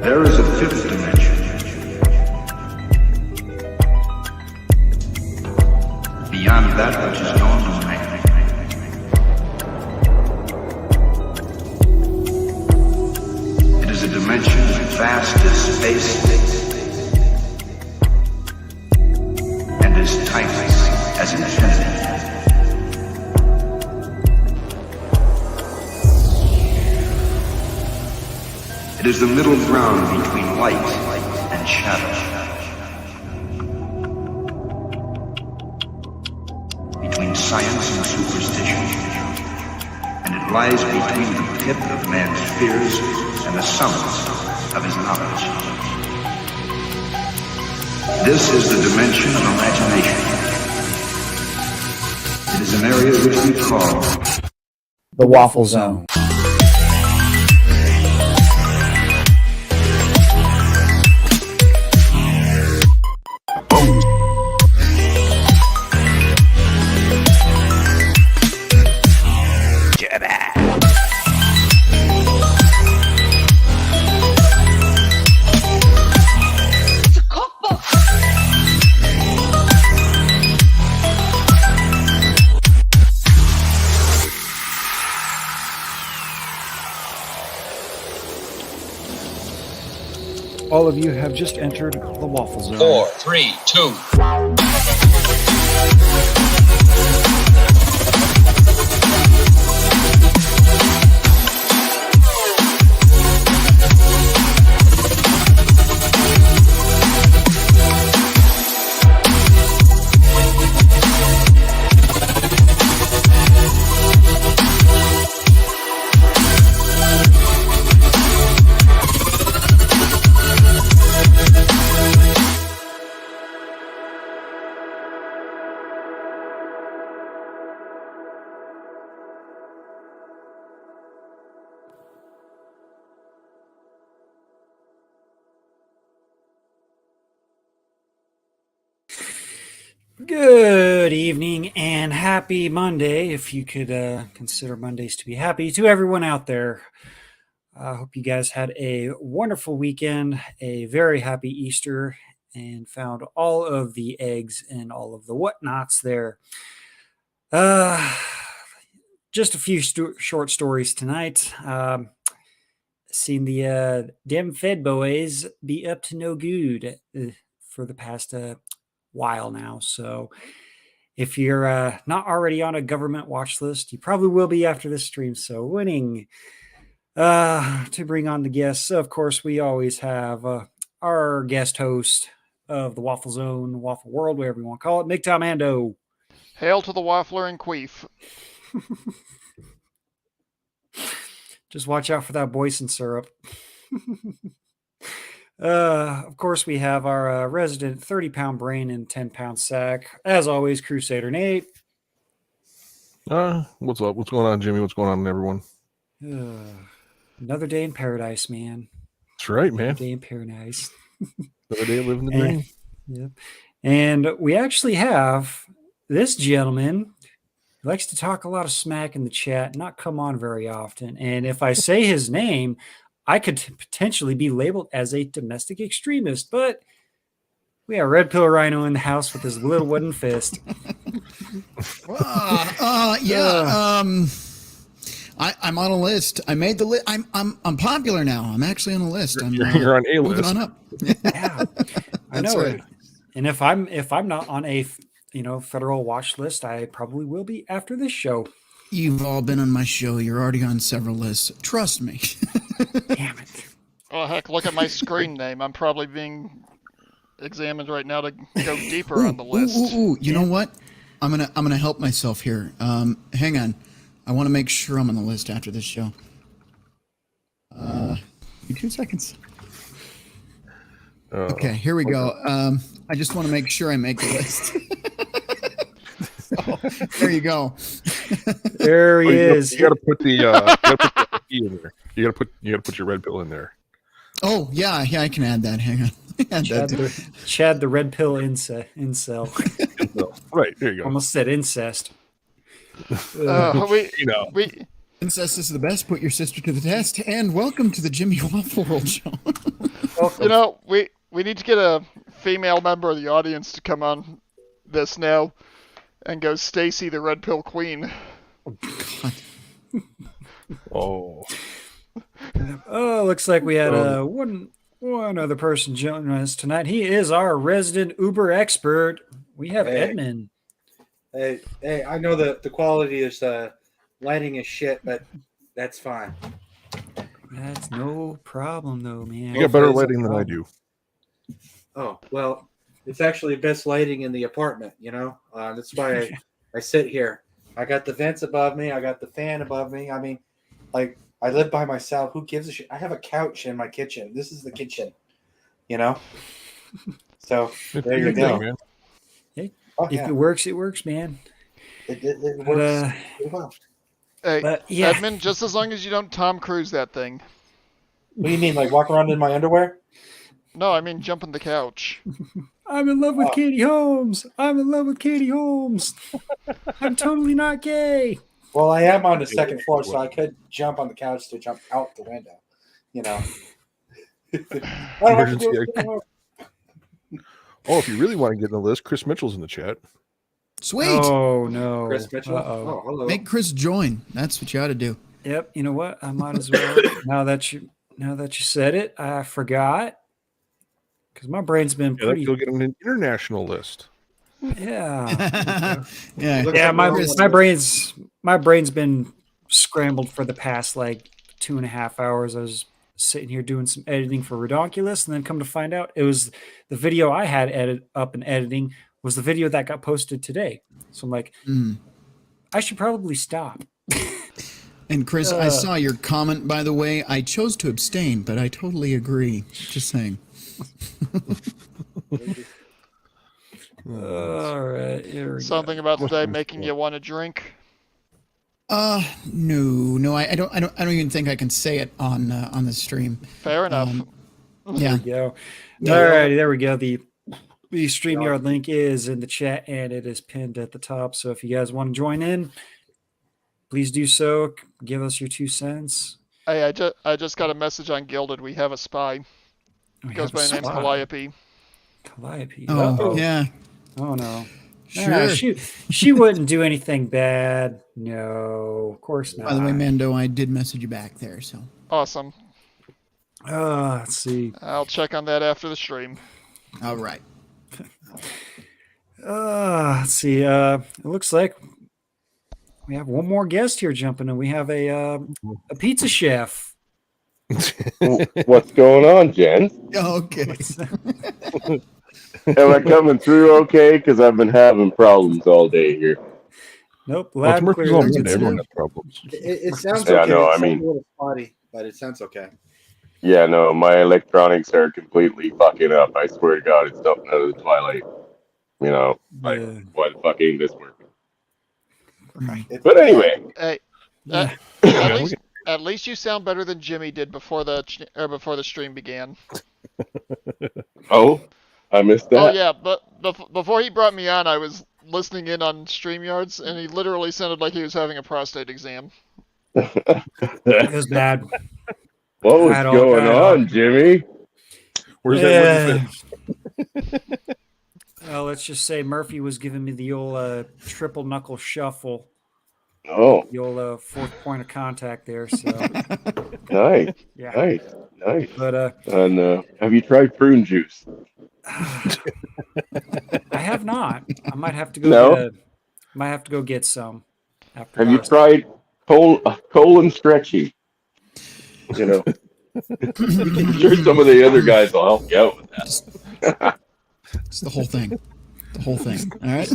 There is a fifth dimension. Beyond that which is known to man. It is a dimension vast as space and as timeless as infinity. It is the middle ground between light and shadow, between science and superstition, and it lies between the pit of man's fears and the summit of his knowledge. This is the dimension of imagination. It is an area which we call the Waffle Zone. All of you have just entered the Waffle Zone. 4, 3, 2. Good evening and happy Monday, if you could consider Mondays to be happy, to everyone out there. I hope you guys had a wonderful weekend, a very happy Easter, and found all of the eggs and all of the whatnots there. Just a few short stories tonight. Seen the damn Fed Bois be up to no good for the past while now. So if you're not already on a government watch list, you probably will be after this stream. So winning to bring on the guests, of course, we always have our guest host of the Waffle Zone, Waffle World, whatever you want to call it, MGTOW Mando. Hail to the waffler and queef. Just watch out for that Boysen syrup. Of course, we have our resident 30-pound brain and 10-pound sack. As always, Crusader Nate. What's up? What's going on, Jimmy? What's going on, everyone? Another day in paradise, man. That's right, man. Another day in paradise. Another day living the dream. Yep. And we actually have this gentleman who likes to talk a lot of smack in the chat, not come on very often. And if I say his name, I could potentially be labeled as a domestic extremist, but we have Red Pill Rhino in the house with his little wooden fist. I'm on a list. I made the list. I'm popular now. I'm actually on a list. You're on a list. Moving on up. Yeah, I know it. And if I'm not on a federal watch list, I probably will be after this show. You've all been on my show. You're already on several lists. Trust me. Damn it. Oh, heck, look at my screen name. I'm probably being examined right now to go deeper on the list. You know what? I'm gonna help myself here. Hang on. I want to make sure I'm on the list after this show. Give me 2 seconds. Okay, here we go. I just want to make sure I make the list. There you go. There he is. You got to put the E in there. You got to put your red pill in there. Oh yeah, I can add that. Hang on. Chad the red pill incel. Right, there you go. Almost said incest. Incest is the best. Put your sister to the test. And welcome to the JBWaffleWorld show. You know, we need to get a female member of the audience to come on this now and go Stacy the Red Pill Queen. Oh, Oh, looks like we had one other person joining us tonight. He is our resident Uber expert. We have Hey. Edmund. Hey, I know that the quality is lighting is shit, but that's fine. That's no problem, though, man. you got better Hopefully it's lighting no than I problem. do. Oh well, it's actually best lighting in the apartment. That's why I sit here. I got the vents above me. I got the fan above me. I mean, like I live by myself. Who gives a shit? I have a couch in my kitchen. This is the kitchen. So there you Good go. thing, man. Oh, If yeah. it works, man. It But, works pretty well. Hey, But, yeah. Edmund, just as long as you don't Tom Cruise that thing. What do you mean, like walk around in my underwear? No, I mean jump on the couch. I'm in love with Oh. Katie Holmes. I'm in love with Katie Holmes. I'm totally not gay. Well, I am on the second floor, so I could jump on the couch to jump out the window. I don't have to do it anymore. Oh, if you really want to get in the list, Chris Mitchell's in the chat. Sweet. Oh, no. Chris Mitchell. Uh-oh. Oh, hello. Make Chris join. That's what you ought to do. Yep. You know what? I might as well. now that you said it, I forgot because my brain's been Yeah, pretty. you'll get on an international list. Yeah. Yeah. Looks Yeah. like My brain's been scrambled for the past like 2.5 hours. I was sitting here doing some editing for Redonkulous, and then come to find out it was the video I had up and editing was the video that got posted today. So I'm like, I should probably stop. And Chris, I saw your comment, by the way. I chose to abstain, but I totally agree. Just saying. All right, here we Something about today making you want to drink. No, I don't even think I can say it on the stream. Fair enough. Yeah. go. All righty, there we go. The StreamYard link is in the chat and it is pinned at the top. So if you guys want to join in, please do so. Give us your 2 cents. Hey, I just got a message on Gilded. We have a spy. We Goes have by a the name spy. Calliope. Calliope. Oh, Uh-oh. yeah. Oh no. Sure. She wouldn't do anything bad. No, of course not. By the way, Mando, I did message you back there, so. Awesome. Let's see. I'll check on that after the stream. All right. Let's see. It looks like we have one more guest here jumping in. We have a pizza chef. What's going on, Jen? Okay. Am I coming through okay? Because I've been having problems all day here. Nope. Well, Loud it's and clear. Murphy's Law That's Monday. it. Everyone has problems. It sounds Yeah, okay. no, It I sounds mean- a little spotty, but it sounds okay. Yeah, no, my electronics are completely fucking up. I swear to God, it's something out of the Twilight. Like, Yeah. why the fuck ain't this working? Right. But anyway, Hey, Yeah. at least you sound better than Jimmy did before the stream began. oh, I missed that. Oh yeah, but before he brought me on, I was listening in on StreamYards, and he literally sounded like he was having a prostate exam. It was bad. What was I don't- going I don't- on, Jimmy? Where's that wooden fit? Well, let's just say Murphy was giving me the old triple knuckle shuffle, Oh, the old fourth point of contact there. So nice, yeah, nice. but And have you tried prune juice? I have not. I might have to go. No? Might have to go get some. After Have you ours. tried colon stretchy? You know, I'm sure some of the other guys will help you out with that. It's the whole thing. The whole thing. All right.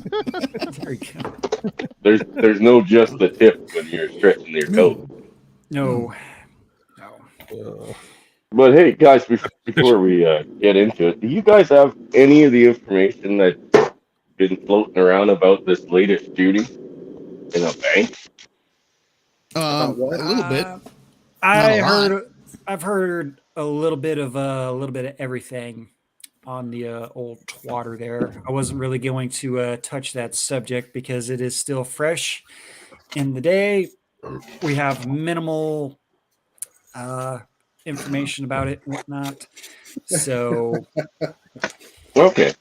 There you go. There's no just the tip when you're stretching your coat. No. But hey, guys, before we get into it, do you guys have any of the information that's been floating around about this latest shooting in a bank? A little bit. I've heard a little bit of everything on the old twatter there. I wasn't really going to touch that subject because it is still fresh in the day. We have minimal information about it and whatnot. So Okay.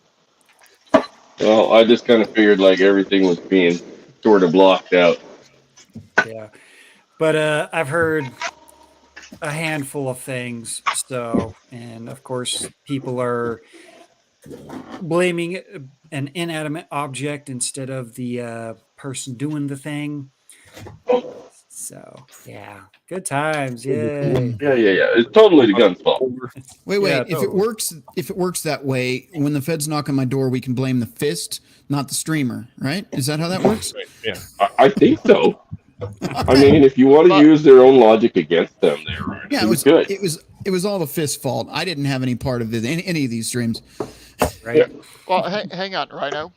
Well, I just kind of figured like everything was being sort of blocked out. yeah, but I've heard a handful of things. So, and of course, people are blaming an inanimate object instead of the person doing the thing. So, yeah, good times. Yay. Yeah. It's totally the gun's fault. Wait. Yeah, If it works that way, when the feds knock on my door, we can blame the fist, not the streamer, right? Is that how that works? Right, yeah. I think so. I mean, if you want to use their own logic against them, they're right. Yeah, Good. it was all the fist's fault. I didn't have any part of any of these streams. right. Well, hang on, Rhino.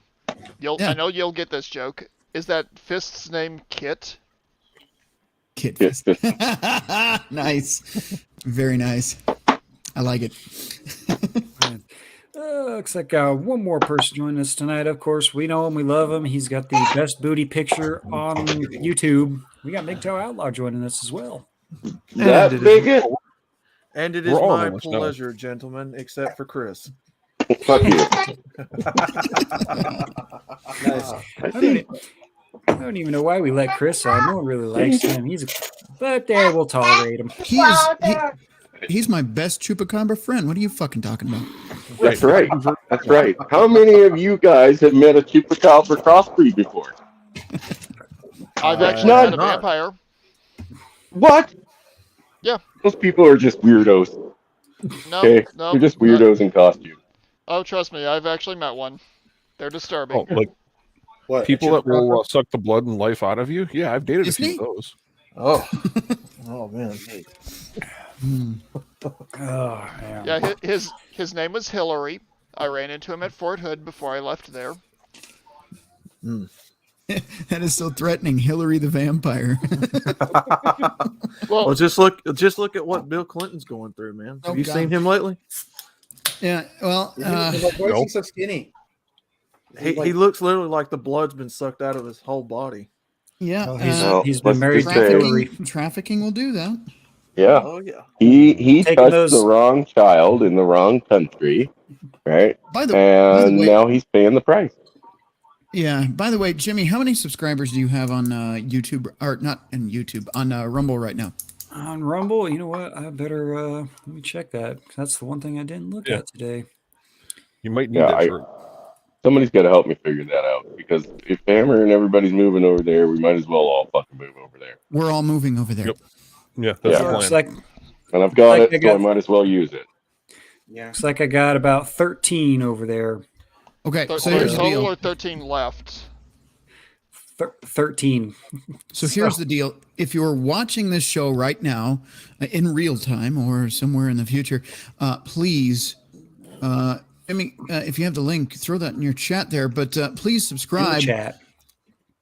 Yeah. I know you'll get this joke. Is that Fist's name Kit? Kid Yeah. fist. Nice. Very nice. I like it. Looks like one more person joining us tonight. Of course, we know him, we love him. He's got the best booty picture on YouTube. We got Big Toe Outlaw joining us as well. That bigot? And it is We're all my almost done. pleasure, gentlemen, except for Chris. Fuck you. Nice. I don't even know why we let Chris on. No one really likes him. But we'll tolerate him. He's my best chupacabra friend. What are you fucking talking about? That's right. That's right. How many of you guys have met a chupacabra crossbreed before? I've actually Not- met a vampire. What? Yeah. Those people are just weirdos. No, Okay, no. they're just weirdos in costume. Oh, trust me, I've actually met one. They're disturbing. Oh, like What? people that will suck the blood and life out of you. Yeah, I've dated a Isn't few he? of those. Oh. Oh, man. Oh, man. Yeah, his name was Hillary. I ran into him at Fort Hood before I left there. That is so threatening. Hillary the vampire. Well, Well, just look at what Bill Clinton's going through, man. Oh, Have you God. seen him lately? Yeah. Well, Why is he so skinny? He looks literally like the blood's been sucked out of his whole body. yeah. Well, Well, he's been let's married just to say- Hillary. Trafficking will do that. Yeah. Oh yeah. He Taking touched those- the wrong child in the wrong country, right? By the And way, now he's paying the price. yeah. By the way, Jimmy, how many subscribers do you have on YouTube, or not on YouTube, on Rumble right now? On Rumble, you know what? I better let me check that. That's the one thing I didn't look Yeah. at today. You might need Yeah, that shirt. Somebody's got to help me figure that out, because if Hammer and everybody's moving over there, we might as well all fucking move over there. We're all moving over there. Yep. Yeah, that's Yeah. the Looks plan. like And I've got Like I it, so I got- might as well use it. Yeah. looks like I got about 13 over there. Okay, so there's here's the total deal. or 13 left. 13. So here's the deal. If you're watching this show right now in real time or somewhere in the future, please, if you have the link, throw that in your chat there. But please In the subscribe chat.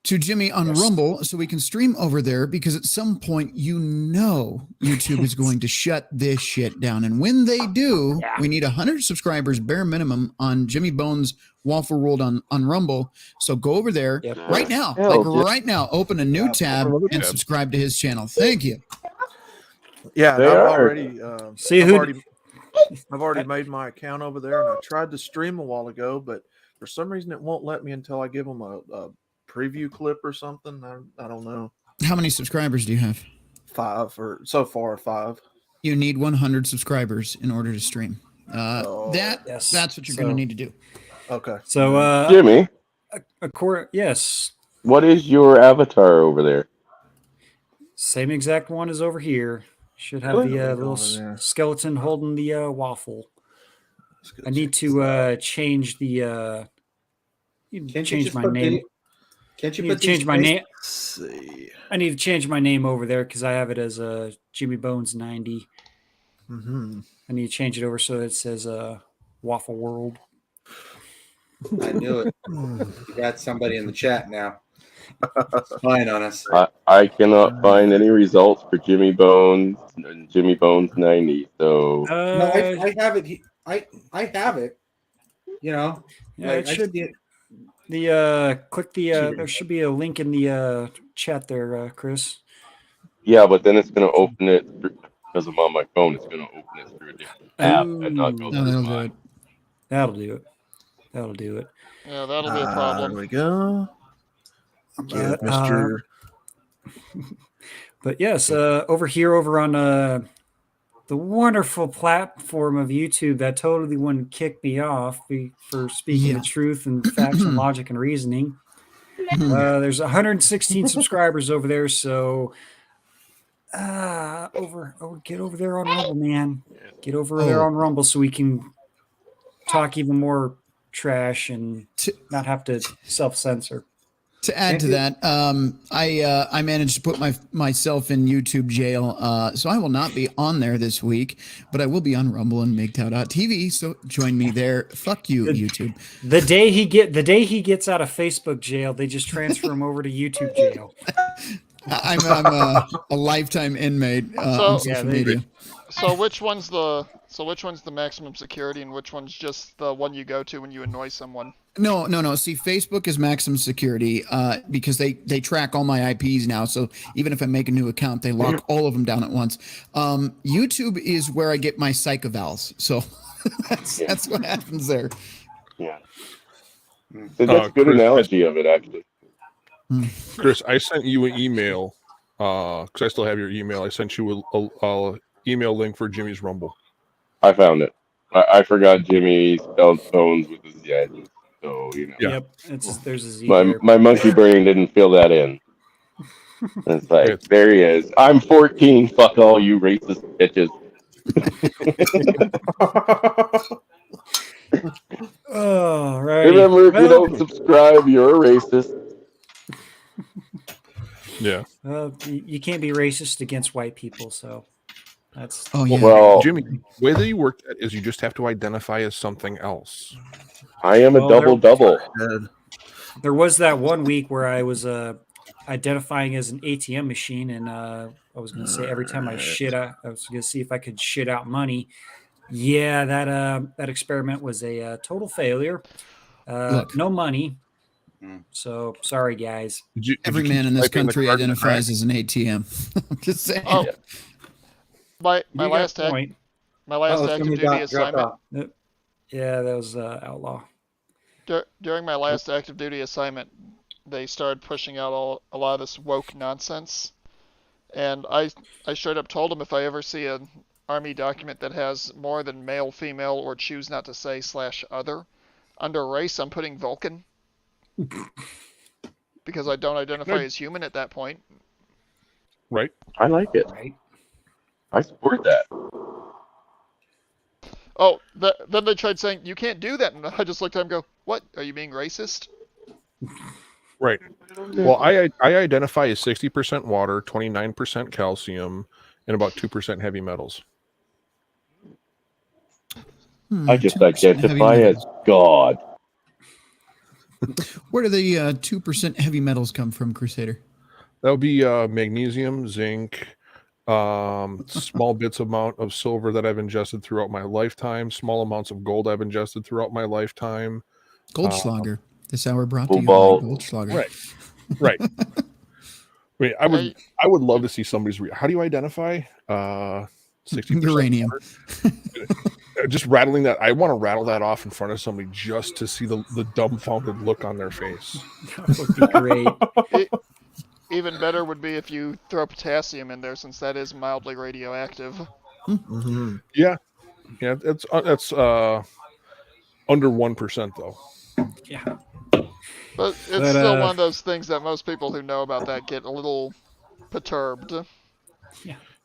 to Jimmy on Rumble so we can stream over there, because at some point, YouTube is going to shut this shit down. And when they do, we need 100 subscribers bare minimum on Jimmy Bones Waffle World on Rumble. So go over there Yep. right now. Hell, Right now, open a new tab another and tab. subscribe to his channel. Thank you. Yeah, and They I've are. already See I've who- already made my account over there, and I tried to stream a while ago, but for some reason it won't let me until I give them a preview clip or something. I don't know. How many subscribers do you have? 5 or so far 5. You need 100 subscribers in order to stream. Oh, yes. That's what you're So- going to need to do. Okay. So, Jimmy, yes, what is your avatar over there? same exact one as over here. Should have Really? the little Over there. skeleton holding the waffle. Let's go I need check to change the Can't you change just my put name. the- Can't you I need put to change these my places- name. Let's see. I need to change my name over there because I have it as Jimmy Bones 90. Mm-hmm. I need to change it over so it says Waffle World. I knew it. You got somebody in the chat now. Spying on us. I cannot find any results for Jimmy Bones and Jimmy Bones 90. So No, I have it. I have it. You know, yeah, like, it I should see it. click the there should be a link in the chat there, Chris. yeah, but then it's going to open it because I'm on my phone, it's going to open it through a different app and not go Ooh. No, through that'll do mine. it. That'll do it. That'll do it. Yeah, that'll be a There problem. we go. Get But, Mr. But yes, over on the wonderful platform of YouTube that totally wouldn't kick me off for speaking Yeah. the truth and facts and logic and reasoning. There's 116 subscribers over there, so get over there on Rumble, man. Get over there Oh. on Rumble so we can talk even more trash and not have to self-censor. To add to that, I managed to put myself in YouTube jail, so I will not be on there this week, but I will be on Rumble and MGTOW.tv. So join me there. Fuck you, YouTube. The day he gets out of Facebook jail, they just transfer him over to YouTube jail. I'm a lifetime inmate on social media. So which one's the maximum security and which one's just the one you go to when you annoy someone? No. See, Facebook is maximum security because they track all my IPs now. So even if I make a new account, they lock all of them down at once. YouTube is where I get my psych evals. So that's what happens there. Yeah. That's a good analogy of it, actually. Chris, I sent you an email because I still have your email. I sent you a email link for Jimmy's Rumble. I found it. I forgot Jimmy spelled phones with his Z. So, you know. Yeah. Yep, there's a Z there. My monkey brain didn't fill that in. It's like, there he is. I'm 14. Fuck all you racist bitches. Oh, right. Remember, if you don't subscribe, you're a racist. Yeah. You can't be racist against white people, so that's. Oh yeah. Well, Jimmy, the way that you work that is you just have to identify as something else. I am a double. There was that one week where I was identifying as an ATM machine, and I was going to say every time I shit out, I was going to see if I could shit out money. Yeah, that experiment was a total failure. No money. So sorry, guys. Every man in this country identifies as an ATM. I'm just saying. Oh, my You last got a point. active duty assignment. Yeah, that was outlaw. During my last active duty assignment, they started pushing out a lot of this woke nonsense, and I straight up told them if I ever see an Army document that has more than male, female, or choose not to say /other under race, I'm putting Vulcan. Because I don't identify as human at that point. Right. I like it. Right. I support that. Oh, then they tried saying, you can't do that. And I just looked at them and go, what? Are you being racist? Right. Well, I identify as 60% water, 29% calcium, and about 2% heavy metals. I just identify as God. Where do the 2% heavy metals come from, Crusader? That would be magnesium, zinc, small bits amount of silver that I've ingested throughout my lifetime, small amounts of gold I've ingested throughout my lifetime. Goldschlager. This hour brought to you by Cobalt. Goldschlager. Right. I mean, I would love to see somebody's. How do you identify? 60% uranium. Just rattling that. I want to rattle that off in front of somebody just to see the dumbfounded look on their face. That would be great. Even better would be if you throw potassium in there, since that is mildly radioactive. Mm-hmm. Yeah, that's under 1% though. Yeah. But it's still one of those things that most people who know about that get a little perturbed.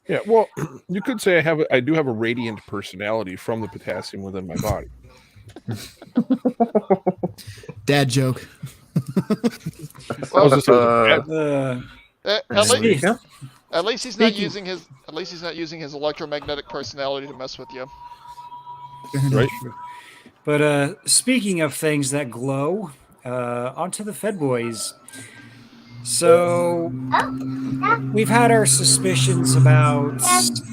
Yeah, well, you could say I do have a radiant personality from the potassium within my body. Dad joke. Well, at least he's not using his electromagnetic personality to mess with you. Right. But speaking of things that glow, onto the Fed Bois. So we've had our suspicions about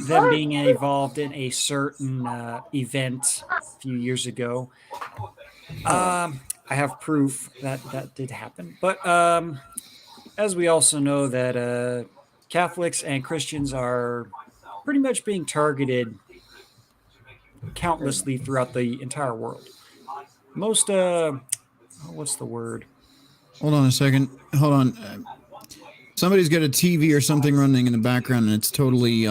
them being involved in a certain event a few years ago. I have proof that did happen. But as we also know that Catholics and Christians are pretty much being targeted countlessly throughout the entire world. Most, what's the word? Hold on a second. Hold on. Somebody's got a TV or something running in the background, and it's totally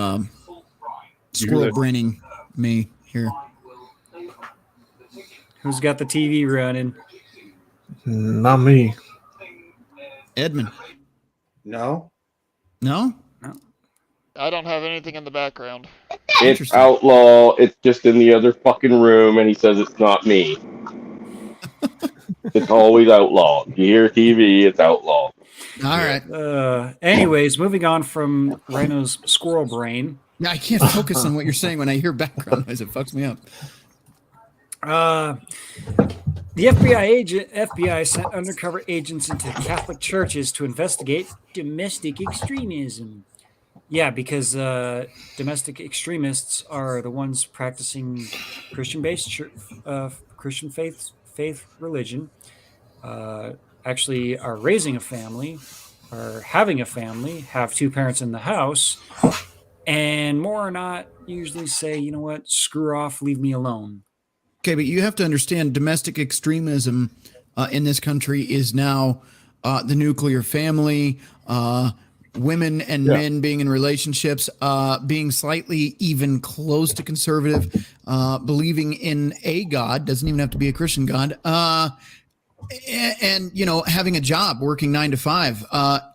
squirrel braining me here. Who's got the TV running? Not me. Edmund. No. No? I don't have anything in the background. It's Interesting. outlaw. It's just in the other fucking room, and he says it's not me. It's always outlaw. If you hear TV, it's outlaw. All right. Anyways, moving on from Rhino's squirrel brain. Now, I can't focus on what you're saying when I hear background noise. It fucks me up. The FBI sent undercover agents into Catholic churches to investigate domestic extremism. Yeah, because domestic extremists are the ones practicing Christian-based Christian faith religion. Actually, are raising a family, are having a family, have two parents in the house, and more or not usually say, you know what, screw off, leave me alone. Okay, but you have to understand domestic extremism in this country is now the nuclear family, women and men being in relationships, being slightly even close to conservative, believing in a God, doesn't even have to be a Christian God, and, you know, having a job, working 9 to 5.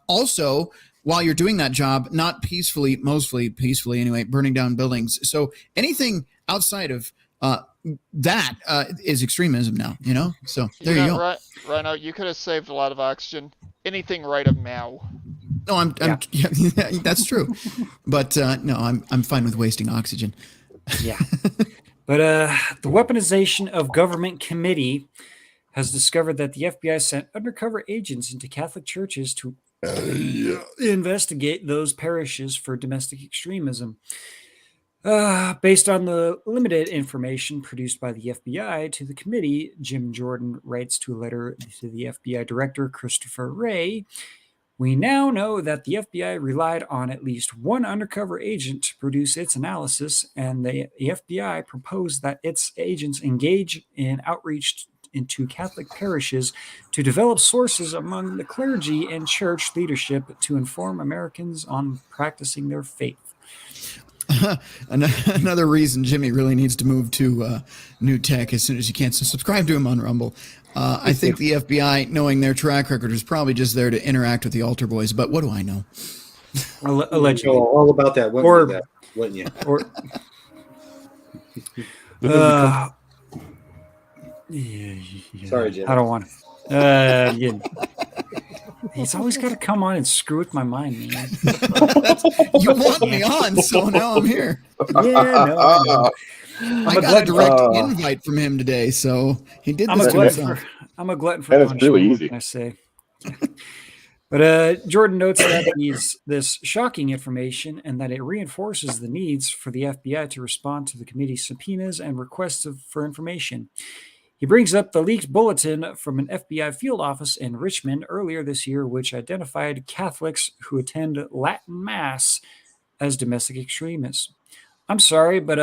Also, while you're doing that job, not peacefully, mostly peacefully anyway, burning down buildings. So anything outside of that is extremism now, you know? So there you go. Right now, you could have saved a lot of oxygen. Anything right of Mao. No, yeah, that's true. But no, I'm fine with wasting oxygen. Yeah. But the Weaponization of Government Committee has discovered that the FBI sent undercover agents into Catholic churches to investigate those parishes for domestic extremism. Based on the limited information produced by the FBI to the committee, Jim Jordan writes to a letter to the FBI Director, Christopher Wray. We now know that the FBI relied on at least one undercover agent to produce its analysis, and the FBI proposed that its agents engage in outreach into Catholic parishes to develop sources among the clergy and church leadership to inform Americans on practicing their faith. Another reason Jimmy really needs to move to new tech as soon as you can. So subscribe to him on Rumble. I think the FBI, knowing their track record, is probably just there to interact with the altar boys. But what do I know? Allegedly. All about that, wouldn't you? Sorry, Jim. I don't want to. He's always got to come on and screw with my mind, man. You want me on, so now I'm here. Yeah, no, I know. I got a direct invite from him today, so he did this to himself. I'm a glutton for punishment. Really easy. What can I say? But Jordan notes that this shocking information and that it reinforces the needs for the FBI to respond to the committee's subpoenas and requests for information. He brings up the leaked bulletin from an FBI field office in Richmond earlier this year, which identified Catholics who attend Latin Mass as domestic extremists. I'm sorry, but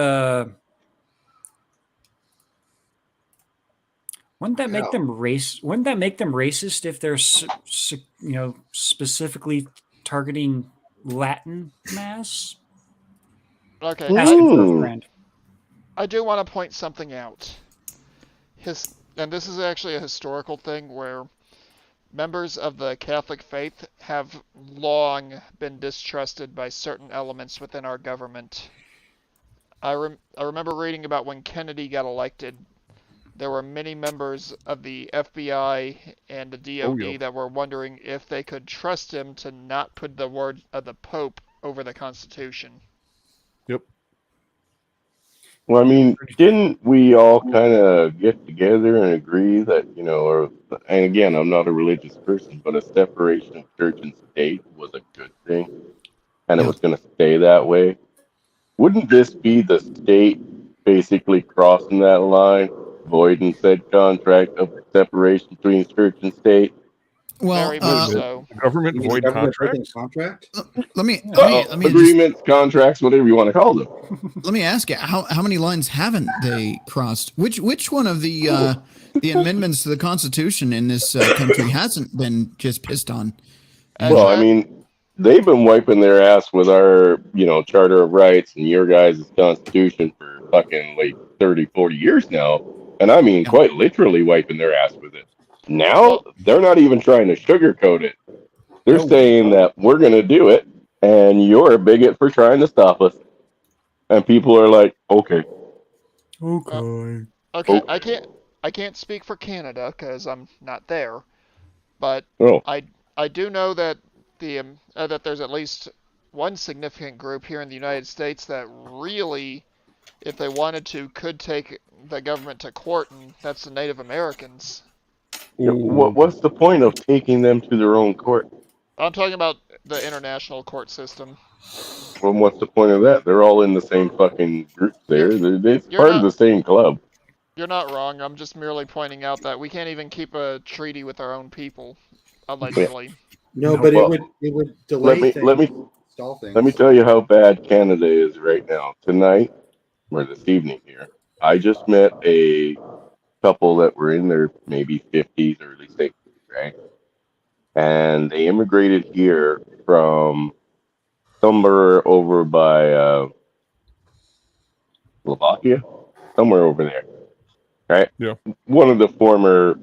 wouldn't that make them racist if they're specifically targeting Latin Mass? Okay. I do want to point something out. And this is actually a historical thing where members of the Catholic faith have long been distrusted by certain elements within our government. I remember reading about when Kennedy got elected, there were many members of the FBI and the DOD that were wondering if they could trust him to not put the word of the Pope over the Constitution. Yep. Well, I mean, didn't we all kind of get together and agree that, and again, I'm not a religious person, but a separation of church and state was a good thing, and it was going to stay that way? Wouldn't this be the state basically crossing that line, voiding said contract of separation between church and state? Well, Very much so. The government You mean the void government breaking contracts? contract? let me Agreements, contracts, whatever you want to call them. let me ask you, how many lines haven't they crossed? Which one of the amendments to the Constitution in this country hasn't been just pissed on? And Well, I mean, they've been wiping their ass with our, Charter of Rights and your guys' Constitution for fucking like 30, 40 years now. And I mean, Yeah. quite literally wiping their ass with it. Now, Well- they're not even trying to sugarcoat it. They're No. saying that we're going to do it, and you're a bigot for trying to stop us. And people are like, okay. Okay. okay, Oh. I can't speak for Canada because I'm not there, but Oh, I do know that that there's at least one significant group here in the United States that really, if they wanted to, could take the government to court, and that's the Native Americans. what's the point of taking them to their own court? I'm talking about the international court system. Well, what's the point of that? They're all in the same fucking group there. It's You're part of not- the same club. You're not wrong. I'm just merely pointing out that we can't even keep a treaty with our own people, allegedly. No, but Well, it would delay things. let me Stall things. Let me tell you how bad Canada is right now. Tonight, or this evening here, I just met a couple that were in their maybe 50s, early 60s, right? And they immigrated here from somewhere over by Slovakia, somewhere over there, right? Yeah. One of the former,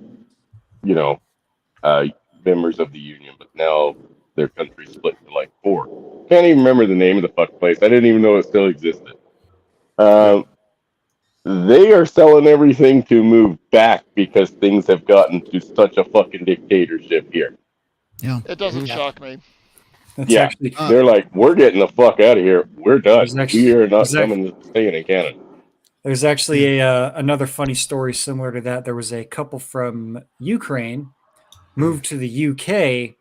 members of the union, but now their country split to like 4. Can't even remember the name of the fuck place. I didn't even know it still existed. They are selling everything to move back because things have gotten to such a fucking dictatorship here. Yeah. It doesn't shock me. That's Yeah. actually They're like, we're getting the fuck out of here. We're done. There's actually- We are not there's coming to staying in Canada. there's actually another funny story similar to that. There was a couple from Ukraine moved to the UK,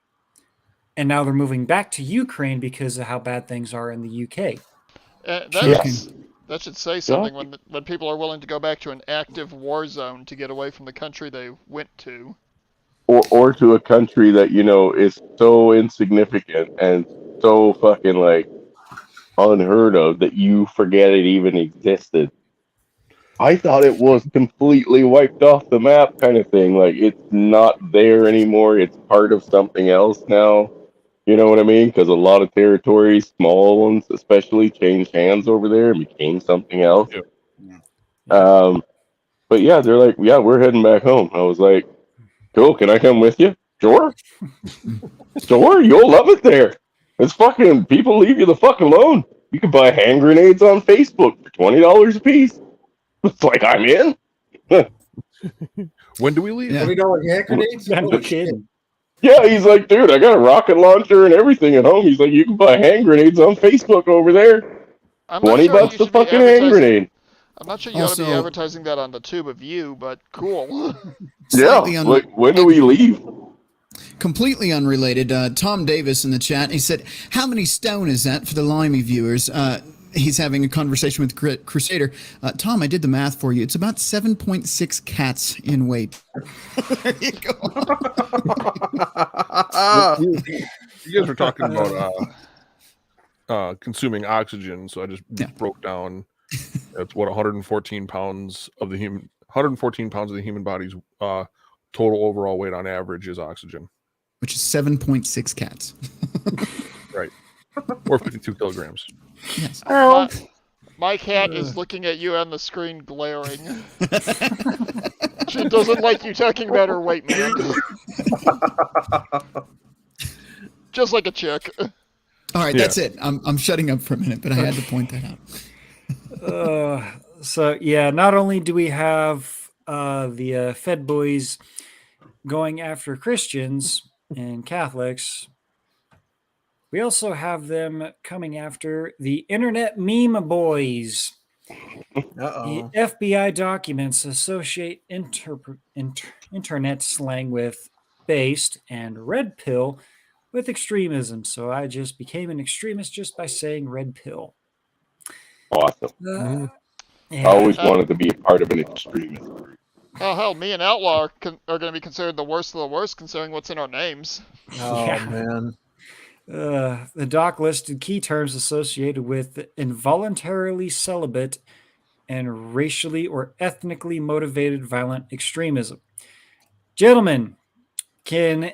and now they're moving back to Ukraine because of how bad things are in the UK. That should say something when people are willing to go back to an active war zone to get away from the country they went to. Or to a country that, is so insignificant and so fucking like unheard of that you forget it even existed. I thought it was completely wiped off the map kind of thing. Like, it's not there anymore. It's part of something else now. You know what I mean? Because a lot of territories, small ones especially, changed hands over there and became something else. Yeah. But yeah, they're like, yeah, we're heading back home. I was like, cool, can I come with you? Sure. Sure, you'll love it there. It's fucking, people leave you the fuck alone. You can buy hand grenades on Facebook for $20 a piece. It's like, I'm in. When do we leave? Yeah. $20 hand grenades? No Holy kidding. Yeah, he's like, dude, I got a rocket launcher and everything at home. He's like, you can buy hand grenades on Facebook over there. I'm not $20 sure you a should be fucking hand advertising- grenade. I'm not sure you ought to be Also- advertising that on the tube of you, but cool. Slightly Yeah, like, when do we leave? Completely unrelated. Tom Davis in the chat. He said, "How many stone is that for the Limey viewers?" He's having a conversation with Crusader. Tom, I did the math for you. It's about 7.6 cats in weight. There you go. You guys were talking about consuming oxygen, so I just broke down. That's what 114 pounds of the human body's total overall weight on average is oxygen. Which is 7.6 cats. Right. Or 52 kilograms. Yes. My cat is looking at you on the screen, glaring. She doesn't like you talking about her weight, man. Just like a chick. All right, that's it. I'm shutting up for a minute, but I had to point that out. So yeah, not only do we have the Fed Bois going after Christians and Catholics, we also have them coming after the Internet Meme Boys. The FBI documents associate internet slang with based and red pill with extremism. So I just became an extremist just by saying red pill. Awesome. Yeah. I always wanted to be a part of an extremist group. Oh hell, me and Outlaw are going to be considered the worst of the worst, considering what's in our names. Oh Yeah. man. The doc listed key terms associated with involuntarily celibate and racially or ethnically motivated violent extremism. Gentlemen, can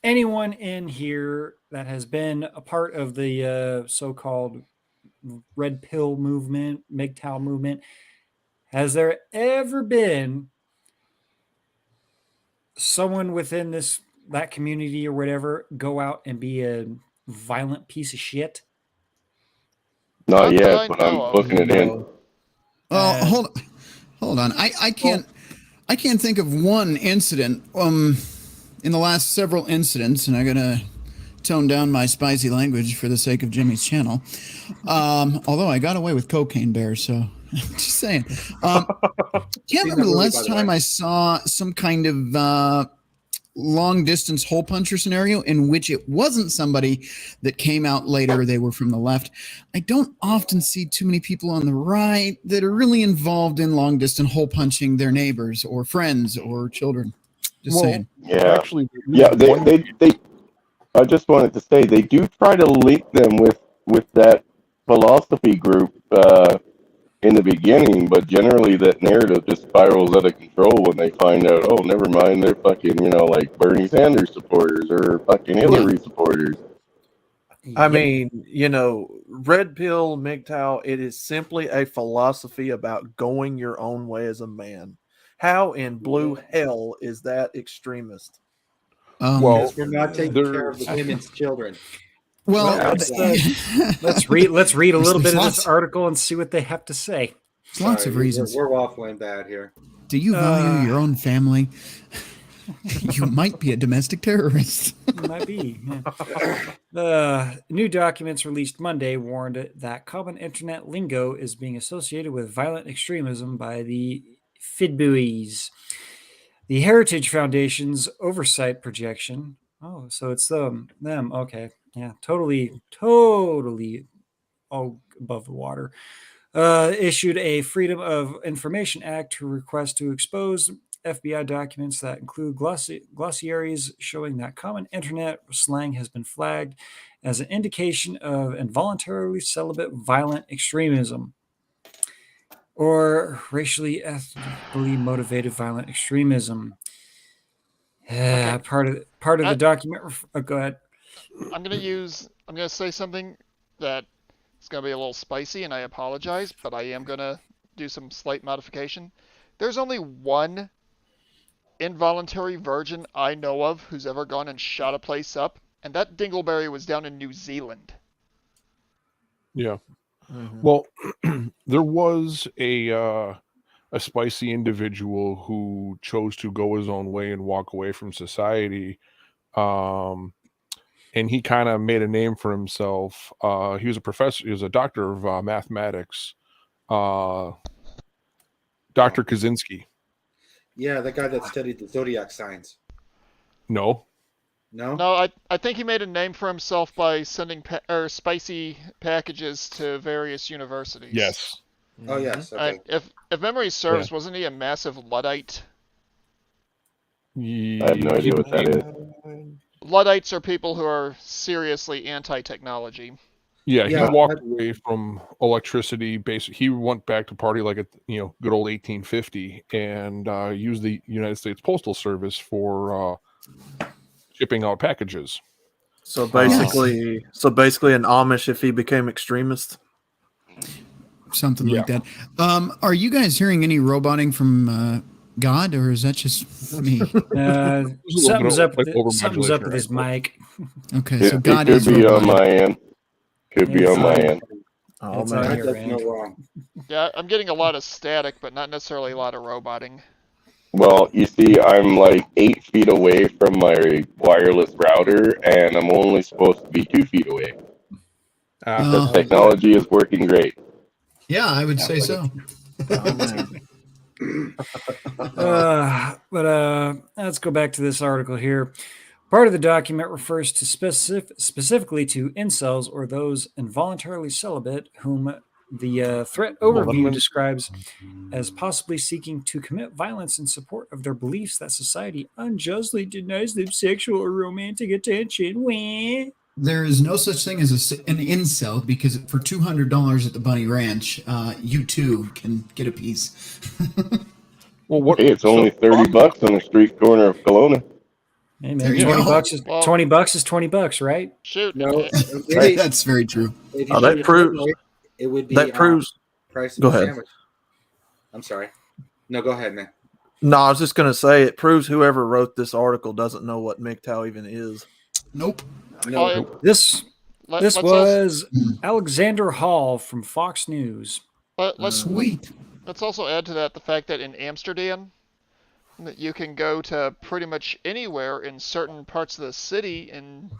anyone in here that has been a part of the so-called red pill movement, MGTOW movement, has there ever been someone within that community or whatever go out and be a violent piece of shit? Not Not that I yet, but I'm know of. booking it in. No. Well, Uh, hold on. I can't think of one incident. In the last several incidents, and I'm gonna tone down my spicy language for the sake of Jimmy's channel. Although I got away with cocaine bear, so just saying. Can't remember the last time I saw some kind of long distance hole puncher scenario in which it wasn't somebody that came out later, they were from the left. I don't often see too many people on the right that are really involved in long distance hole punching their neighbors or friends or children. Just saying. Yeah, Actually, yeah. They. I just wanted to say they do try to link them with that philosophy group in the beginning, but generally that narrative just spirals out of control when they find out, oh, never mind, they're fucking, like Bernie Sanders supporters or fucking Hillary supporters. I mean, red pill, MGTOW, it is simply a philosophy about going your own way as a man. How in blue hell is that extremist? Well, Because we're not taking care of the women's children. Well, let's read a little bit of this article and see what they have to say. Lots of reasons. We're waffling bad here. Do you value your own family? You might be a domestic terrorist. Might be. New documents released Monday warned that common internet lingo is being associated with violent extremism by the Fed Bois. The Heritage Foundation's oversight projection. Oh, so it's them. Okay. Yeah, totally all above the water. Issued a Freedom of Information Act to request to expose FBI documents that include glossaries showing that common internet slang has been flagged as an indication of involuntarily celibate violent extremism or racially ethnically motivated violent extremism. Part of the document. Go ahead. I'm gonna say something that is gonna be a little spicy, and I apologize, but I am gonna do some slight modification. There's only one involuntary virgin I know of who's ever gone and shot a place up, and that dingleberry was down in New Zealand. Yeah. Mm-hmm. Well, there was a spicy individual who chose to go his own way and walk away from society. And he kind of made a name for himself. He was a professor. He was a doctor of mathematics. Dr. Kaczynski. Yeah, the guy that studied the zodiac signs. No. No, I think he made a name for himself by sending spicy packages to various universities. Yes. Oh, yes. Okay. If memory serves, wasn't he a massive Luddite? I have no idea what that is. Luddites are people who are seriously anti-technology. Yeah, he walked away from electricity. Basically, he went back to party like a good old 1850 and used the United States Postal Service for shipping out packages. So basically, an Amish if he became extremist. Something like that. Are you guys hearing any roboting from God, or is that just me? Something's up with his mic. Okay, so it God could is be roboting. on my end. Could be on my end. Oh It's man, on your end. No wrong. Yeah, I'm getting a lot of static, but not necessarily a lot of roboting. Well, you see, I'm like 8 feet away from my wireless router, and I'm only supposed to be 2 feet away. The technology is working great. Yeah, I would say so. But let's go back to this article here. Part of the document refers to specifically to incels or those involuntarily celibate whom The threat overview describes as possibly seeking to commit violence in support of their beliefs that society unjustly denies them sexual or romantic attention. Wah. There is no such thing as an incel, because for $200 at the Bunny Ranch, you too can get a piece. Well, what? Hey, it's only $30 on the street corner of Kelowna. Hey There man, you go. $20 is Well- $20, right? Shoot. No, Right, that's very true. if Oh, you that did it proves- right, it would be That proves. price of Go a ahead. sandwich. I'm sorry. No, go ahead, man. No, I was just going to say it proves whoever wrote this article doesn't know what MGTOW even is. Nope. No, Well, This let's was Alexander Hall from Fox News. let's Sweet. let's also add to that the fact that in Amsterdam, that you can go to pretty much anywhere in certain parts of the city and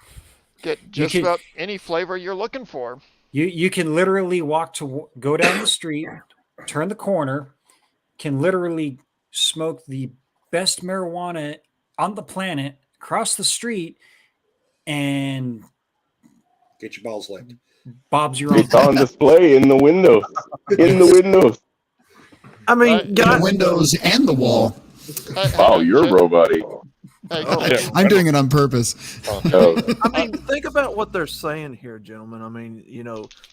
get just can- about any flavor you're looking for. You can literally go down the street, turn the corner, can literally smoke the best marijuana on the planet, cross the street, and get your balls licked. Bob's your own. It's on display in the windows. In the windows. I mean, Right. guys, The windows and the wall. Wow, you're robot-y. I'm doing it on purpose. Oh, I mean, think about what they're saying here, gentlemen. I mean,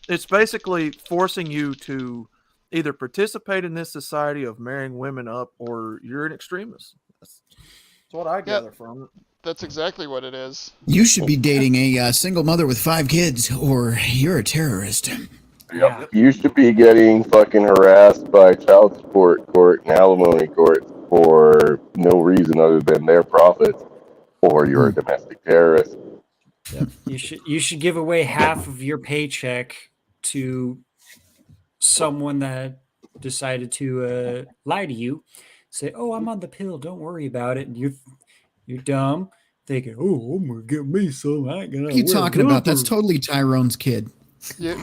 it's basically forcing you to either participate in this society of marrying women up, or you're an extremist. That's what I gather from it. That's exactly what it is. You should be dating a single mother with 5 kids, or you're a terrorist. Yeah. you should be getting fucking harassed by child support court and alimony court for no reason other than their profits, or you're a domestic terrorist. You should give away half of your paycheck to someone that decided to lie to you. Say, "Oh, I'm on the pill. Don't worry about it." And you're dumb, thinking, "Oh, I'm gonna get me some. I ain't gonna." What are you wear talking about? That's diaper." totally Tyrone's kid. You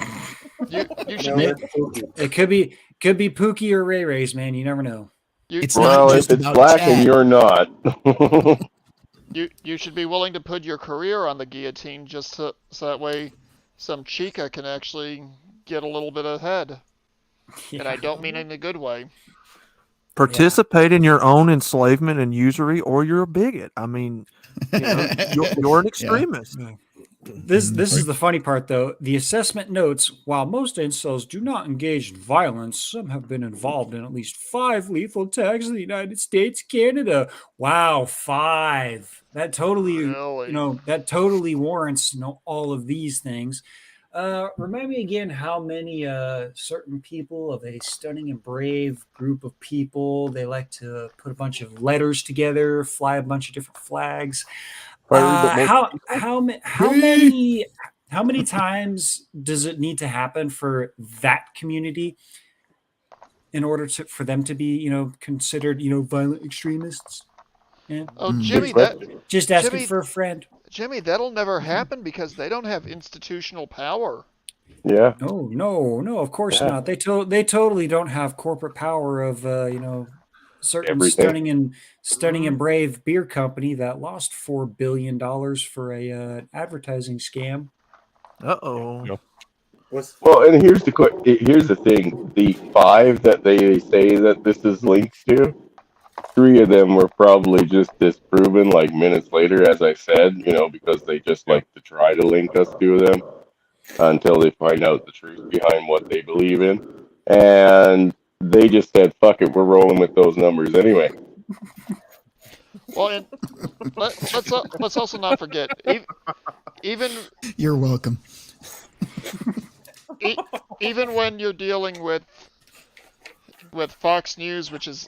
should No, that's spooky. It could be Pookie or Ray Ray's, man. You never know. It's Well, not if just it's about black Chad. and you're not. you should be willing to put your career on the guillotine just so that way some chica can actually get a little bit ahead. And I don't mean in a good way. Participate in your own enslavement and usury, or you're a bigot. I mean, you're an extremist. This is the funny part, though. The assessment notes, while most incels do not engage in violence, some have been involved in at least 5 lethal attacks in the United States, Canada. Wow, 5. That totally, Really? that totally warrants all of these things. Remind me again how many certain people of a stunning and brave group of people, they like to put a bunch of letters together, fly a bunch of different flags. How many times does it need to happen for that community in order for them to be considered violent extremists? Yeah. Oh, Jimmy, Just asking Jimmy- for a friend. Jimmy, that'll never happen because they don't have institutional power. Yeah. No, of course Yeah. not. They totally don't have corporate power of certain Everything. stunning and brave beer company that lost $4 billion for a advertising scam. Uh-oh. Yep. Well, and here's the thing: the 5 that they say that this is linked to, 3 of them were probably just disproven like minutes later, as I said, because they just like to try to link us to them until they find out the truth behind what they believe in, and they just said, "Fuck it, we're rolling with those numbers anyway." Well, and let's also not forget, even You're welcome. even when you're dealing with Fox News, which is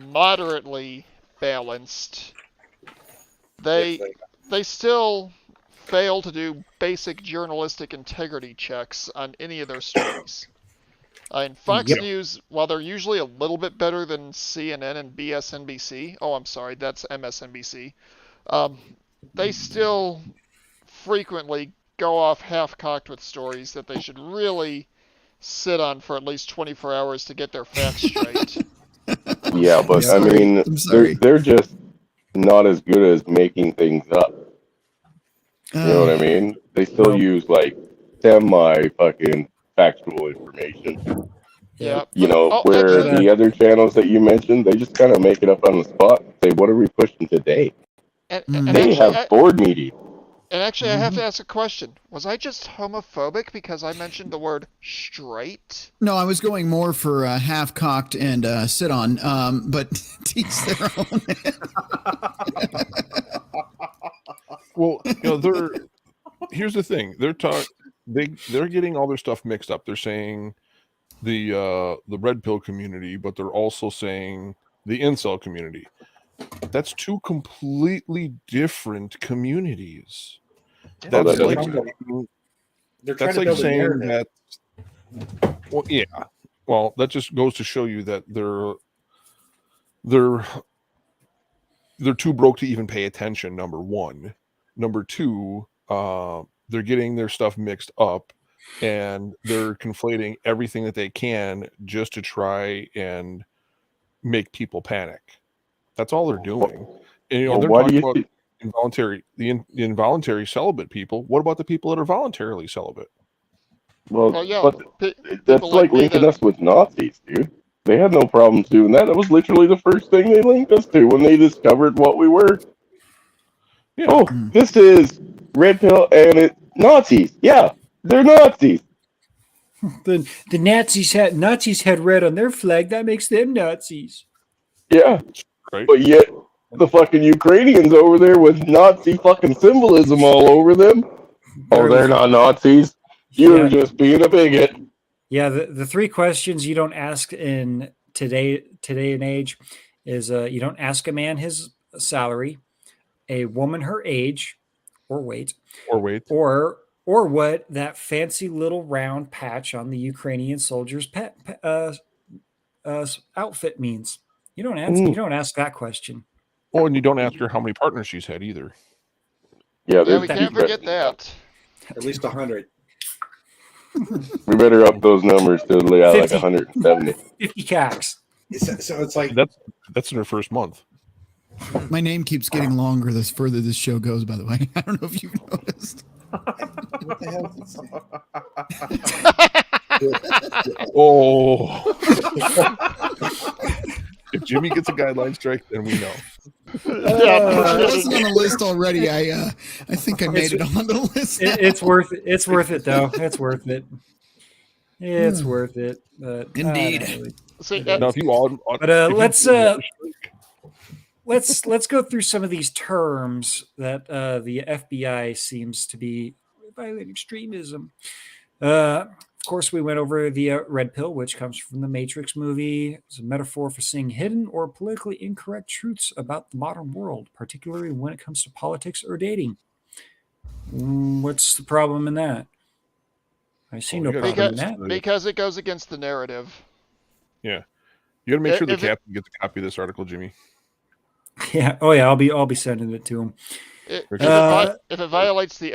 moderately balanced, they still fail to do basic journalistic integrity checks on any of their stories. And Fox Yep. News, while they're usually a little bit better than CNN and BSNBC, oh, I'm sorry, that's MSNBC, they still frequently go off half-cocked with stories that they should really sit on for at least 24 hours to get their facts straight. Yeah, but I sorry. mean, I'm sorry. they're just not as good as making things up. You know what I mean? They still use like semi fucking factual information. Yeah. You know, Oh, where actually, the other channels that you mentioned, they just kind of make it up on the spot and say, what are we pushing today? and They actually, have board meetings. I have to ask a question. Was I just homophobic because I mentioned the word straight? No, I was going more for half cocked and sit on, but teach their own. Well, here's the thing. They're getting all their stuff mixed up. They're saying the red pill community, but they're also saying the incel community. That's two completely different communities. Oh, That's that like doesn't saying, They're trying that's to like build a saying narrative. that. Well, yeah. Well, that just goes to show you that they're too broke to even pay attention. Number one. Number two, they're getting their stuff mixed up, and they're conflating everything that they can just to try and make people panic. That's all they're doing. And Well, they're why do talking you about think? the involuntary celibate people. What about the people that are voluntarily celibate? Well, Well, yeah, but people that's like like me linking that us with Nazis, dude. They had no problems doing that. That was literally the first thing they linked us to when they discovered what we were. Yeah. Oh, this is red pill and it's Nazis. Yeah, they're Nazis. The Nazis had red on their flag. That makes them Nazis. Yeah, Right. but yet the fucking Ukrainians over there with Nazi fucking symbolism all over them. Oh, they're not Nazis. You're just being a bigot. Yeah, the three questions you don't ask in today and age is you don't ask a man his salary, a woman her age or weight, or what that fancy little round patch on the Ukrainian soldier's outfit means. You don't ask that question. Oh, and you don't ask her how many partners she's had either. Yeah, we can't forget that. At least 100. We better up those numbers to like 170. 50 cacks. So it's like that's in her first month. My name keeps getting longer the further this show goes, by the way. I don't know if you've noticed. what the hell is this? Oh. If Jimmy gets a guideline strike, then we know. I wasn't on the list already. I think I made it on the list. It's worth it. It's worth it, though. It's worth it. It's worth it. But indeed. Now, if you let's go through some of these terms that the FBI seems to be violating extremism. Of course, we went over the red pill, which comes from the Matrix movie. It's a metaphor for seeing hidden or politically incorrect truths about the modern world, particularly when it comes to politics or dating. What's the problem in that? I see no problem in that. Because it goes against the narrative. Yeah. You got to make sure the captain gets a copy of this article, Jimmy. Yeah. Oh, yeah. I'll be sending it to him. If it violates the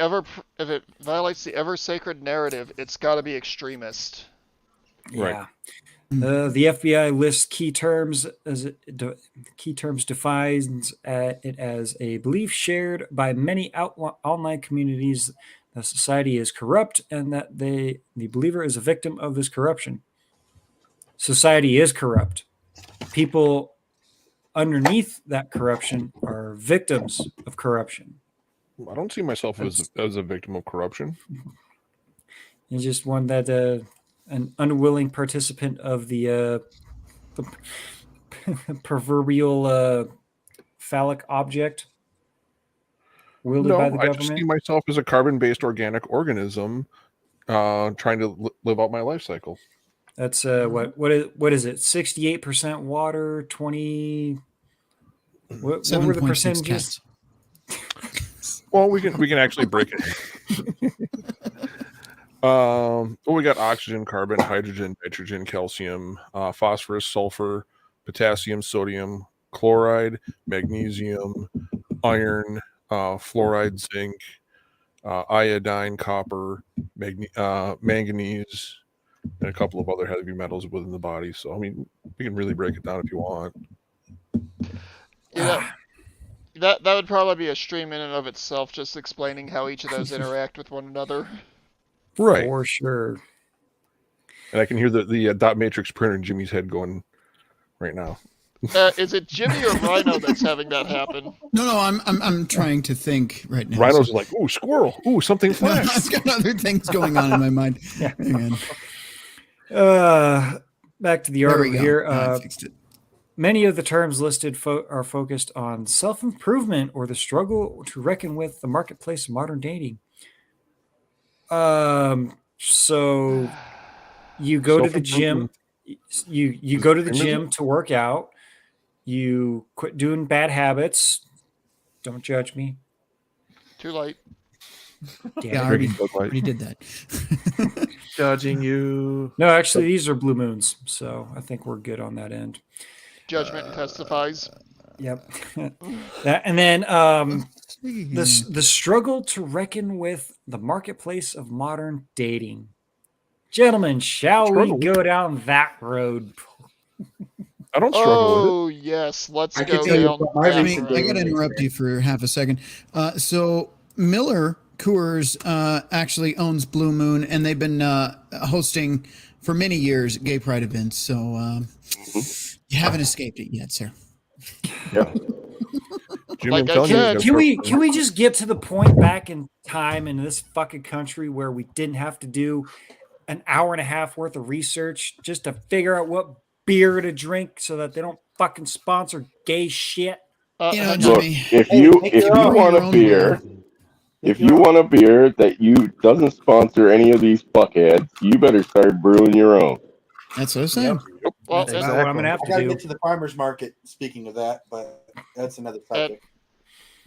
ever sacred narrative, it's got to be extremist. Yeah. The FBI lists key terms defines it as a belief shared by many online communities that society is corrupt and that the believer is a victim of this corruption. Society is corrupt. People underneath that corruption are victims of corruption. I don't see myself as a victim of corruption. You're just one that an unwilling participant of the proverbial phallic object wielded by the government. I just see myself as a carbon-based organic organism trying to live out my life cycle. That's what is it? 68% water, 20. What were the percentages? Well, we can actually break it. We got oxygen, carbon, hydrogen, nitrogen, calcium, phosphorus, sulfur, potassium, sodium, chloride, magnesium, iron, fluoride, zinc, iodine, copper, manganese, and a couple of other heavy metals within the body. So, I mean, we can really break it down if you want. Yeah. That would probably be a stream in and of itself, just explaining how each of those interact with one another. Right. For sure. And I can hear the dot matrix printer in Jimmy's head going right now. Is it Jimmy or Rhino that's having that happen? No, I'm trying to think right now. Rhino's like, ooh, squirrel. Ooh, something No, flashed. I've got other things going on in my mind. Yeah. Hang on. Back to the There we article go. here. I fixed it. Many of the terms listed are focused on self-improvement or the struggle to reckon with the marketplace of modern dating. So you go to the gym, you go to the gym to work out, you quit doing bad habits. Don't judge me. Too late. Damn Yeah, I it. already did that. Judging you. No, actually, these are blue moons, so I think we're good on that end. Judgment testifies. Yep. And then the struggle to reckon with the marketplace of modern dating. Gentlemen, shall we go down that road? I don't struggle with it. Oh, yes. Let's I go can tell you down what my that recent road. I got to interrupt you for half a second. So Miller Coors actually owns Blue Moon, and they've been hosting for many years gay pride events. So you haven't escaped it yet, sir. Yeah. Jimmy, Like I'm I telling you, said, Can we just get to the point back in time in this fucking country where we didn't have to do an hour and a half worth of research just to figure out what beer to drink so that they don't fucking sponsor gay shit? You know, hang on. Look, Jimmy, if Hey, you make if your you own. want Your a own beer, if you want a beer that you doesn't sponsor any of these fuckheads, you better start brewing your own. that's what I'm saying. Well, That's about what I'm gonna have I to gotta do. get to the farmer's market. Speaking of that, but that's another subject.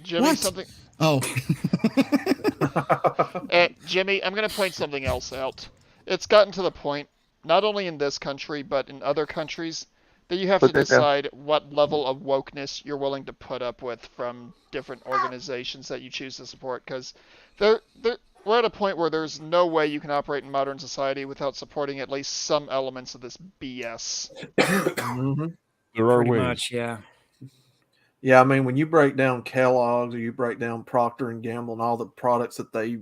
Jimmy, What? something. Oh, Jimmy, I'm going to point something else out. It's gotten to the point, not only in this country, but in other countries, that you have Put to that down. decide what level of wokeness you're willing to put up with from different organizations that you choose to support. Because we're at a point where there's no way you can operate in modern society without supporting at least some elements of this BS. Mhm. there are Pretty ways. much, yeah. Yeah, I mean, when you break down Kellogg's or you break down Procter and Gamble and all the products that they,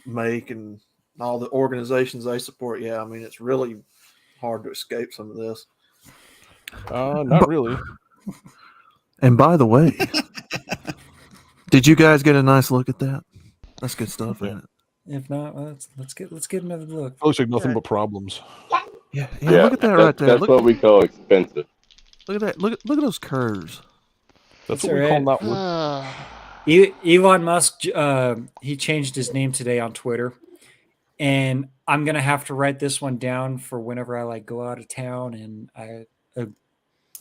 make and all the organizations they support, yeah, I mean, it's really hard to escape some of this. Not really. And by the way, did you guys get a nice look at that? That's good stuff, ain't it? If not, let's get another look. It looks like nothing but problems. Yeah, Yeah, look at that right there. That's Look, what we call expensive. look at that. Look at those curves. That's That's what we all call right. not wood. Elon Musk, he changed his name today on Twitter, and I'm gonna have to write this one down for whenever I go out of town and a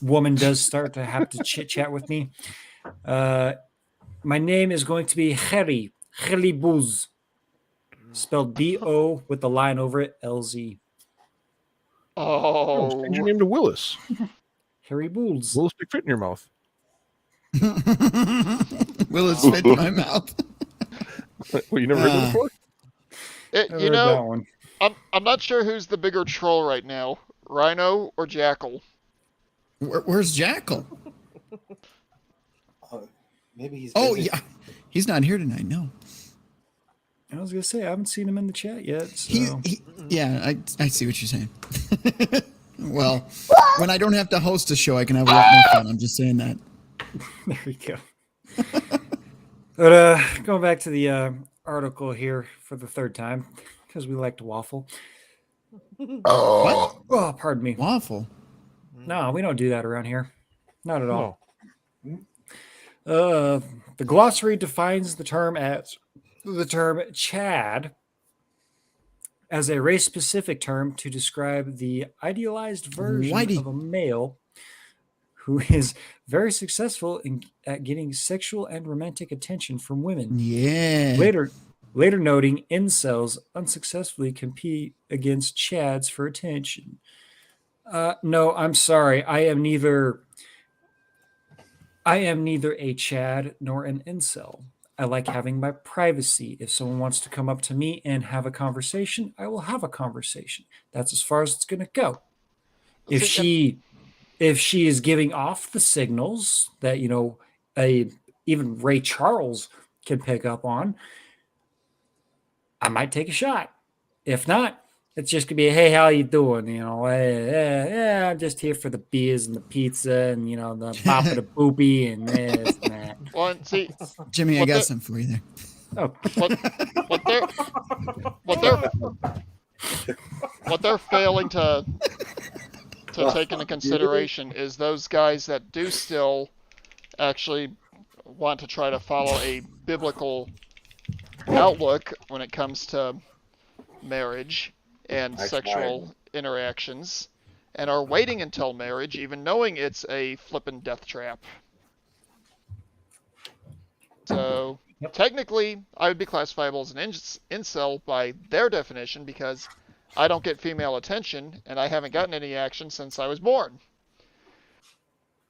woman does start to have to chit chat with me. My name is going to be Harry Buz, spelled B-O with the line over it, L-Z. Oh, change your name to Willis. Harry Buz. Willis stick fit in your mouth. will it fit in my mouth? Well, you never heard that before? I heard that one. I'm not sure who's the bigger troll right now, Rhino or Jackal. Where's Jackal? Maybe he's. Oh, busy. yeah. He's not here tonight, no. I was gonna say I haven't seen him in the chat yet. So. Yeah, I see what you're saying. Well, when I don't have to host a show, I can have a lot more fun. I'm just saying that. There we go. But going back to the article here for the third time, because we like to waffle. What? Oh, pardon me. Waffle. No, we don't do that around here. Not at all. No. The glossary defines the term Chad as a race-specific term to describe the idealized version of a male who is very successful at getting sexual and romantic attention from women. Yeah. Later noting incels unsuccessfully compete against Chads for attention. No, I'm sorry. I am neither a Chad nor an incel. I like having my privacy. If someone wants to come up to me and have a conversation, I will have a conversation. That's as far as it's going to go. If she is giving off the signals that, even Ray Charles can pick up on, I might take a shot. If not, It's just gonna be, hey, how you doing? You know, yeah, I'm just here for the beers and the pizza and the pop of the boopy and this and that. Well, and see, Jimmy, I what got the- some for you there. Oh, what they're failing to take into consideration is those guys that do still actually want to try to follow a biblical outlook when it comes to marriage and sexual interactions, and are waiting until marriage, even knowing it's a flippin' death trap. So, technically, I would be classifiable as an incel by their definition because I don't get female attention, and I haven't gotten any action since I was born.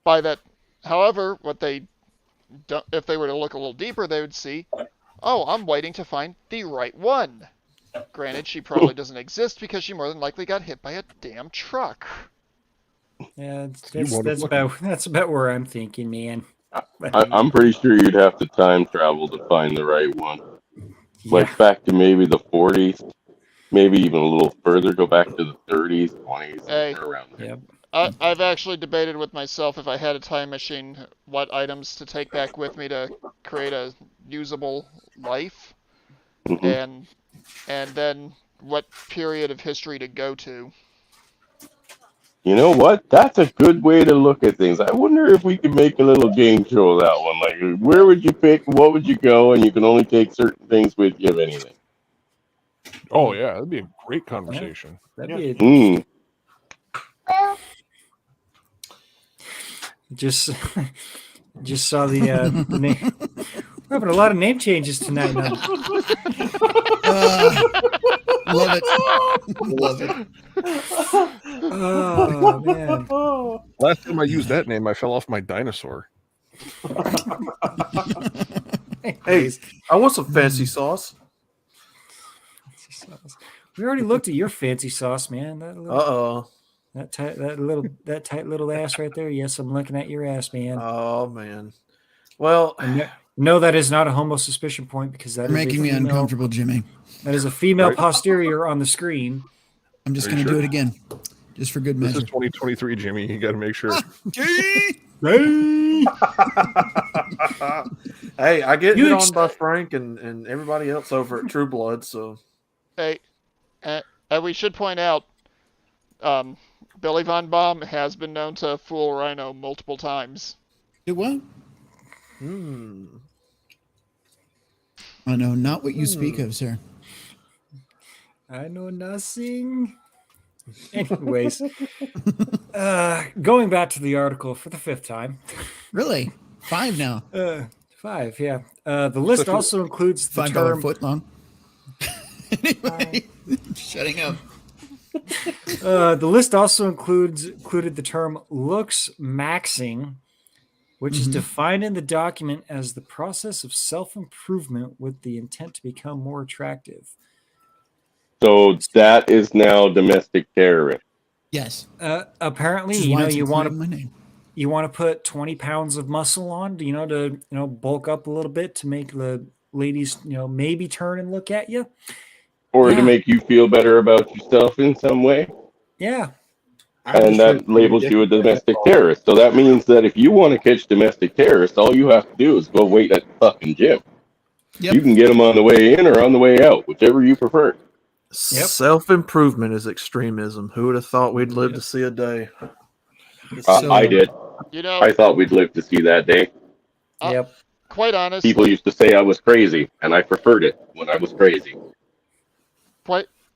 By that, however, if they were to look a little deeper, they would see, oh, I'm waiting to find the right one. Granted, she probably doesn't exist because she more than likely got hit by a damn truck. yeah, that's about where I'm thinking, man. I'm pretty sure you'd have to time travel to find the right one. Like back to maybe the 40s, maybe even a little further. Go back to the 30s, 20s, Hey. around there. Yep. I've actually debated with myself if I had a time machine, what items to take back with me to create a usable life, Mhm. and then what period of history to go to. You know what? That's a good way to look at things. I wonder if we could make a little game show of that one. Like, where would you pick? What would you go? And you can only take certain things with you, if anything. Oh yeah, that'd be a great conversation. That'd be Mm. just saw the name. We're having a lot of name changes tonight. Now. Love it. Love it. Oh man. Last time I used that name, I fell off my dinosaur. Hey, I want some fancy sauce. We already looked at your fancy sauce, man. That tight little ass right there. Yes, I'm looking at your ass, man. Oh man. Well, no, that is not a homo suspicion point because that You're is making me uncomfortable, Jimmy. That is a female Right. posterior on the screen. I'm just Are going you to do sure? it again, just for good This measure. is 2023, Jimmy. You got to make sure. hey, I get You hit ex- on by Frank and everybody else over at True Blood, so Hey, and we should point out, Billy Von Baum has been known to fool Rhino multiple times. Do what? I know not what you speak of, sir. I know nothing. Anyways, going back to the article for the fifth time. Really? 5 now. 5, yeah. The list also includes the $5 term. foot long. Anyway, shutting up. The list also included the term looks maxing, which is defined in the document as the process of self-improvement with the intent to become more attractive. So that is now domestic terrorist. Yes. Apparently, Which is why it's you want included in my name. you want to put 20 pounds of muscle on, to bulk up a little bit to make the ladies, maybe turn and look at you. Or to Yeah. make you feel better about yourself in some way. Yeah. And that labels you a domestic terrorist. So that means that if you want to catch domestic terrorists, all you have to do is go wait at the fucking gym. Yep. You can get them on the way in or on the way out, whichever you prefer. Yep. Self-improvement is extremism. Who would have thought we'd live to see a day? I did. You I thought we'd live to see that day. Yep. Quite honestly, People used to say I was crazy, and I preferred it when I was crazy.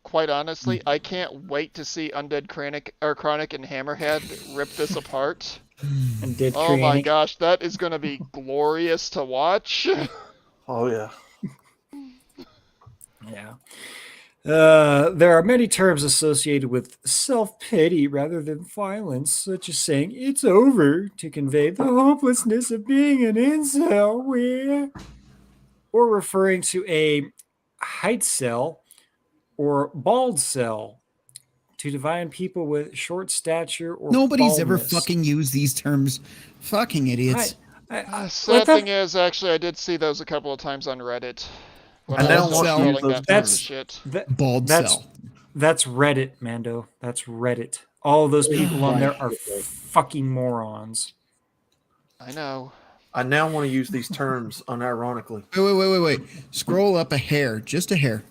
quite honestly, I can't wait to see Undead Chronic and Hammerhead rip this apart. And did Oh my gosh, that is going to be glorious to watch. Oh yeah. Yeah. There are many terms associated with self-pity rather than violence, such as saying it's over to convey the hopelessness of being an incel, or referring to a height cell or bald cell to define people with short stature or Nobody's ever baldness. fucking used these terms. Fucking idiots. Sad thing is, actually, I did see those a couple of times on Reddit. When I I now was want to scrolling use those that terms. piece of shit. Bald That's cell. That's Reddit, Mando. That's Reddit. All those people on there are fucking morons. I know. I now want to use these terms unironically. Wait. Scroll up a hair, just a hair.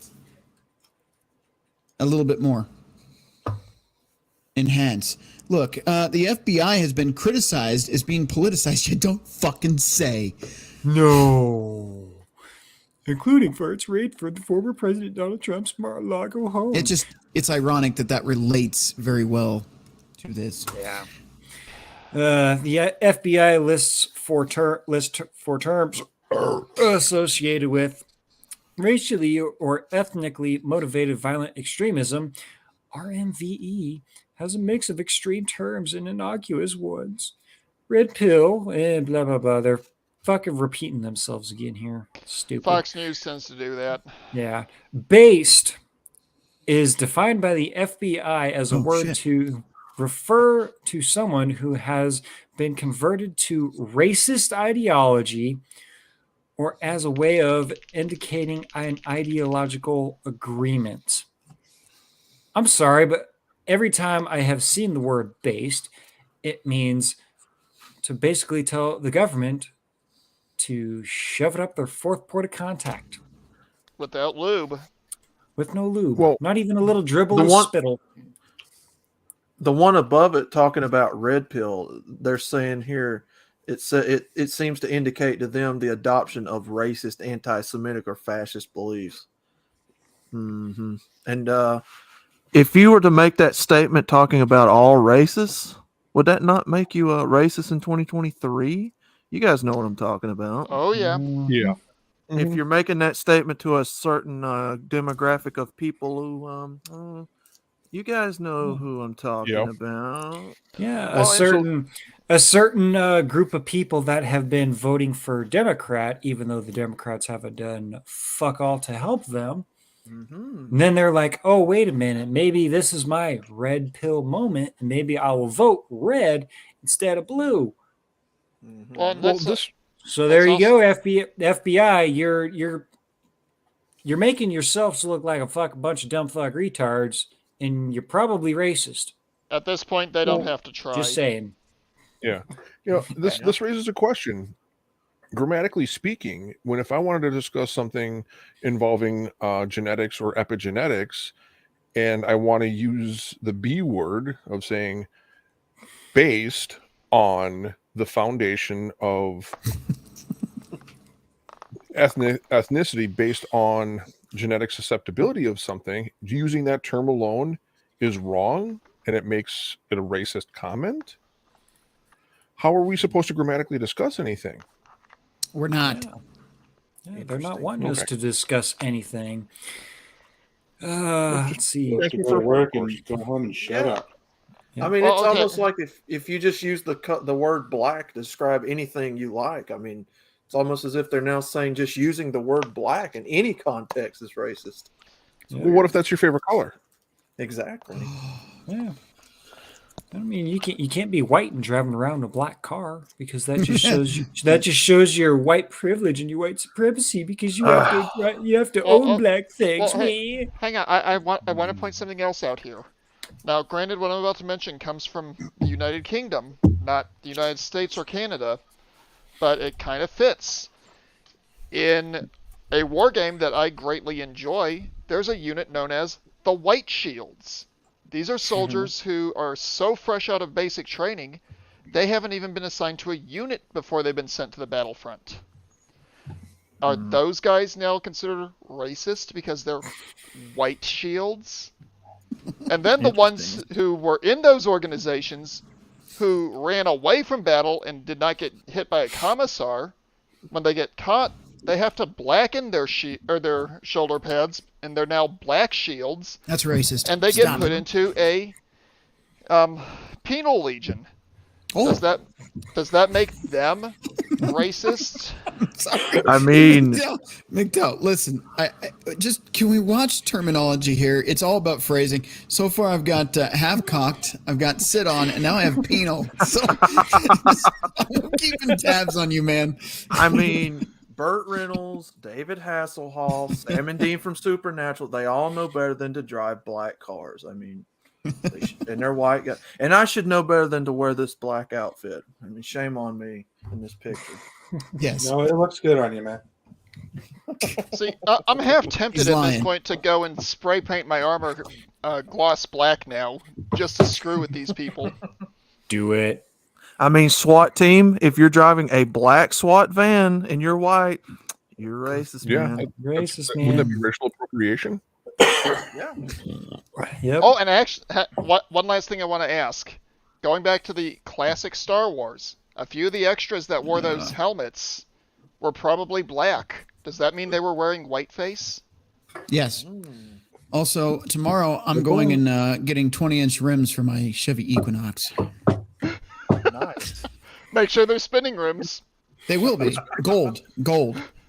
A little bit more. Enhance. Look, the FBI has been criticized as being politicized. You don't fucking say. No. Including for its raid for the former President Donald Trump's Mar-a-Lago home. It's ironic that relates very well to this. Yeah. The FBI lists four terms associated with racially or ethnically motivated violent extremism. RMVE has a mix of extreme terms and innocuous ones. Red pill and blah, blah, blah. They're fucking repeating themselves again here. Stupid. Fox News tends to do that. Yeah. Based is defined by the FBI as a word to refer to someone who has been converted to racist ideology or as a way of indicating an ideological agreement. I'm sorry, but every time I have seen the word based, it means to basically tell the government to shove it up their fourth port of contact. Without lube. With no lube. Well, not even a little dribble of spittle. The one above it talking about red pill, they're saying here, it seems to indicate to them the adoption of racist, anti-Semitic, or fascist beliefs. Mm-hmm. And if you were to make that statement talking about all races, would that not make you a racist in 2023? You guys know what I'm talking about. Oh, yeah. Yeah. If you're making that statement to a certain demographic of people who, you guys know who I'm talking about. Yeah, a certain group of people that have been voting for Democrat, even though the Democrats haven't done fuck all to help them. Mm-hmm. And then they're like, oh, wait a minute. Maybe this is my red pill moment. And maybe I will vote red instead of blue. Mm-hmm. So there you go, FBI. You're making yourselves look like a bunch of dumb fuck retards, and you're probably racist. At this point, they don't have to try. Just saying. Yeah. This raises a question. Grammatically speaking, if I wanted to discuss something involving genetics or epigenetics, and I want to use the B word of saying based on the foundation of ethnicity based on genetic susceptibility of something, using that term alone is wrong and it makes it a racist comment? How are we supposed to grammatically discuss anything? We're not. Yeah, they're not wanting us to discuss anything. Let's see. You have to go to work and go home and shut up. I mean, it's almost like if you just use the word black to describe anything you like. I mean, it's almost as if they're now saying just using the word black in any context is racist. Well, what if that's your favorite color? Exactly. Yeah. I mean, you can't be white and driving around in a black car because that just shows your white privilege and your white supremacy because you have to own black things. Well, hey, hang on, I want to point something else out here. Now, granted, what I'm about to mention comes from the United Kingdom, not the United States or Canada, but it kind of fits. In a war game that I greatly enjoy, there's a unit known as the White Shields. These are soldiers who are so fresh out of basic training, they haven't even been assigned to a unit before they've been sent to the battlefront. Are those guys now considered racist because they're white shields? And then the ones who were in those organizations who ran away from battle and did not get hit by a commissar, when they get caught, they have to blacken their shoulder pads, and they're now black shields. That's racist. And they get put into a penal legion. Oh. Does that make them racist? Sorry. I mean, McDowell, listen. Can we watch terminology here? It's all about phrasing. So far, I've got half cocked, I've got sit on, and now I have penal. So I'm keeping tabs on you, man. I mean, Burt Reynolds, David Hasselhoff, Sam and Dean from Supernatural, they all know better than to drive black cars. I mean, and they're white guys. And I should know better than to wear this black outfit. I mean, shame on me in this picture. Yes. No, it looks good on you, man. See, I'm half tempted He's at lying. this point to go and spray paint my armor gloss black now, just to screw with these people. Do it. I mean, SWAT team, if you're driving a black SWAT van and you're white, you're racist, Yeah. man. Racist, Wouldn't that man. be racial appropriation? Yeah. Yep. Oh, and actually, one last thing I want to ask. Going back to the classic Star Wars, a few of the extras that wore those helmets were probably black. Does that mean they were wearing whiteface? Yes. Also, tomorrow I'm going and getting 20-inch rims for my Chevy Equinox. Nice. Make sure they're spinning rims. They will be gold.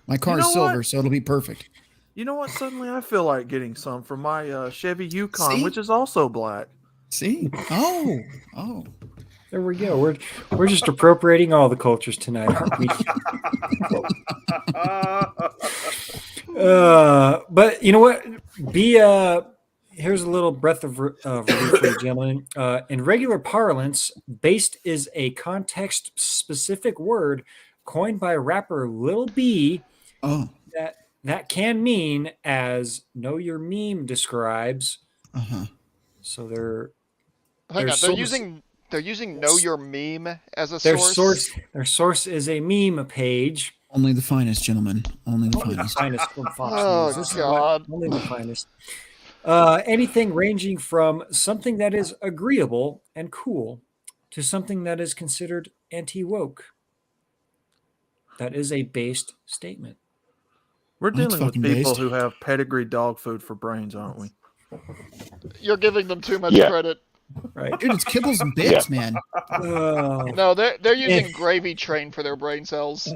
My car You is know silver, what? so it'll be perfect. You know what? Suddenly I feel like getting some from my Chevy Yukon, See? which is also black. See? Oh. There we go. We're just appropriating all the cultures tonight, aren't we? But you know what? Here's a little breath of relief for you, gentlemen. In regular parlance, based is a context-specific word coined by rapper Lil B Oh. that can mean as "know your meme" describes. Uh-huh. So they're Hang on, source- they're using know your meme as a their source. Their source is a meme page. Only the finest, gentlemen. Only the Only the finest. finest from Fox Oh, News. This is God. only the finest. Anything ranging from something that is agreeable and cool to something that is considered anti-woke. That is a based statement. We're That's dealing with fucking people based. who have pedigree dog food for brains, aren't we? You're giving them too much Yeah. credit. Right. Dude, it's kibbles and bits, man. No, they're using Eh. gravy train for their brain cells.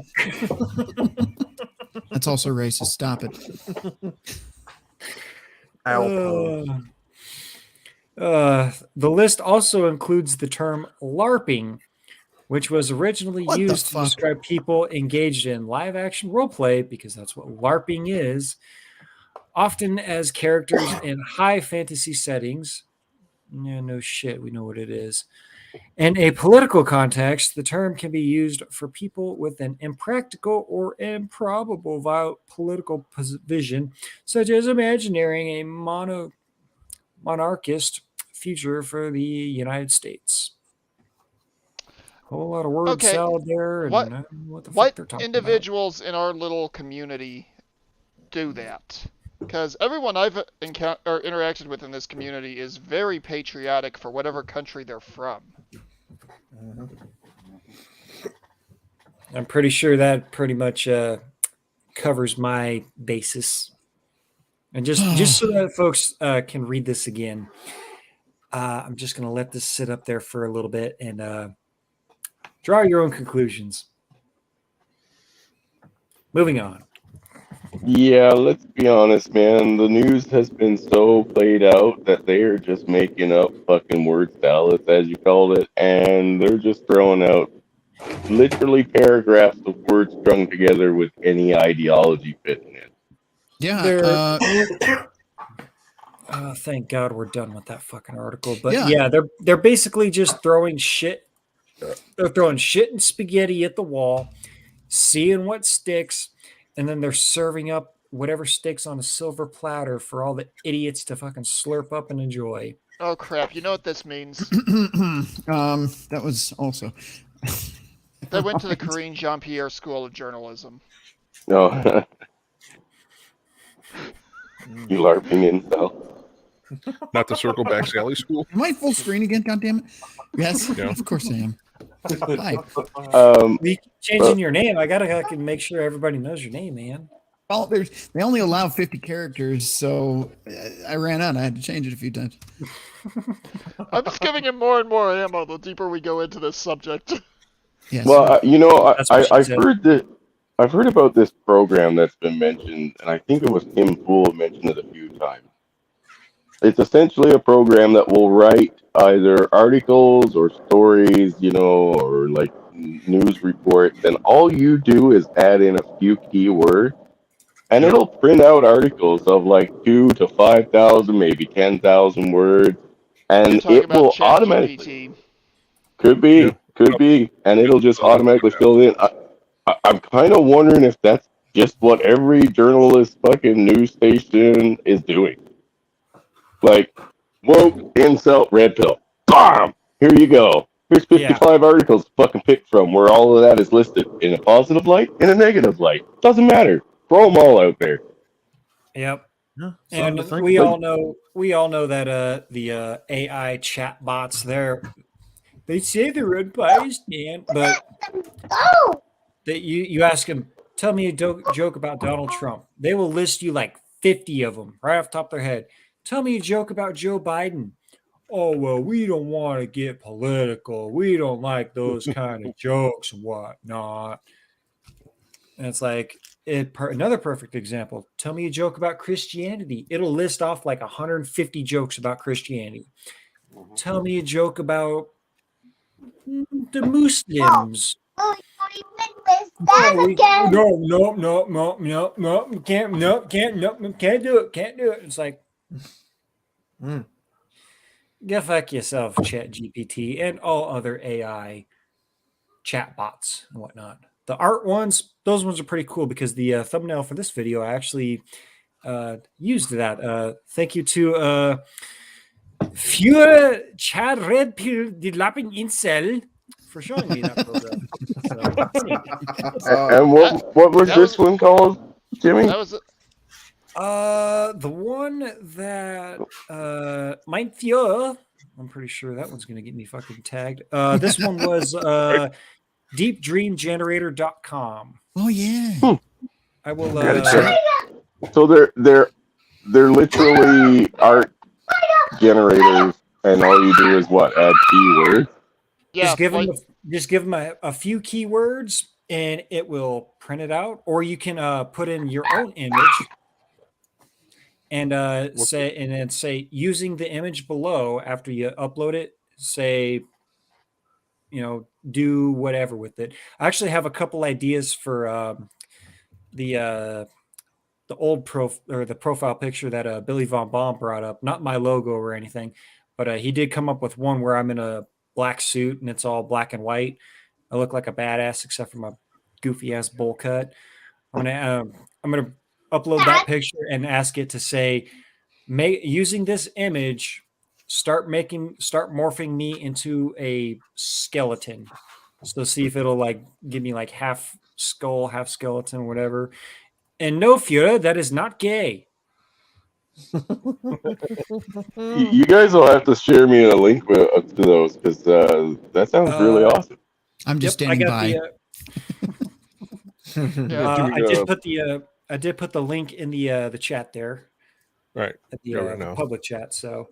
That's also racist. Stop it. Alpo. The list also includes the term LARPing, which was originally What the used to fuck? describe people engaged in live action roleplay, because that's what LARPing is, often as characters in high fantasy settings. Yeah, no shit, we know what it is. In a political context, the term can be used for people with an impractical or improbable political vision, such as imagining a monarchist future for the United States. Whole lot of word Okay, salad there. And what- I don't know what the fuck What they're talking individuals in our little community do that? Because everyone I've interacted with in this community is very patriotic for whatever country they're from. about. I'm pretty sure that pretty much covers my basis. And just so that folks can read this again, I'm just going to let this sit up there for a little bit and draw your own conclusions. Moving on. Yeah, let's be honest, man. The news has been so played out that they are just making up fucking word salads, as you called it, and they're just throwing out literally paragraphs of words strung together with any ideology fitting in. Yeah. Thank God we're done with that fucking article. But Yeah. yeah, they're basically just throwing shit. They're throwing shit and spaghetti at the wall, seeing what sticks, and then they're serving up whatever sticks on a silver platter for all the idiots to fucking slurp up and enjoy. Oh crap! You know what this means? That was also. They went to the Corinne Jean-Pierre School of Journalism. No. You LARPing incel. Not the Circle Back Sally School. Am I full screen again? God damn it! Yes, Yeah. of course I am. Hi. We changing your name. I gotta fucking make sure everybody knows your name, man. Well, they only allow 50 characters, so I ran out. I had to change it a few times. I'm just giving him more and more ammo the deeper we go into this subject. Yes. Well, That's what she I've said. heard that. I've heard about this program that's been mentioned, and I think it was Tim Pool mentioned it a few times. It's essentially a program that will write either articles or stories, or like news reports, and all you do is add in a few keywords, and it'll print out articles of like 2 to 5,000, maybe 10,000 words, You're and talking it about will automatically. ChatGPT. Could Yeah. be, and it'll just automatically fill in. I'm kind of wondering if that's just what every journalist fucking news station is doing. Like, woke, incel, red pill. Bam! Here you go. Here's 55 articles to fucking pick from where all of that is listed in a positive light, in a negative light. Doesn't matter. Throw them all out there. Yep. Yeah, And something to think we about. all know that the AI chat bots they say they're unbiased, man, but that you ask them, tell me a joke about Donald Trump. They will list you like 50 of them right off the top of their head. Tell me a joke about Joe Biden. Oh, well, we don't want to get political. We don't like those kind of jokes and whatnot. And it's like another perfect example. Tell me a joke about Christianity. It'll list off like 150 jokes about Christianity. Tell me a joke about the Muslims. Oh, you did this again. No, can't do it. It's like, go fuck yourself, ChatGPT and all other AI chatbots and whatnot. The art ones, those ones are pretty cool because the thumbnail for this video, I actually used that. Thank you to Für Chad Red Pill, the Lapping Incel, for showing me that program. And what was this one called, Jimmy? That was the one that Mein Fieur, I'm pretty sure that one's gonna get me fucking tagged. This one was deepdreamgenerator.com. Oh yeah. I will So they're literally art generators, and all you do is what? Add keywords. yeah. just give them a few keywords and it will print it out, or you can put in your own image and say using the image below after you upload it, say, do whatever with it. I actually have a couple ideas for the old profile picture that Billy Von Baum brought up. Not my logo or anything, but he did come up with one where I'm in a black suit and it's all black and white. I look like a badass except for my goofy ass bowl cut. I'm gonna upload that picture and ask it to say, using this image, start morphing me into a skeleton. So see if it'll like give me like half skull, half skeleton, whatever. And no, Fiora, that is not gay. You guys will have to share me a link to those because that sounds really awesome. I'm just standing by. I did put the link in the chat there. Right. At the public chat. So.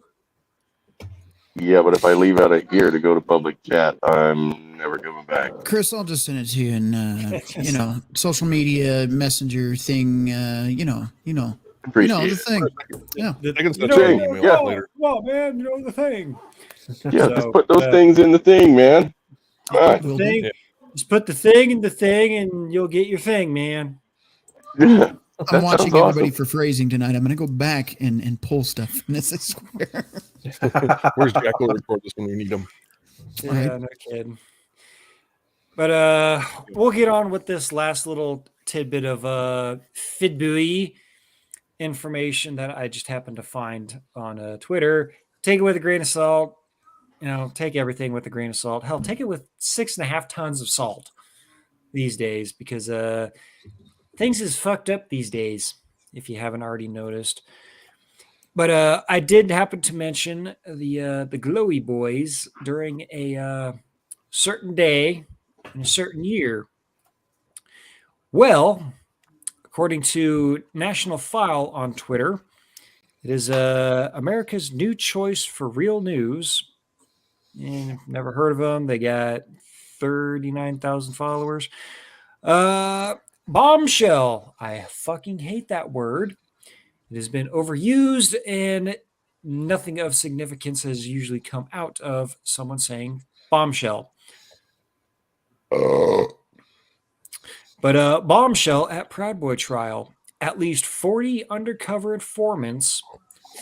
Yeah, but if I leave out of here to go to public chat, I'm never coming back. Chris, I'll just send it to you in social media messenger thing. Appreciate the thing. Yeah, I can send you an email later. Well, man, the thing. Yeah, just put those things in the thing, man. Just put the thing in the thing, and you'll get your thing, man. Yeah. I'm watching everybody for phrasing tonight. I'm going to go back and pull stuff. And this is square. Where's Jack? We'll record this when we need him. Yeah, no kidding. But we'll get on with this last little tidbit of Fed Bois information that I just happened to find on Twitter. Take it with a grain of salt. Take everything with a grain of salt. Hell, take it with 6.5 tons of salt these days because things is fucked up these days, if you haven't already noticed. But I did happen to mention the Glowy Boys during a certain day in a certain year. Well, according to National File on Twitter, it is America's new choice for real news. And never heard of them. They got 39,000 followers. Bombshell. I fucking hate that word. It has been overused and nothing of significance has usually come out of someone saying bombshell. But bombshell at Proud Boy trial. At least 40 undercover informants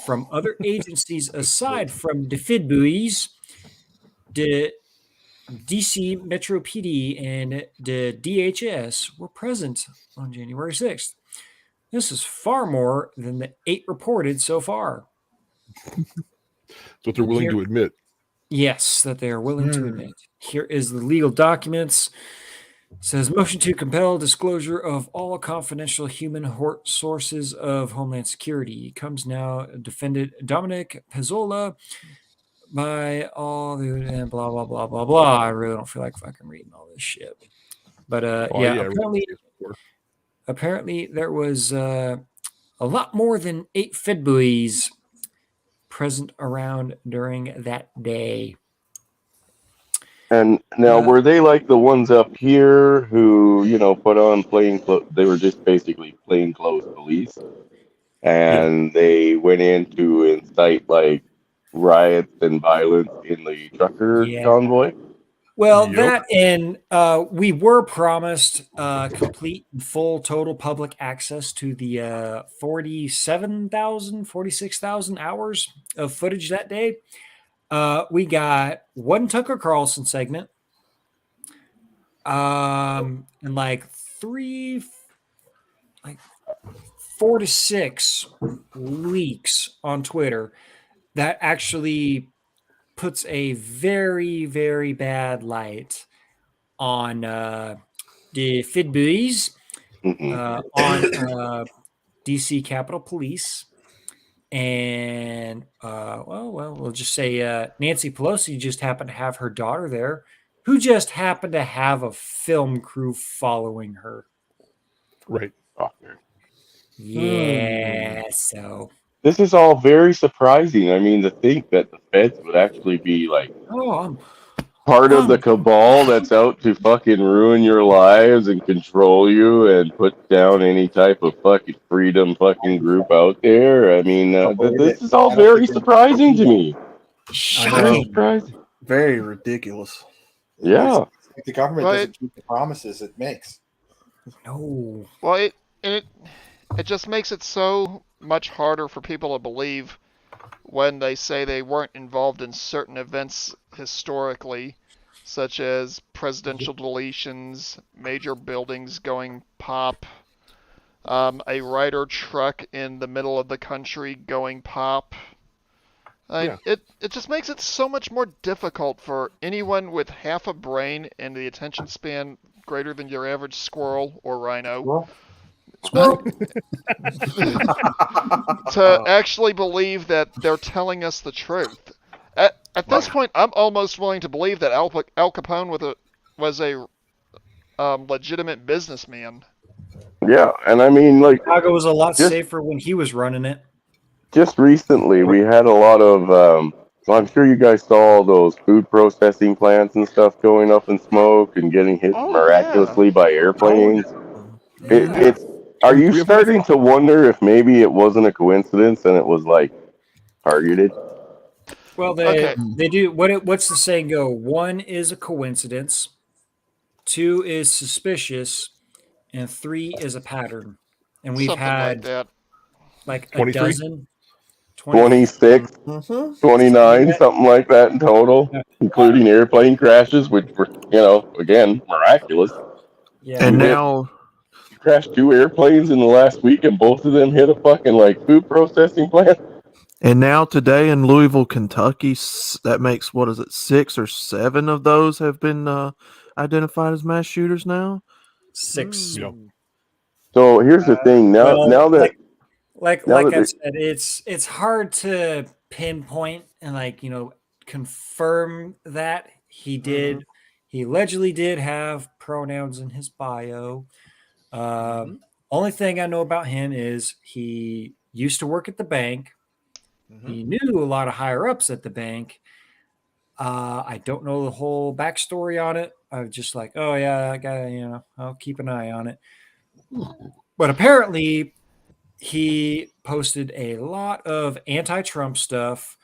from other agencies aside from the Fed Bois, the DC Metro PD, and the DHS were present on January 6th. This is far more than the 8 reported so far. That's what they're willing to admit. Yes, that they are willing to admit. Here is the legal documents. It says motion to compel disclosure of all confidential human sources of Homeland Security. Comes now defendant Dominic Pezzola by all the and blah blah blah blah blah. I really don't feel like fucking reading all this shit. But apparently there was a lot more than 8 Fed Bois present around during that day. And now, were they like the ones up here who, put on plain clothes? They were just basically plainclothes police, and they went in to incite like riots and violence in the trucker convoy. Well, that and we were promised complete and full total public access to the 46,000 hours of footage that day. We got one Tucker Carlson segment, and like 4 to 6 leaks on Twitter that actually puts a very, very bad light on the Fed Bois, on DC Capitol Police, and we'll just say Nancy Pelosi just happened to have her daughter there, who just happened to have a film crew following her. Right. Yeah. So this is all very surprising. I mean, to think that the feds would actually be like part of the cabal that's out to fucking ruin your lives and control you and put down any type of fucking freedom fucking group out there. I mean, this is all very surprising to me. Very ridiculous. Yeah. The government doesn't keep the promises it makes. No. Well, it just makes it so much harder for people to believe when they say they weren't involved in certain events historically, such as presidential deletions, major buildings going pop, a Ryder truck in the middle of the country going pop. It just makes it so much more difficult for anyone with half a brain and the attention span greater than your average squirrel or rhino to actually believe that they're telling us the truth. At this point, I'm almost willing to believe that Al Capone was a legitimate businessman. Yeah, and I mean, like, Chicago was a lot safer when he was running it. Just recently, we had a lot of. Well, I'm sure you guys saw all those food processing plants and stuff going up in smoke and getting hit miraculously by airplanes. Are you starting to wonder if maybe it wasn't a coincidence and it was like targeted? Well, they do. What's the saying go? 1 is a coincidence, 2 is suspicious, and 3 is a pattern. And we've had like a dozen. 26, 29, something like that in total, including airplane crashes, which were, again, miraculous. Yeah. And now you crashed 2 airplanes in the last week, and both of them hit a fucking food processing plant. And now today in Louisville, Kentucky, that makes 6 or 7 of those have been identified as mass shooters now. 6. So here's the thing. Now that I said, it's hard to pinpoint and confirm that he did. He allegedly did have pronouns in his bio. Only thing I know about him is he used to work at the bank. He knew a lot of higher ups at the bank. I don't know the whole backstory on it. I was just like, oh yeah, that guy. I'll keep an eye on it. But apparently, he posted a lot of anti-Trump stuff,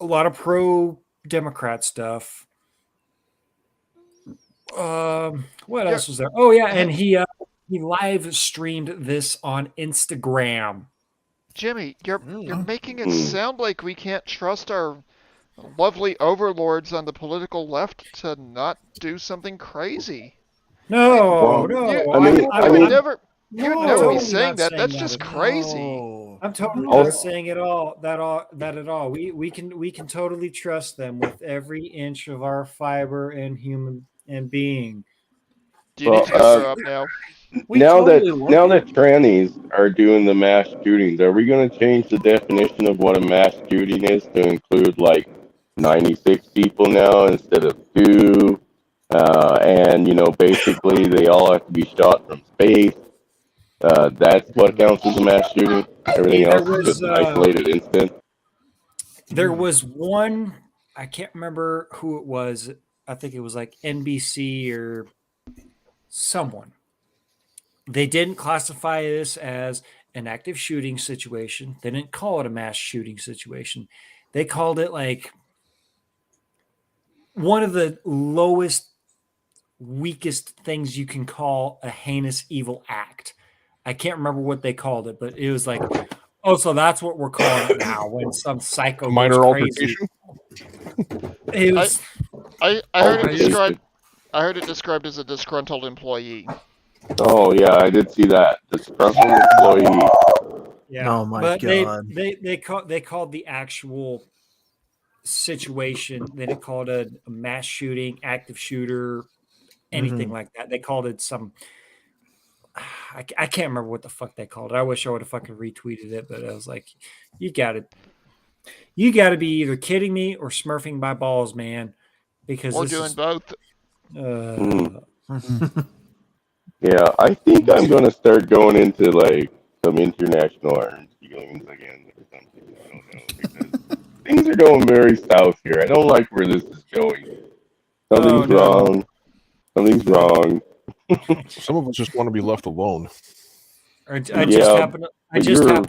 a lot of pro-Democrat stuff, What Yeah. else was there? Oh yeah, and he live streamed this on Instagram. Jimmy, you're Mm. making it sound like we can't trust our lovely overlords on the political left to not do something crazy. No, Well, no, I mean, You would never I'm be totally saying not that. saying That's that just at all. crazy. No. I'm totally Also- not saying at all that at all. We can totally trust them with every inch of our fiber and human and being. Do you Well, need to go grow up now? We now totally love now you. that trannies are doing the mass shootings, are we going to change the definition of what a mass shooting is to include like 96 people now instead of 2? And basically they all have to be shot from space. That's what counts as a mass shooting. Everything There else is was just an isolated incident. there was one, I can't remember who it was. I think it was like NBC or someone. They didn't classify this as an active shooting situation. They didn't call it a mass shooting situation. They called it like one of the lowest, weakest things you can call a heinous evil act. I can't remember what they called it, but it was like, oh, so that's what we're calling it now when some psycho Minor goes crazy. altercation. It was, I heard it Okay. described. I heard it described as a disgruntled employee. Oh yeah, I did see that. Disgruntled employee. yeah. Oh my but God. they called the actual situation. They didn't call it a mass shooting, active shooter, anything like that. They called it some. I can't remember what the fuck they called it. I wish I would have fucking retweeted it, but I was like, you got to be either kidding me or smurfing my balls, man, because Or this doing is, both. Yeah, I think I'm gonna start going into like some international arms dealings again or something. I don't know because things are going very south here. I don't like where this is going. Something's no. wrong. Something's wrong. Some of us just want to be left alone. I just Yeah, happened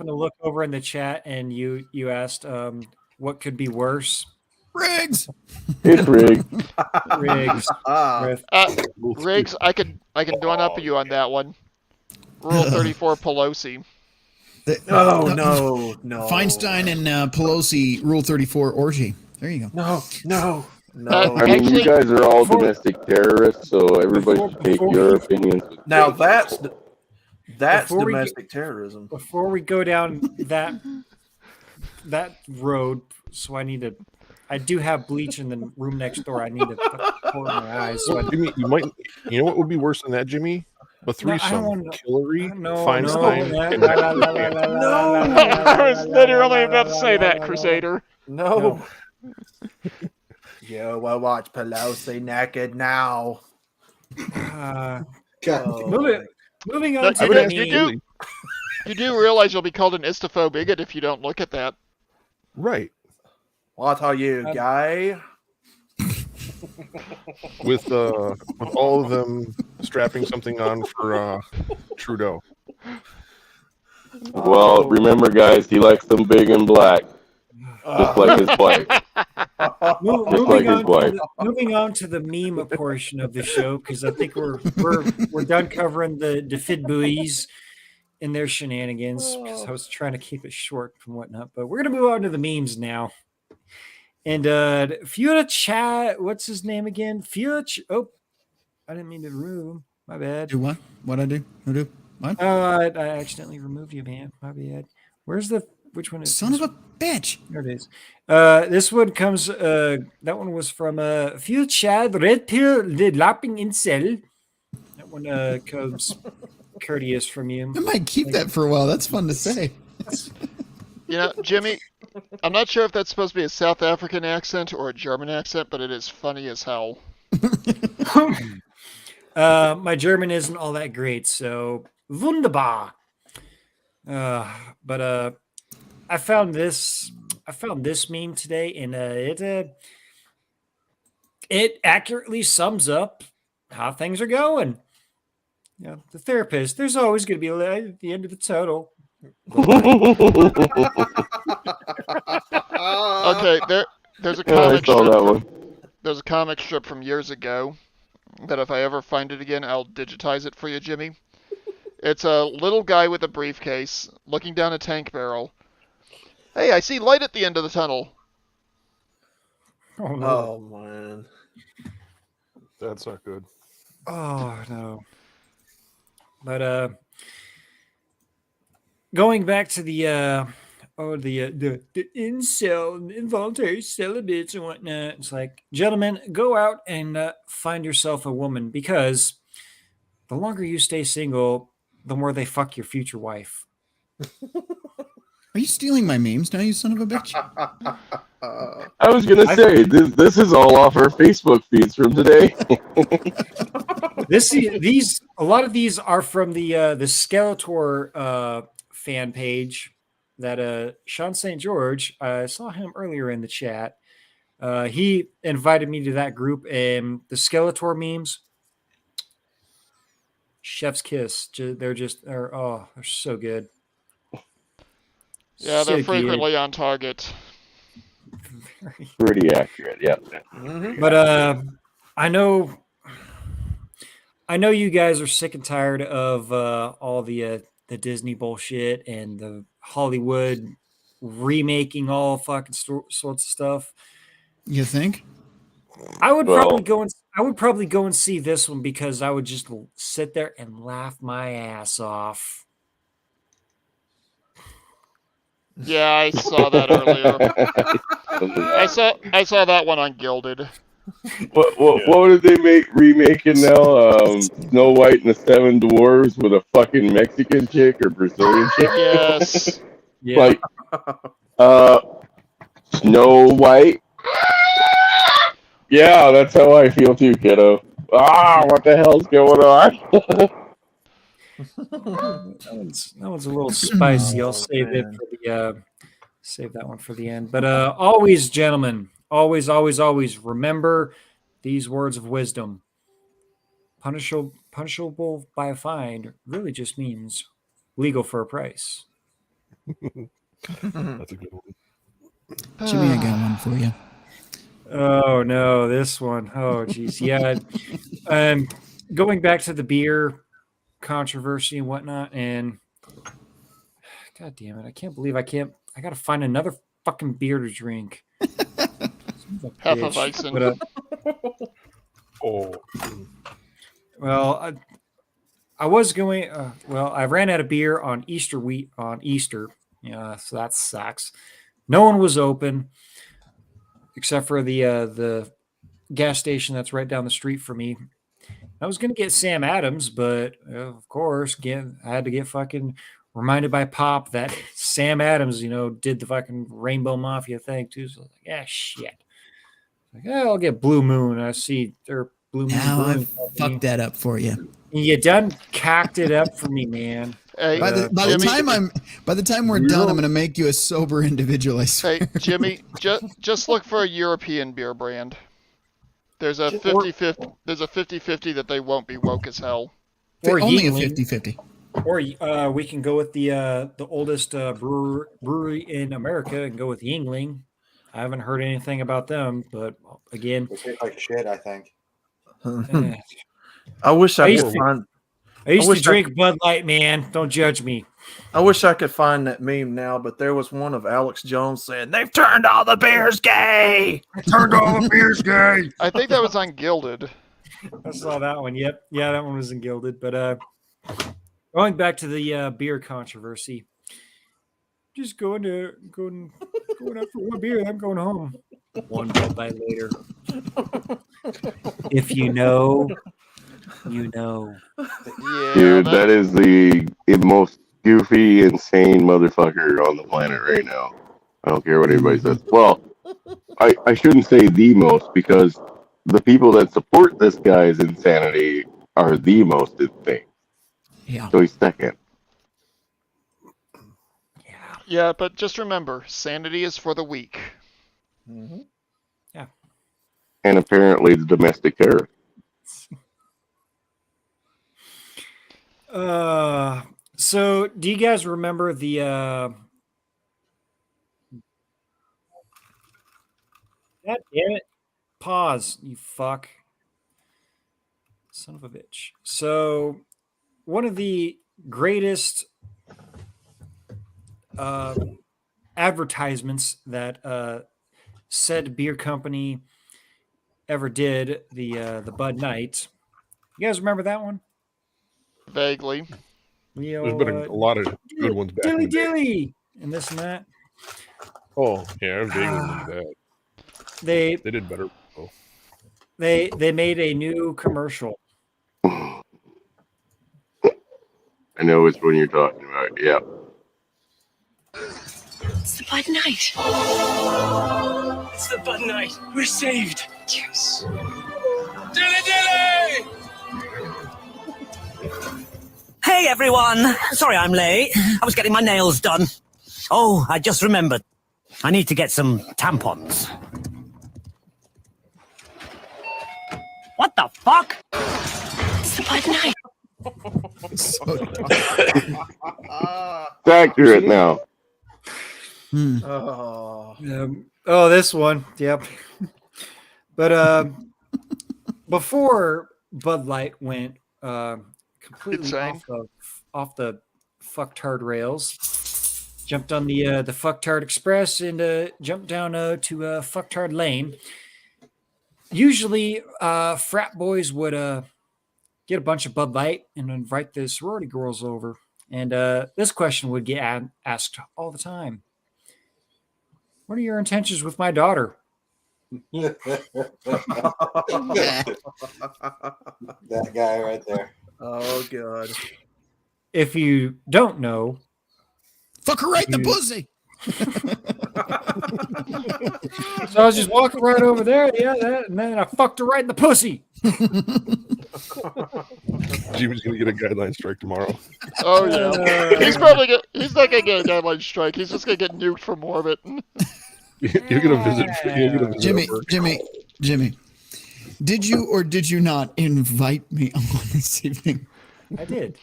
to look over in the chat and you asked what could be worse. Riggs. It's rigged. Riggs. with- Riggs, I can one up you on that one. Rule 34 Pelosi. No. Feinstein and Pelosi Rule 34 orgy. There you go. No. I mean, you Actually, guys are all before- domestic terrorists, so everybody should take before your we- opinions. with Now grain that's of salt. Before we domestic terrorism. Before we go down that road, so I do have bleach in the room next door. I need to pour in my eyes. So Jimmy, you know what would be worse than that, Jimmy? A threesome. wanna- Hillary, No, Feinstein, no, and I was literally about to say that, Crusader. No. Yo, I watch Pelosi naked now. Moving on No, to I the mean, meme. You do realize you'll be called an istophobe bigot if you don't look at that. right. What are you, guy? With all of them strapping something on for Trudeau. Well, remember, guys, he likes them big and black, just like his wife. Moving on to the meme portion of the show, because I think we're done covering the Fed Bois and their shenanigans, because I was trying to keep it short and whatnot. But we're gonna move on to the memes now. And Fiona Chat, what's his name again? Oh, I didn't mean to remove him. My bad. Do what? What I do? Who do? What? Oh, I accidentally removed you, man. My bad. Which one is Son of a bitch. There it is. This one comes. That one was from Phil Chad Red Pill the Lapping Incel. That one comes courteous from you. I might keep that for a while. That's fun to say. You know, Jimmy, I'm not sure if that's supposed to be a South African accent or a German accent, but it is funny as hell. My German isn't all that great, so wunderbar. But I found this meme today, and it accurately sums up how things are going. You know, the therapist. There's always going to be a light at the end of the tunnel. Okay, there's a Yeah, I comic saw strip. that one. There's a comic strip from years ago that if I ever find it again, I'll digitize it for you, Jimmy. It's a little guy with a briefcase looking down a tank barrel. Hey, I see light at the end of the tunnel. Oh no. Oh man. That's not good. Oh no. But going back to the incel involuntary celibates and whatnot, it's like, gentlemen, go out and find yourself a woman, because the longer you stay single, the more they fuck your future wife. Are you stealing my memes now, you son of a bitch? I was gonna say this is all off our Facebook feeds from today. A lot of these are from the Skeletor fan page that Sean St. George. I saw him earlier in the chat. He invited me to that group, and the Skeletor memes, chef's kiss. They're so good. Yeah, they're So frequently on target. good. Pretty accurate, yeah. But I know you guys are sick and tired of all the Disney bullshit and the Hollywood remaking all fucking sorts of stuff. You think? I would Well- probably go and see this one, because I would just sit there and laugh my ass off. Yeah, I saw that earlier. I saw that one on Gilded. What did they remaking now? Snow White and the Seven Dwarves with a fucking Mexican chick or Brazilian chick? Yes. Yeah. Like, Snow White? Yeah, that's how I feel too, kiddo. What the hell's going on? that one's a little spicy. I'll save it for the save that one for the end. But always, gentlemen, always remember these words of wisdom. Punishable by a fine really just means legal for a price. That's a good one. Jimmy, I got one for you. Oh no, this one. Oh geez, yeah. Going back to the beer controversy and whatnot, and God damn it, I can't believe I got to find another fucking beer to drink. Hefeweizen. But, Oh, well, I was going. I ran out of beer on Easter. Yeah, so that sucks. No one was open except for the gas station that's right down the street from me. I was gonna get Sam Adams, but of course, I had to get fucking reminded by Pop that Sam Adams, did the fucking Rainbow Mafia thing too. So I was like, yeah, shit. Like, I'll get Blue Moon. I see their Blue Moon. Now Brewing I've Company. fucked that up for you. You done cocked it up for me, man. Hey, By the time we're done, I'm going to make you a sober individual. I swear. Hey, Jimmy, just look for a European beer brand. There's a 50-50 that they won't be woke as hell. Or Only a Yingling. 50-50. Or we can go with the oldest brewery in America and go with Yingling. I haven't heard anything about them, but again, They taste like shit, I think. I wish I I could find. I used wish to drink Bud Light, man. Don't judge me. I wish I could find that meme now, but there was one of Alex Jones saying they've turned all the beers gay. Turned all the beers gay. I think that was on Gilded. I saw that one. Yep. Yeah, that one was in Gilded. But going back to the beer controversy, just going out for one beer, I'm going home. One Bud Light later. If you know, you know. Yeah, Dude, that is the most goofy, insane motherfucker on the planet right now. I don't care what anybody says. Well, I shouldn't say the most, because the people that support this guy's insanity are the most insane. Yeah. So he's second. Yeah, but just remember, sanity is for the weak. Mm-hmm. And apparently the domestic terror. So do you guys remember the God damn it. Pause, you fuck. Son of a bitch. So, one of the greatest advertisements that said beer company ever did, the Bud Knight. You guys remember that one? Vaguely. There's been a lot of good ones back in the day. Dilly, and this and that. Oh, yeah, I vaguely remember that. They did better. Oh. they made a new commercial. I know which one you're talking about. Yeah. It's the Bud Knight. It's the Bud Knight. We're saved. Yes. Dilly dilly! Hey everyone! Sorry I'm late. I was getting my nails done. Oh, I just remembered. I need to get some tampons. What the fuck? It's the Bud Knight. It's accurate now. Oh, this one. Yep. But before Bud Light went completely off the fucktard rails, jumped on the fucktard express and jumped down to fucktard lane. Usually, frat boys would get a bunch of Bud Light and invite the sorority girls over, and this question would get asked all the time. What are your intentions with my daughter? That guy right there. Oh, God. If you don't know, fuck her right in the pussy. So I was just walking right over there, and then I fucked her right in the pussy. Jimmy's gonna get a guideline strike tomorrow. Oh yeah, he's not gonna get a guideline strike. He's just gonna get nuked for more of it. You're gonna visit. Jimmy. Did you or did you not invite me on this evening? I did.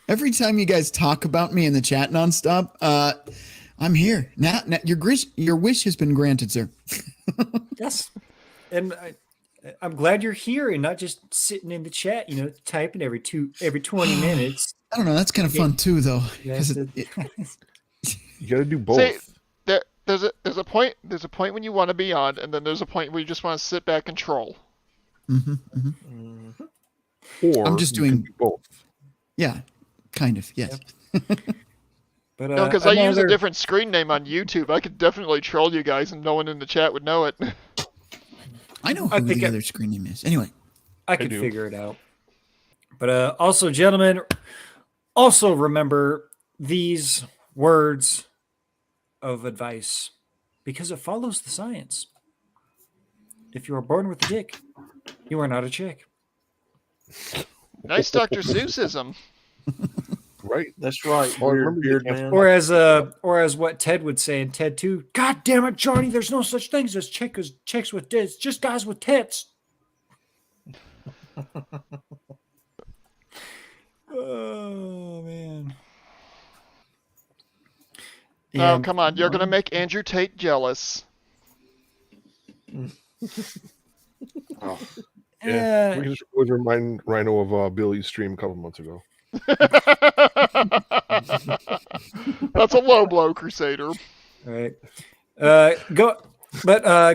Every time you guys talk about me in the chat nonstop, I'm here. Now your wish has been granted, sir. Yes. And I'm glad you're here and not just sitting in the chat, typing every 20 minutes. I don't know. That's kind of fun too, though. You got to do both. See, there's a point when you want to be on, and then there's a point where you just want to sit back and troll. Or I'm just doing do both. Yeah, kind of. Yes. Yep. But no, because I use a different screen name on YouTube. I could definitely troll you guys, and no one in the chat would know it. I know who the other screen name is. Anyway, I could figure it out. But also, gentlemen, also remember these words of advice because it follows the science. If you are born with a dick, you are not a chick. Nice Dr. Seussism. Right. That's right. Beard man. Or as what Ted would say in Ted 2, God damn it, Johnny, there's no such things as chicks with tits, just guys with tits. Oh man. Oh, come on. You're going to make Andrew Tate jealous. Oh. Yeah, we just always remind Rhino of Billy's stream a couple months ago. That's a low blow, Crusader. All right.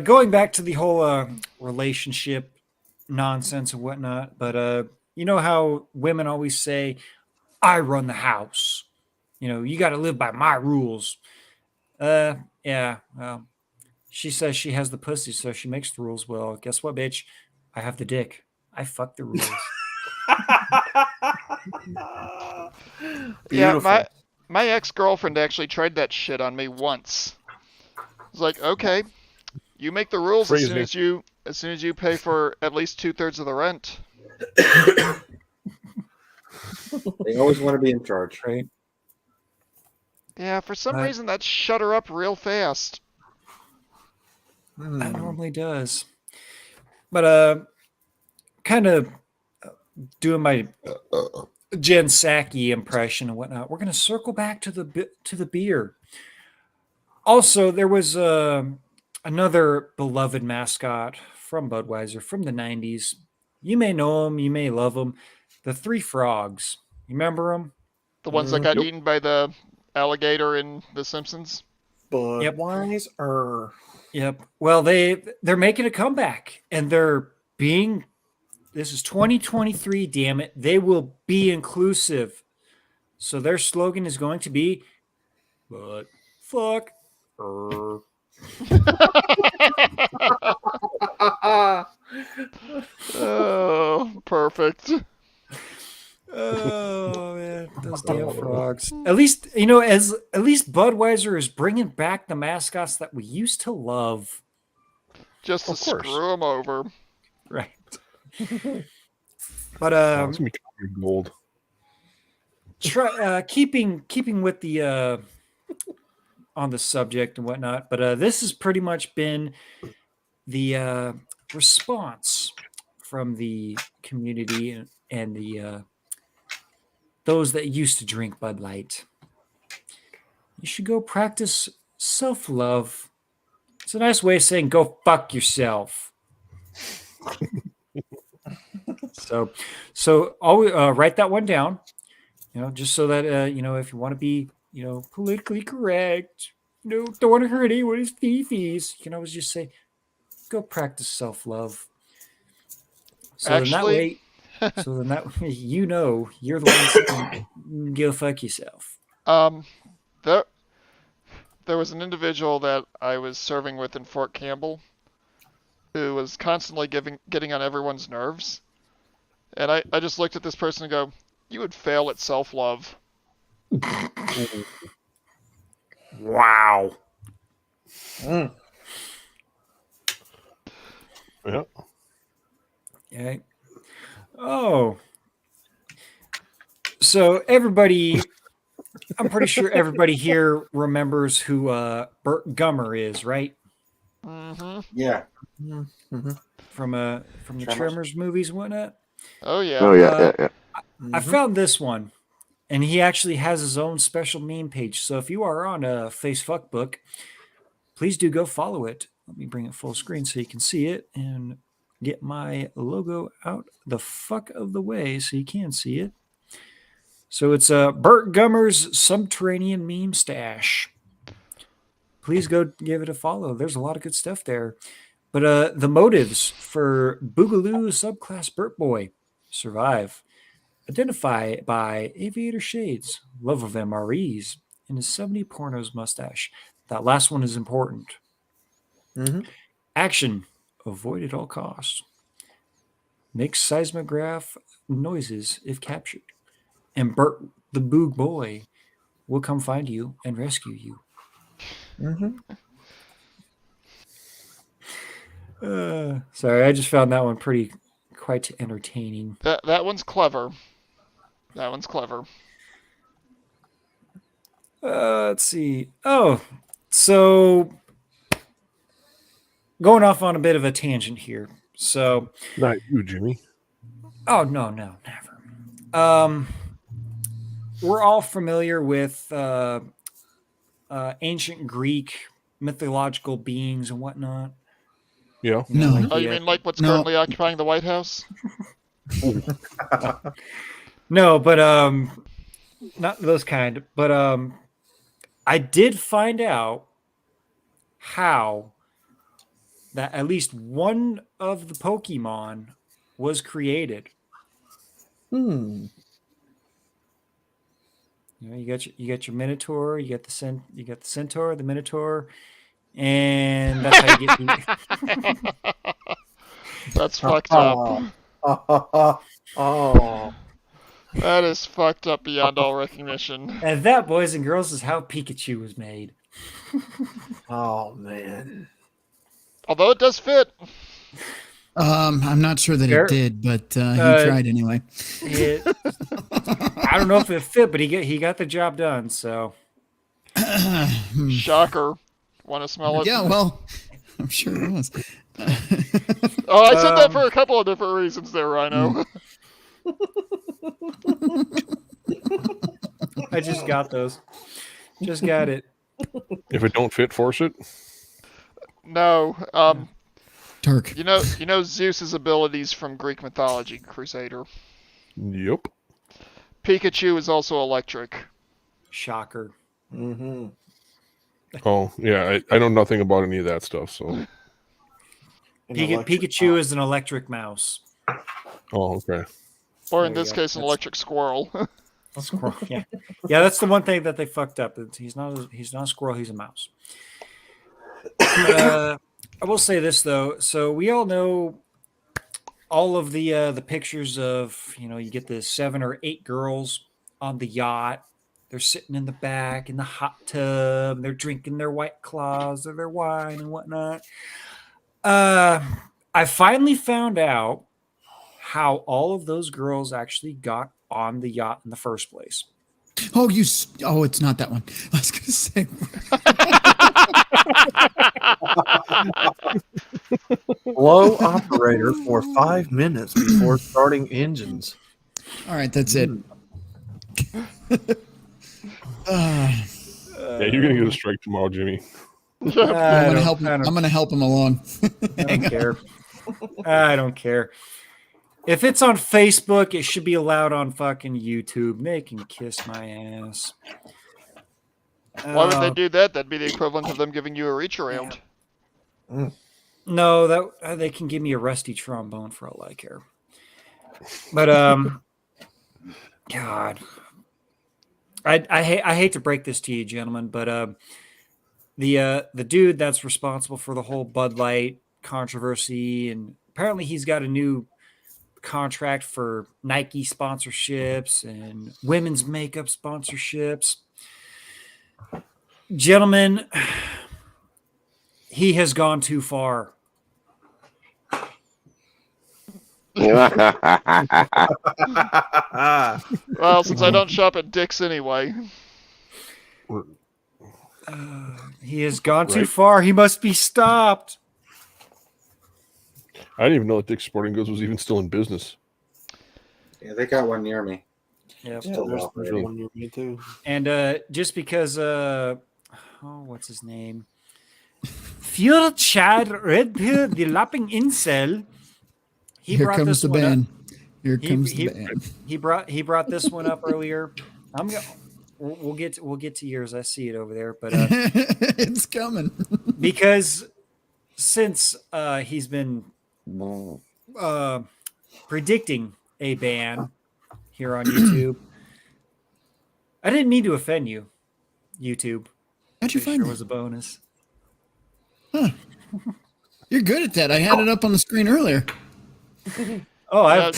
Going back to the whole relationship nonsense and whatnot, but you know how women always say, I run the house. You got to live by my rules. Yeah, well, she says she has the pussy, so she makes the rules. Well, guess what, bitch? I have the dick. I fuck the rules. Yeah, my ex-girlfriend actually tried that shit on me once. I was like, okay, you make the rules as soon as you pay for at least 2/3 of the rent. They always want to be in charge, right? Yeah, for some reason that shut her up real fast. That normally does. But kind of doing my Jen Psaki impression and whatnot. We're going to circle back to the beer. Also, there was another beloved mascot from Budweiser from the 90s. You may know them, you may love them. The three frogs. You remember them? The ones that got Yep. eaten by the alligator in The Simpsons. But Yep. wiser. Yep. Well, they're making a comeback, and they're being. This is 2023. Damn it! They will be inclusive. So their slogan is going to be, "But fuck." Oh, perfect. Oh man, those damn frogs. At least at least Budweiser is bringing back the mascots that we used to love. Just to Of course. screw them over. Right. But It's gonna be covered gold. keeping with the on the subject and whatnot, but this has pretty much been the response from the community and the those that used to drink Bud Light. You should go practice self-love. It's a nice way of saying go fuck yourself. So always write that one down. Just so that if you want to be politically correct, don't want to hurt anyone's feces, you can always just say go practice self-love. So Actually, then that way you're the one saying go fuck yourself. there was an individual that I was serving with in Fort Campbell who was constantly getting on everyone's nerves. And I just looked at this person and go, you would fail at self-love. Wow. Yeah. Okay. Oh. So everybody, I'm pretty sure everybody here remembers who Burt Gummer is, right? Mm-hmm. Yeah. Mm-hmm. From the Tremors movies and whatnot. Oh, yeah. Oh yeah, yeah. I found this one, and he actually has his own special meme page. So if you are on a Facebook, please do go follow it. Let me bring it full screen so you can see it and get my logo out the fuck of the way so you can see it. So it's Burt Gummer's Subterranean Meme Stash. Please go give it a follow. There's a lot of good stuff there. But the motives for Boogaloo subclass Burt Boy survive. Identify by aviator shades, love of MREs, and his 70 pornos mustache. That last one is important. Mm-hmm. Action, avoid at all costs. Makes seismograph noises if captured. And Burt the Boog Boy will come find you and rescue you. Mm-hmm. Sorry, I just found that one quite entertaining. That one's clever. That one's clever. Let's see. Oh, so going off on a bit of a tangent here. So, Not you, Jimmy. oh no, never. We're all familiar with ancient Greek mythological beings and whatnot. Yeah. No. Oh, you mean like what's No. currently occupying the White House? No, but not those kind. But I did find out how that at least one of the Pokemon was created. Hmm. You got your Minotaur, you got the Centaur, the Minotaur, and that's how you get. That's fucked up. Oh. That is fucked up beyond all recognition. And that, boys and girls, is how Pikachu was made. Oh man. Although it does fit. I'm not sure that Fair. it did, but he tried anyway. I don't know if it fit, but he got the job done. So Shocker. Want to smell it? Yeah, well, I'm sure it was. Oh, I said that for a couple of different reasons there, Rhino. I just got those. Just got it. If it don't fit, force it. No. Turk. You know Zeus's abilities from Greek mythology, Crusader. Yep. Pikachu is also electric. Shocker. Mm-hmm. Oh, yeah. I know nothing about any of that stuff, so. Pikachu is an electric mouse. Oh, okay. Or in There you this go. case, an electric squirrel. A squirrel. Yeah, yeah. That's the one thing that they fucked up. He's not a squirrel. He's a mouse. I will say this though. So we all know all of the pictures of, you get the 7 or 8 girls on the yacht. They're sitting in the back in the hot tub. They're drinking their White Claws or their wine and whatnot. I finally found out how all of those girls actually got on the yacht in the first place. Oh, it's not that one. I was going to say. Low operator for 5 minutes before starting engines. All right, that's it. Yeah, you're gonna get a strike tomorrow, Jimmy. I'm gonna help him along. I don't care. I don't care. If it's on Facebook, it should be allowed on fucking YouTube. They can kiss my ass. Why would they do that? That'd be the equivalent of them giving you a reach around. No, that they can give me a rusty trombone for all I care. But God, I hate to break this to you, gentlemen, but the dude that's responsible for the whole Bud Light controversy, and apparently he's got a new contract for Nike sponsorships and women's makeup sponsorships. Gentlemen, he has gone too far. Well, since I don't shop at Dick's anyway. He has gone too far. He must be stopped. I didn't even know that Dick's Sporting Goods was even still in business. Yeah, they got one near me. Yeah, There's one near me too. and just because what's his name? Fuel Chad Red Pill, the lapping incel. Here comes the band. Here comes the band. He brought this one up earlier. We'll get to yours. I see it over there, but it's coming because since he's been predicting a ban here on YouTube, I didn't mean to offend you, YouTube. How'd you find sure it? Was a bonus. Huh. You're good at that. I had it up on the screen earlier. Oh,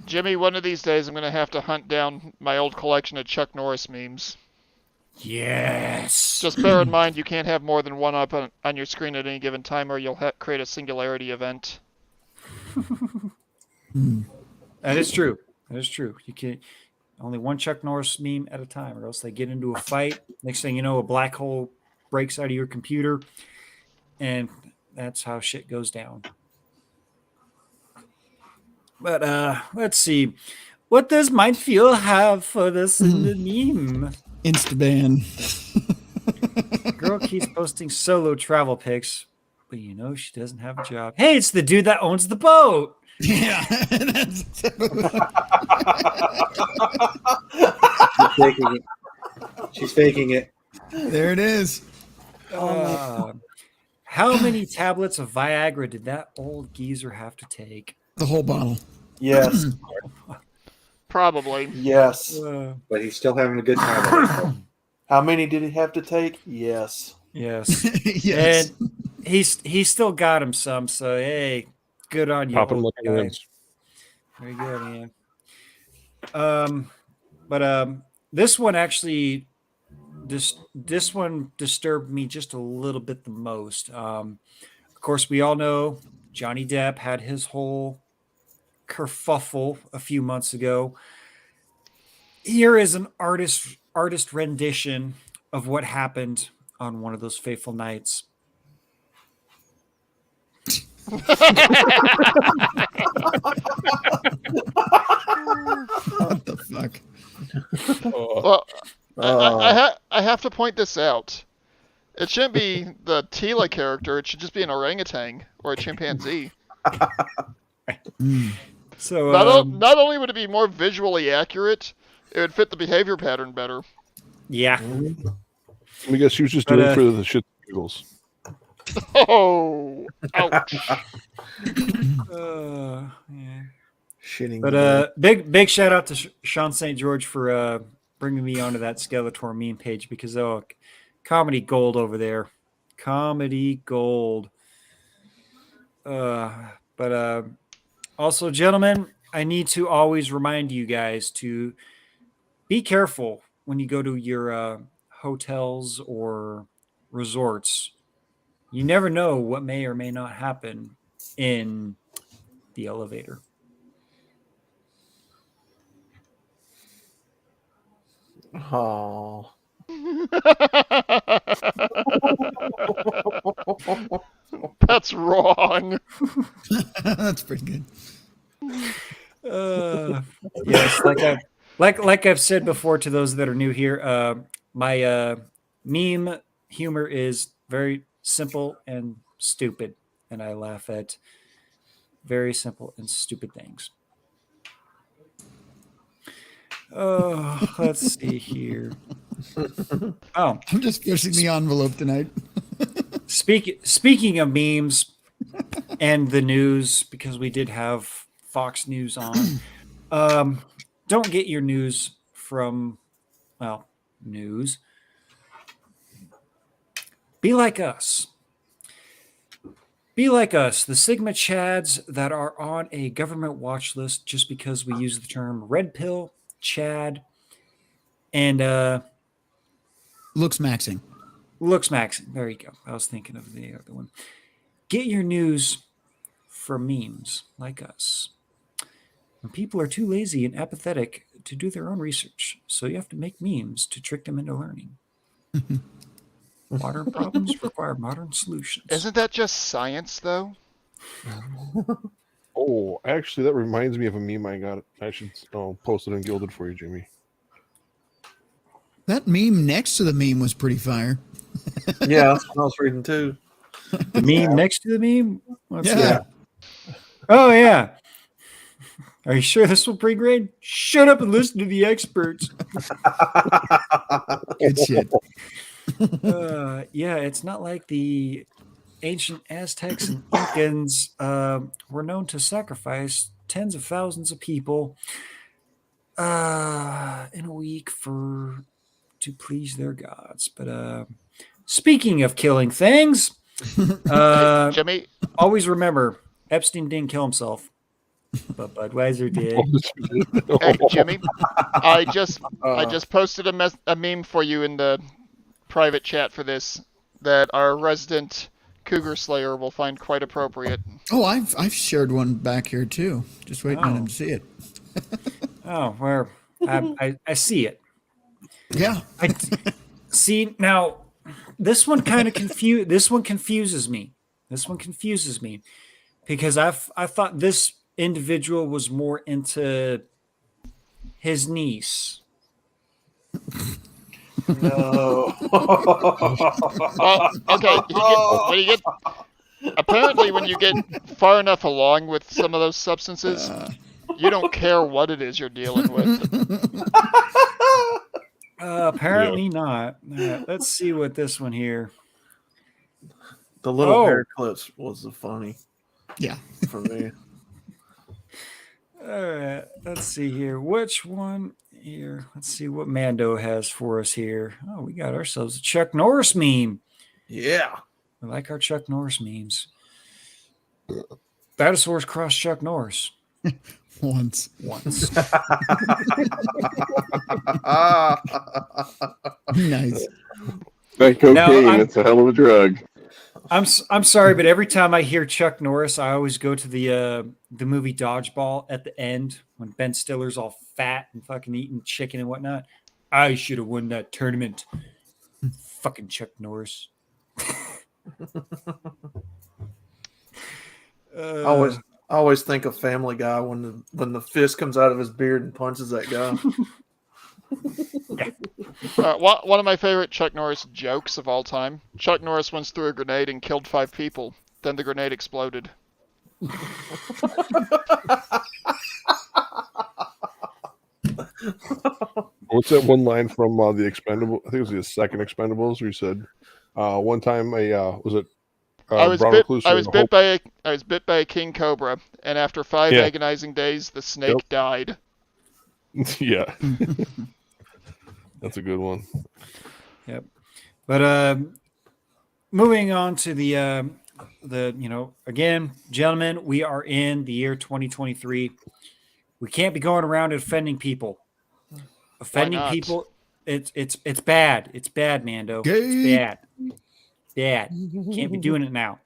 Jimmy, one of these days I'm going to have to hunt down my old collection of Chuck Norris memes. Yes. Just bear in mind you can't have more than one up on your screen at any given time, or you'll create a singularity event. That is true. That is true. You can only one Chuck Norris meme at a time, or else they get into a fight. Next thing you know, a black hole breaks out of your computer, and that's how shit goes down. But let's see. What does Mind Fuel have for this in the meme? Instaban. Girl keeps posting solo travel pics, but she doesn't have a job. Hey, it's the dude that owns the boat. Yeah. She's faking it. There it is. How many tablets of Viagra did that old geezer have to take? The whole bottle. Yes. Probably. Yes. But he's still having a good time. How many did he have to take? Yes. Yes. Yes. And he's still got him some, so hey, good on you. Pop him like a rinse. Very good, man. But this one actually this one disturbed me just a little bit the most. Of course, we all know Johnny Depp had his whole kerfuffle a few months ago. Here is an artist rendition of what happened on one of those fateful nights. What the fuck? Well, I have to point this out. It shouldn't be the Tila character. It should just be an orangutan or a chimpanzee. So Not only would it be more visually accurate, it would fit the behavior pattern better. yeah. I guess she was just doing it for the shit giggles. Oh, ouch. Yeah. Shitting. But big shout out to Sean St. George for bringing me onto that Skeletor meme page because comedy gold over there, comedy gold. But also, gentlemen, I need to always remind you guys to be careful when you go to your hotels or resorts. You never know what may or may not happen in the elevator. Oh. That's wrong. That's pretty good. Yes, like I've said before to those that are new here, my meme humor is very simple and stupid, and I laugh at very simple and stupid things. Oh, let's see here. Oh, I'm just pushing the envelope tonight. Speaking of memes and the news, because we did have Fox News on, don't get your news from, news. Be like us. Be like us, the Sigma Chads that are on a government watch list just because we use the term red pill, Chad, and looks maxing. Looks maxing. There you go. I was thinking of the other one. Get your news from memes like us. When people are too lazy and apathetic to do their own research, so you have to make memes to trick them into learning. Modern problems require modern solutions. Isn't that just science, though? Oh, actually, that reminds me of a meme I got. I should post it in Gilded for you, Jimmy. That meme next to the meme was pretty fire. Yeah, that's what I was reading too. The meme next to the meme? What's Yeah. that? Oh, yeah. Are you sure this will pre-grade? Shut up and listen to the experts. Good shit. Yeah, it's not like the ancient Aztecs and Incans were known to sacrifice tens of thousands of people in a week to please their gods. But speaking of killing things, Jimmy, always remember Epstein didn't kill himself, but Budweiser did. hey, Jimmy, I just posted a meme for you in the private chat for this that our resident Cougar Slayer will find quite appropriate. Oh, I've shared one back here too. Just waiting on him to see it. Oh, where I see it. Yeah. I see now. This one kind of This one confuses me. This one confuses me because I thought this individual was more into his niece. No. Okay. Apparently, when you get far enough along with some of those substances, you don't care what it is you're dealing with. Apparently not. Let's see what this one here. The little hair clips was the funny. Yeah. For me. All right. Let's see here. Which one here? Let's see what Mando has for us here. Oh, we got ourselves a Chuck Norris meme. Yeah. We like our Chuck Norris memes. Dinosaurs cross Chuck Norris. Once. Nice. That cocaine, it's a hell of a drug. I'm sorry, but every time I hear Chuck Norris, I always go to the movie Dodgeball at the end when Ben Stiller's all fat and fucking eating chicken and whatnot. I should have won that tournament. Fucking Chuck Norris. I always think of Family Guy when the fist comes out of his beard and punches that guy. Yeah. One of my favorite Chuck Norris jokes of all time. Chuck Norris once threw a grenade and killed 5 people. Then the grenade exploded. What's that one line from the Expendable? I think it was the second Expendables, where he said, "One time was it? I was Brown bit. recluse I or was the bit by a king cobra, and after 5 Yeah. agonizing days, the snake died." Yeah, that's a good one. Yep. But moving on to the again, gentlemen, we are in the year 2023. We can't be going around offending people. Offending not? people, it's bad. It's bad, Mando. Gay. It's bad. Bad. Can't be doing it now.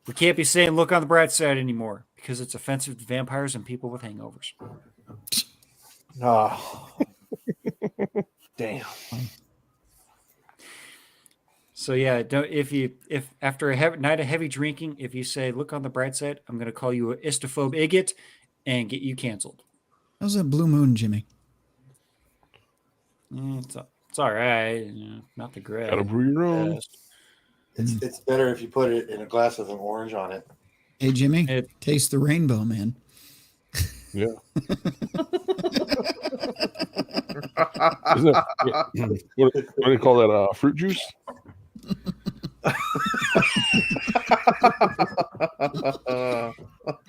We can't be saying look on the bright side anymore because it's offensive to vampires and people with hangovers. Oh. Damn. So yeah, if after a night of heavy drinking, if you say look on the bright side, I'm going to call you a istophobe idiot and get you canceled. How's that blue moon, Jimmy? It's all right. Not the great. Gotta brew your own. It's better if you put it in a glass with an orange on it. Hey, Jimmy, taste the rainbow, man. Yeah. Isn't it, what do you call that? Fruit juice?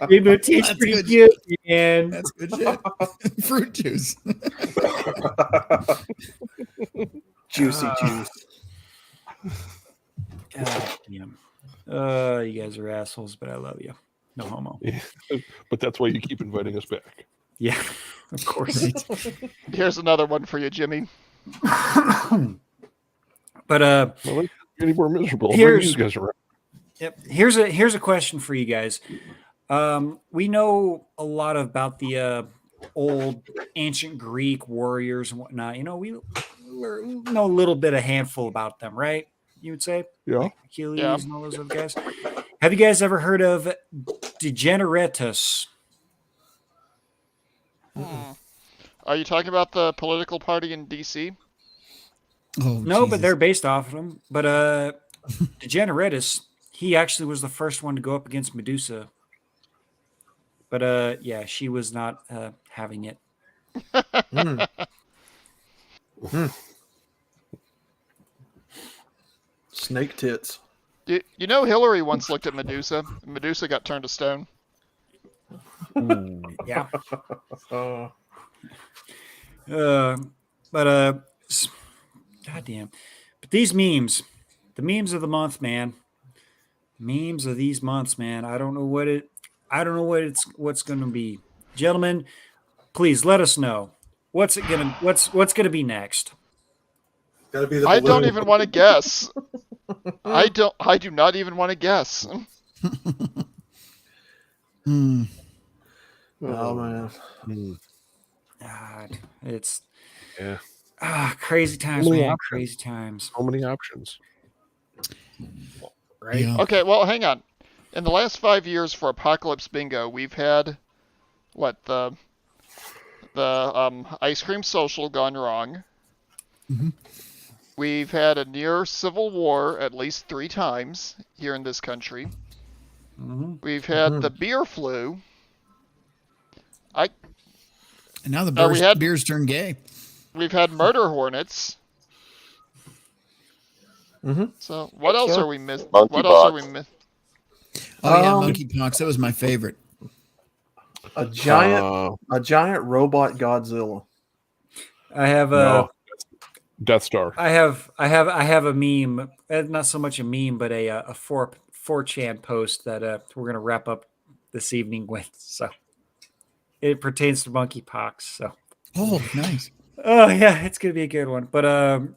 Rainbow tastes pretty good, man. That's good shit. Fruit juice. Juicy juice. God damn. You guys are assholes, but I love you. No homo. Yeah. But that's why you keep inviting us back. Yeah, of course. Here's another one for you, Jimmy. But well, any more miserable? Here's these guys around. Yep. Here's a question for you guys. We know a lot about the old ancient Greek warriors and whatnot. You know, we know a little bit, a handful about them, right? You would say, yeah, like Achilles and all those other guys. Have you guys ever heard of degeneratus? Are you talking about the political party in DC? Oh, no, Jesus. but they're based off of them. But degeneratus, he actually was the first one to go up against Medusa. But yeah, she was not having it. Snake tits. You know, Hillary once looked at Medusa. Medusa got turned to stone. Yeah. Goddamn. But these memes, the memes of the month, man. Memes of these months, man. I don't know what's going to be. Gentlemen, please let us know. What's going to be next? Gotta be the I don't balloon. even want to guess. I do not even want to guess. Oh man. God, it's Yeah. crazy times, So many man. options. Crazy times. So many options. Right? Yeah. Okay, well, hang on. In the last 5 years for Apocalypse Bingo, we've had the ice cream social gone wrong. Mhm. We've had a near civil war at least 3 times here in this country. Mm-hmm. We've had the beer flu. And now the we had- beers turn gay. We've had murder hornets. So what else are we missing? What else are we missing? Oh yeah, monkeypox. That was my favorite. A giant robot Godzilla. I have No, Death Star. I have a meme, not so much a meme, but a 4chan post that we're gonna wrap up this evening with. So it pertains to monkeypox. So Oh, nice. oh yeah, it's gonna be a good one. But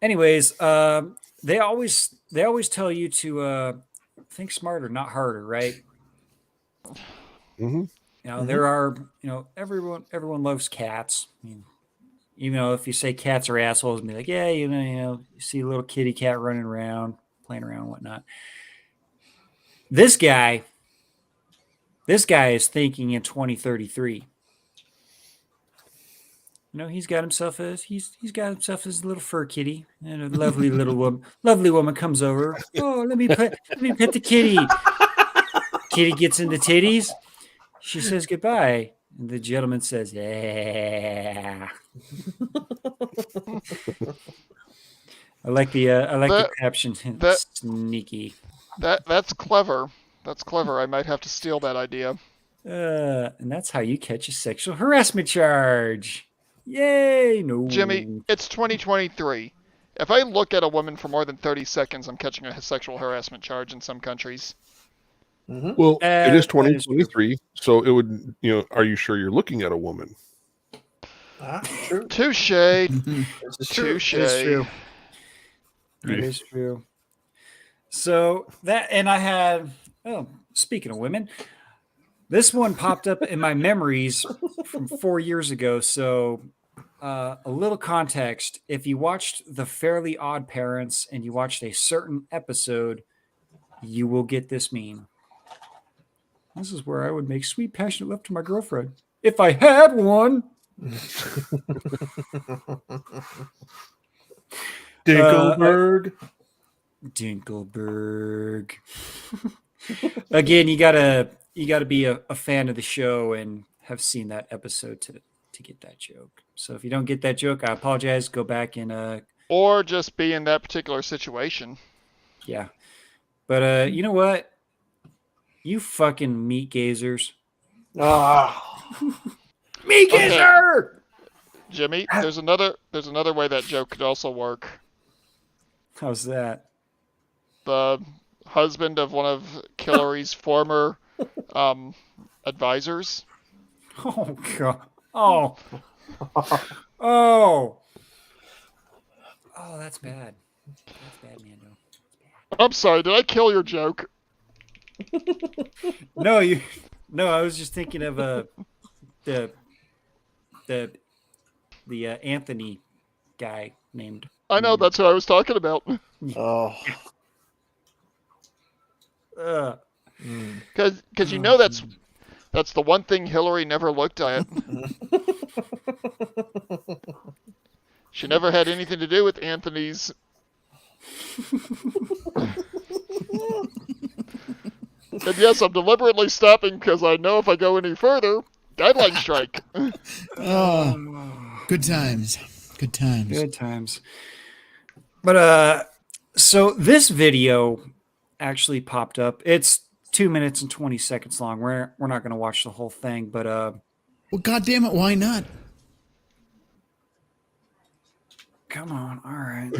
anyways, they always tell you to think smarter, not harder, right? Mm-hmm. You know, there are, everyone loves cats. I mean, even though if you say cats are assholes and be like, yeah, you see a little kitty cat running around, playing around and whatnot. This guy is thinking in 2033. he's got himself his little fur kitty, and a lovely woman comes over. Oh, let me pet the kitty. Kitty gets in the titties. She says goodbye, and the gentleman says, "Yeah." I like the caption. Sneaky. That's clever. That's clever. I might have to steal that idea. And that's how you catch a sexual harassment charge. Yay! No, Jimmy, it's 2023. If I look at a woman for more than 30 seconds, I'm catching a sexual harassment charge in some countries. Well, it is 2023, so it would, are you sure you're looking at a woman? True. Touche. Touche. It's true. It is true. So and I had, speaking of women, this one popped up in my memories from 4 years ago. So a little context. If you watched The Fairly Odd Parents and you watched a certain episode, you will get this meme. This is where I would make sweet, passionate love to my girlfriend. If I had one. Dinkelberg. Dinkelberg. Again, you gotta be a fan of the show and have seen that episode to get that joke. So if you don't get that joke, I apologize. Go back and or just be in that particular situation. Yeah. But you know what? You fucking meat gazers. Meat gazer! Jimmy, there's another way that joke could also work. How's that? The husband of one of Hillary's former advisors. Oh god. Oh. Oh. Oh, that's bad. That's bad, Mando. I'm sorry, did I kill your joke? No, I was just thinking of the Anthony guy named. I know, that's who I was talking about. Oh. Because that's the one thing Hillary never looked at. She never had anything to do with Anthony's. And yes, I'm deliberately stopping because I know if I go any further, guideline strike. Oh, good times. Good times. Good times. But so this video actually popped up. It's 2 minutes and 20 seconds long. We're not going to watch the whole thing, but well, goddamn it, why not? Come on, all right.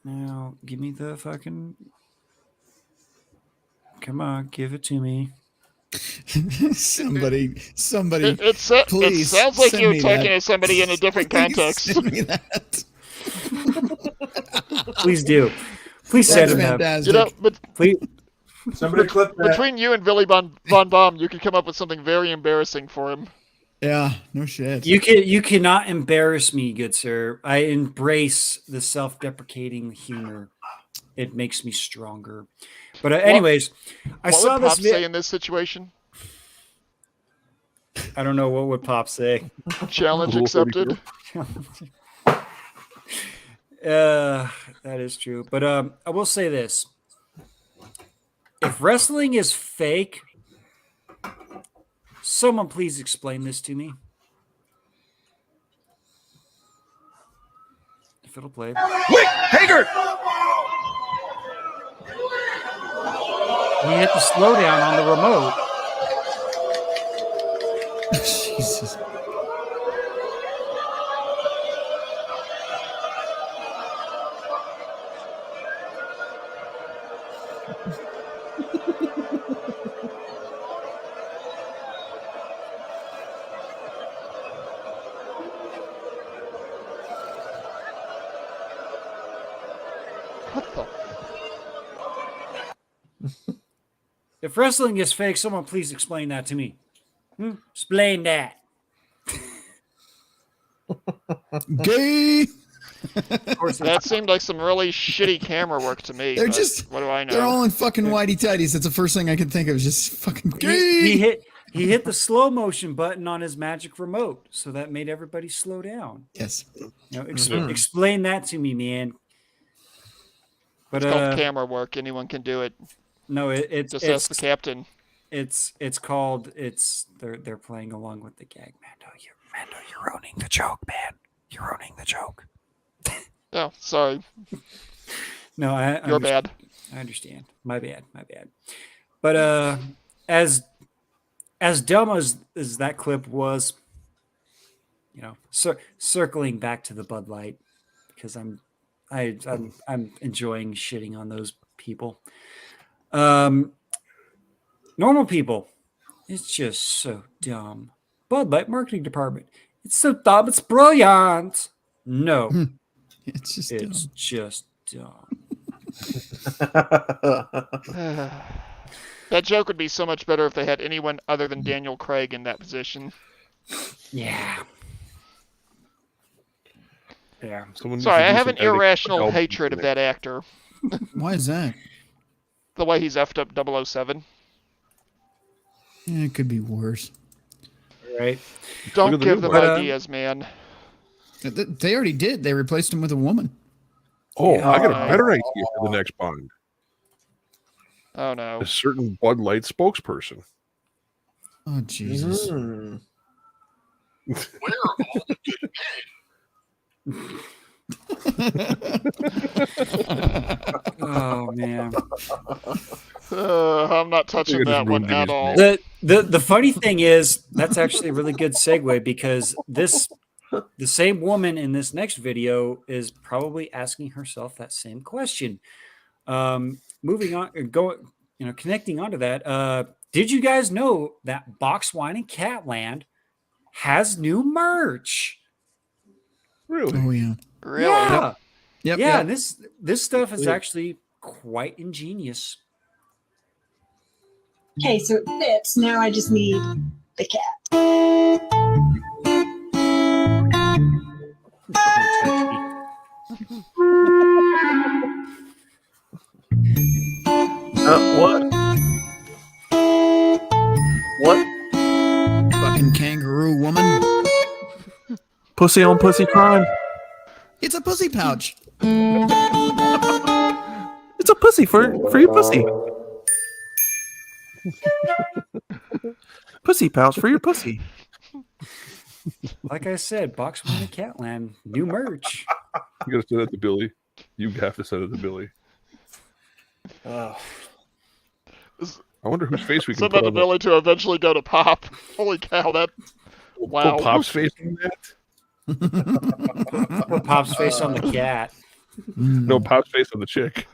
Now give me the fucking. Come on, give it to me. somebody, It please. It sounds like send you're me talking that. to somebody in a different context. Send me that. Please do. Please send That's him that. fantastic. But Please. Somebody clip that. between you and Billy Von Baum, you could come up with something very embarrassing for him. Yeah, no shit. You cannot embarrass me, good sir. I embrace the self-deprecating humor. It makes me stronger. But anyways, I What saw would this Pop say in this situation? I don't know what would Pop say. Challenge accepted. That is true. But I will say this. If wrestling is fake, someone please explain this to me. If it'll play. Wait, Hager! We hit the slowdown on the remote. Jesus. What the? If wrestling is fake, someone please explain that to me. Explain that. Gay. Of course, That seemed like some really shitty camera work to me. They're but just. what do I know? They're all in fucking whitey tighties. That's the first thing I can think of. Is just fucking gay. he he hit the slow motion button on his magic remote, so that made everybody slow down. Yes. Explain that to me, man. But It's called camera work. Anyone can do it. No, it's just ask the captain. It's called. They're playing along with the gag. Mando, you're owning the joke, man. You're owning the joke. Oh, sorry. No, you're bad. I understand. My bad. But as dumb as that clip was, circling back to the Bud Light, because I'm enjoying shitting on those people. Normal people, it's just so dumb. Bud Light marketing department, it's so dumb, it's brilliant. No, it's just dumb. That joke would be so much better if they had anyone other than Daniel Craig in that position. Yeah. Sorry, I have an irrational hatred of that actor. Why is that? The way he's effed up 007. Yeah, it could be worse. Right. Don't give them ideas, man. They already did. They replaced him with a woman. Oh, I got a better idea for the next Bond. Oh, no. A certain Bud Light spokesperson. Oh, Jesus. Where are all the good men? Oh, man. I'm not touching that one at all. The funny thing is, that's actually a really good segue, because the same woman in this next video is probably asking herself that same question. Moving on, connecting onto that. Did you guys know that Box Wine and Catland has new merch? Really? Oh, yeah. Really? Yeah. Yep. Yeah. This stuff is actually quite ingenious. Okay, so it fits. Now I just need the cat. What? What? Fucking kangaroo woman. Pussy on pussy crime. It's a pussy pouch. It's a pussy for your pussy. Pussy pouch for your pussy. Like I said, Box Wine and Catland, new merch. You gotta send it to Billy. You have to send it to Billy. I wonder whose face we can Send put that to on Billy to eventually go to Pop. Holy cow, that... Wow. Put Pop's face in that? Put Pop's face on the cat. No, Pop's face on the chick.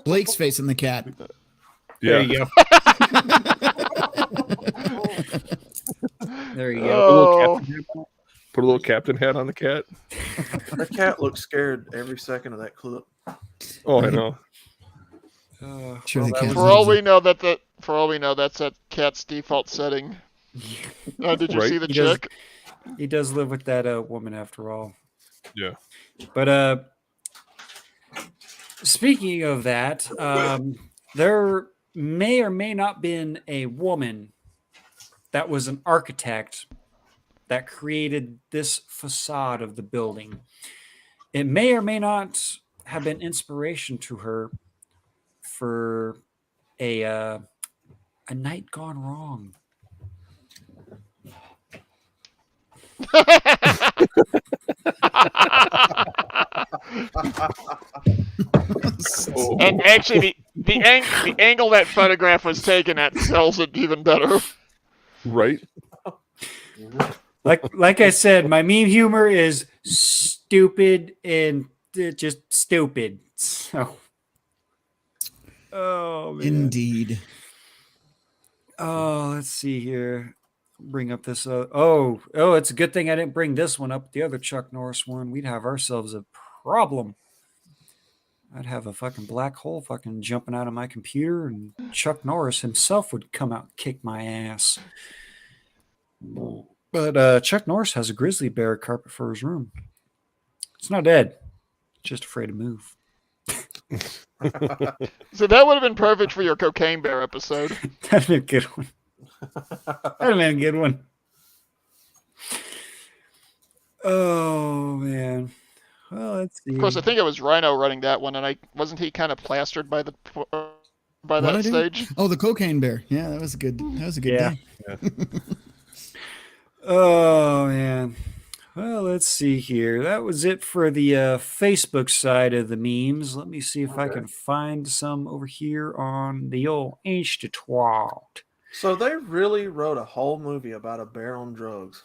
Blake's face on the cat. There Yeah. you go. There you go. Oh. Put a little captain hat on the cat. That cat looks scared every second of that clip. Oh, I know. Sure, the cat For all we know, that's that cat's default setting. Did you see the chick? He does live with that woman after all. Yeah. But speaking of that, there may or may not been a woman that was an architect that created this facade of the building. It may or may not have been inspiration to her for a night gone wrong. And actually, the angle that photograph was taken at sells it even better. Right? Like I said, my meme humor is stupid and just stupid. So, oh man. Indeed. Oh, let's see here. Bring up this. Oh, it's a good thing I didn't bring this one up. The other Chuck Norris one, we'd have ourselves a problem. I'd have a fucking black hole fucking jumping out of my computer, and Chuck Norris himself would come out and kick my ass. But Chuck Norris has a grizzly bear carpet for his room. It's not dead, just afraid to move. So that would have been perfect for your cocaine bear episode. That'd be a good one. That'd have been a good one. Oh man. Well, let's see. Of course, I think it was Rhino running that one, and wasn't he kind of plastered by that stage? Oh, the cocaine bear. Yeah, that was a good. Day. Oh man. Well, let's see here. That was it for the Facebook side of the memes. Let me see if I can find some over here on the old Insta-twat. So they really wrote a whole movie about a bear on drugs.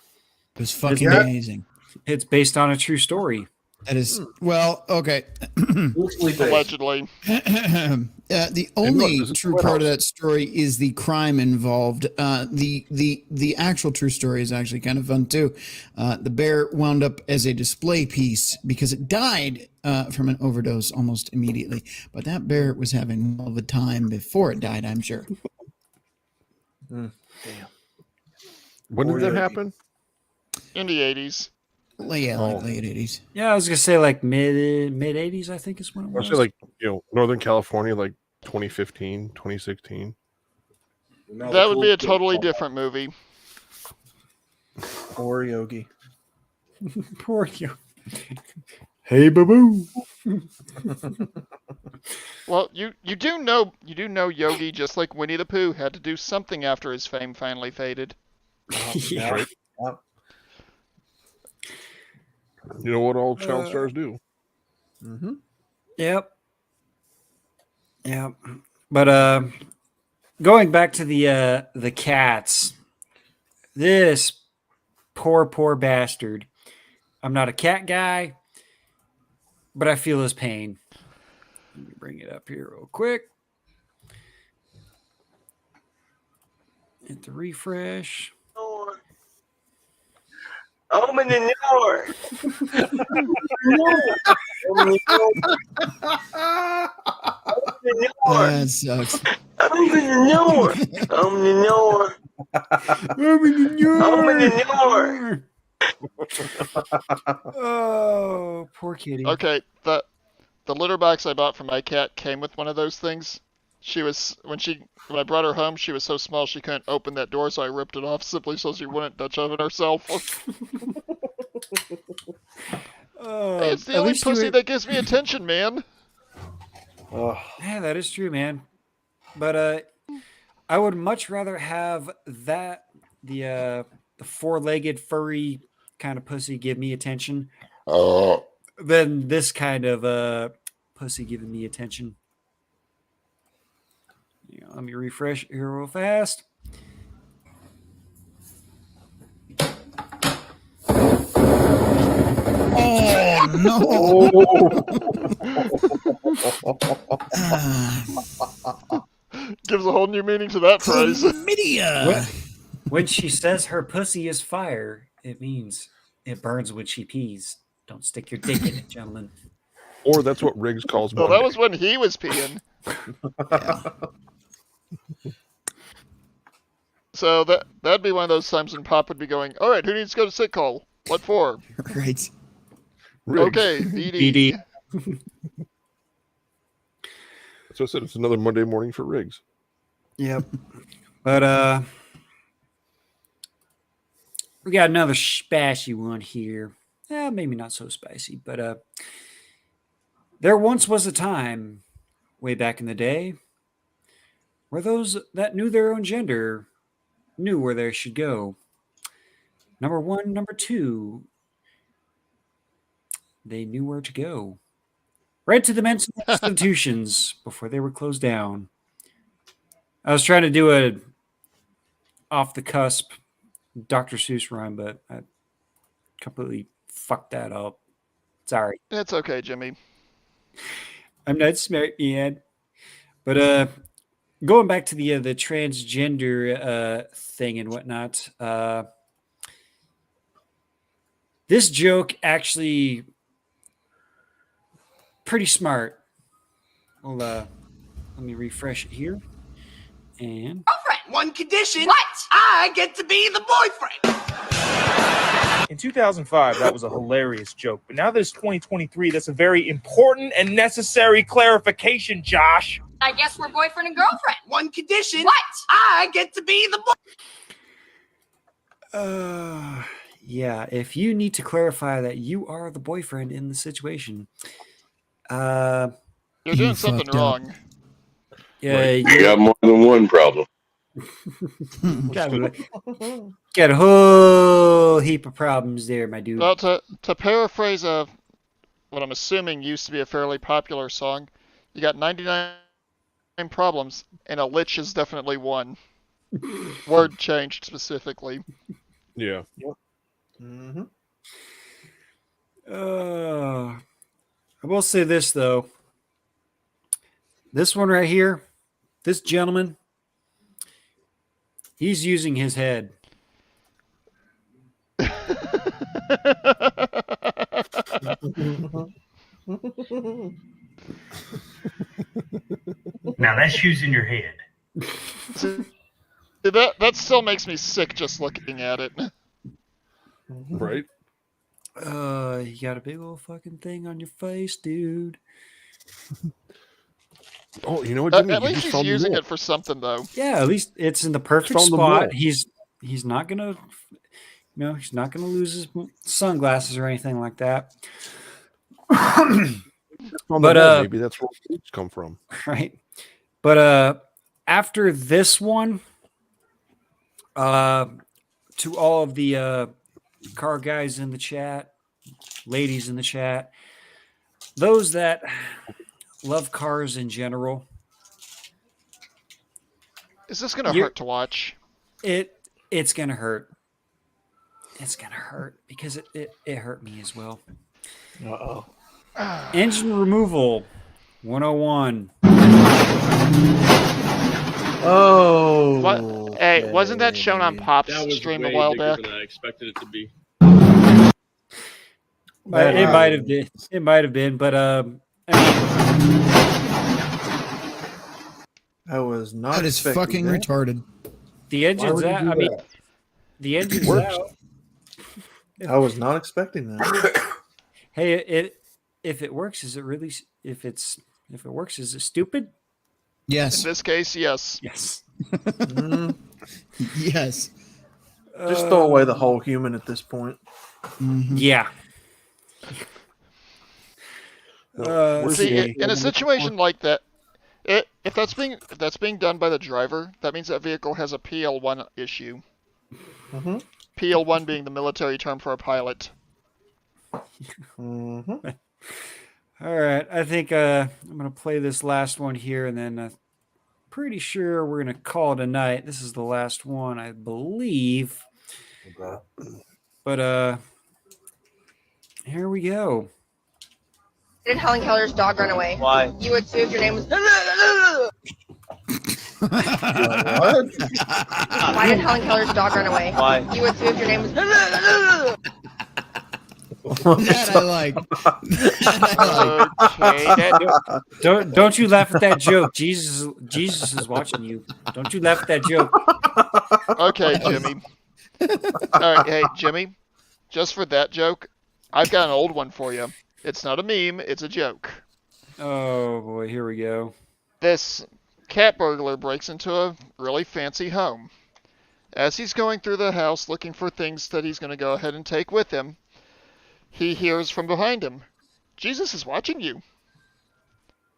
It was fucking amazing. It's based on a true story. That is well, okay. Allegedly. The only true part of that story is the crime involved. The actual true story is actually kind of fun too. The bear wound up as a display piece because it died from an overdose almost immediately. But that bear was having all the time before it died, I'm sure. Damn. When did that happen? In the 80s. Like late 80s. Yeah, I was gonna say like mid 80s, I think is when it was. I say Northern California, like 2015, 2016. That would be a totally different movie. Poor Yogi. Poor Yogi. Hey, boo-boo. Well, you do know Yogi, just like Winnie the Pooh, had to do something after his fame finally faded. Yeah. You know what all child stars do? Mm-hmm. Yep. But going back to the cats, this poor bastard. I'm not a cat guy, but I feel his pain. Let me bring it up here real quick. Hit the refresh. Open the door. That sucks. Open the door. Open the door. Open the door. Oh, poor kitty. Okay, the litter box I bought for my cat came with one of those things. When I brought her home, she was so small she couldn't open that door, so I ripped it off simply so she wouldn't Dutch oven herself. Hey, it's the only pussy that gives me attention, man. Yeah, that is true, man. But I would much rather have the four-legged furry kind of pussy give me attention than this kind of pussy giving me attention. Let me refresh here real fast. Oh no! Gives a whole new meaning to that phrase. When she says her pussy is fire, it means it burns when she pees. Don't stick your dick in it, gentlemen. Or that's what Riggs calls me. Well, that was when he was peeing. So that'd be one of those times when Pop would be going, all right, who needs to go to sick call? What for? Right. Okay, BD. So I said it's another Monday morning for Riggs. Yep. But we got another spicy one here. Maybe not so spicy, but there once was a time way back in the day where those that knew their own gender knew where they should go. Number one, number two, they knew where to go. Right to the mental institutions before they were closed down. I was trying to do a off the cusp Dr. Seuss rhyme, but I completely fucked that up. Sorry. It's okay, Jimmy. I'm not smart, man. But going back to the transgender thing and whatnot, this joke actually pretty smart. Well, let me refresh it here. And Girlfriend, one condition. What? I get to be the boyfriend. In 2005, that was a hilarious joke. But now that it's 2023, that's a very important and necessary clarification, Josh. I guess we're boyfriend and girlfriend. One condition. What? I get to be the boy. Yeah, if you need to clarify that you are the boyfriend in the situation, You're doing something wrong. Yeah, Right. You got more than one problem. got a whole heap of problems there, my dude. Well, to paraphrase what I'm assuming used to be a fairly popular song, you got 99 problems, and a lich is definitely one. Word changed specifically. Yeah. Mm-hmm. I will say this, though. This one right here, this gentleman, he's using his head. Now that's using your head. That still makes me sick just looking at it. Right? You got a big old fucking thing on your face, dude. Oh, you know what, Jimmy? At least he's using it for something, though. Yeah, at least it's in the perfect Found the spot. mole. He's not gonna, he's not gonna lose his sunglasses or anything like that. But maybe that's where roots come from. Right. But after this one, to all of the car guys in the chat, ladies in the chat, those that love cars in general, is this gonna hurt to watch? It's gonna hurt. It's gonna hurt because it hurt me as well. Uh-oh. Engine removal 101. Oh. Hey, wasn't that shown on Pop's stream a while back? Than I expected it to be. It might have been. It might have been, but I was not. That is fucking that. retarded. The engine's out. I mean, the engine's out. I was not expecting that. Hey, if it works, is it really? If it works, is it stupid? Yes. In this case, yes. Yes. Yes. Just throw away the whole human at this point. Mm-hmm. Yeah. See, in a situation like that, if that's being done by the driver, that means that vehicle has a PL1 issue. Mm-hmm. PL1 being the military term for a pilot. Mm-hmm. All right, I think I'm gonna play this last one here, and then pretty sure we're gonna call it a night. This is the last one, I believe. Okay. But here we go. Why did Helen Keller's dog run away? Why? You would too if your name was. What? Why did Helen Keller's dog run away? Why? You would too if your name was. That I like. Okay, don't you laugh at that joke. Jesus is watching you. Don't you laugh at that joke. Okay, Jimmy. All right, hey Jimmy, just for that joke, I've got an old one for you. It's not a meme, it's a joke. Oh boy, here we go. This cat burglar breaks into a really fancy home. As he's going through the house looking for things that he's going to go ahead and take with him, he hears from behind him, "Jesus is watching you."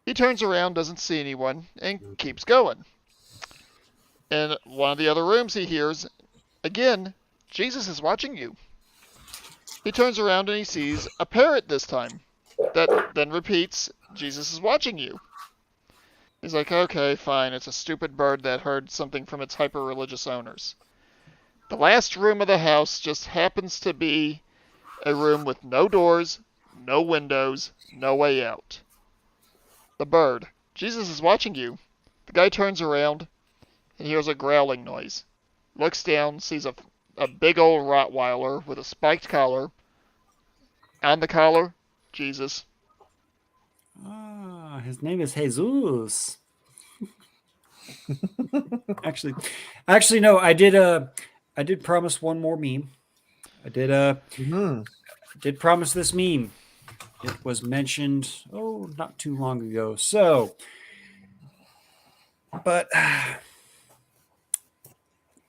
He turns around, doesn't see anyone, and keeps going. In one of the other rooms he hears, again, "Jesus is watching you." He turns around and he sees a parrot this time, that then repeats, "Jesus is watching you." He's like, okay, fine, it's a stupid bird that heard something from its hyper-religious owners. The last room of the house just happens to be a room with no doors, no windows, no way out. The bird, "Jesus is watching you." The guy turns around and hears a growling noise. Looks down, sees a big old Rottweiler with a spiked collar. On the collar, Jesus. Ah, his name is Jesus. actually, no. I did promise one more meme. I did promise this meme. It was mentioned not too long ago. So But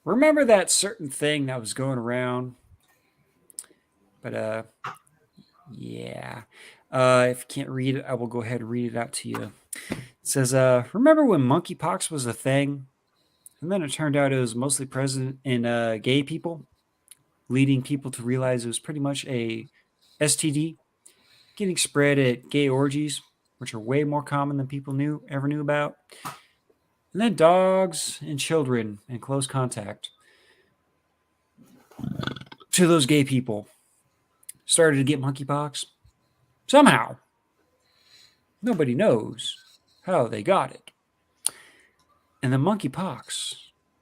remember that certain thing that was going around? But yeah. If you can't read it, I will go ahead and read it out to you. It says, remember when monkeypox was a thing? And then it turned out it was mostly present in gay people, leading people to realize it was pretty much a STD getting spread at gay orgies, which are way more common than people ever knew about. And then dogs and children in close contact to those gay people started to get monkeypox. Somehow. Nobody knows how they got it. And the monkeypox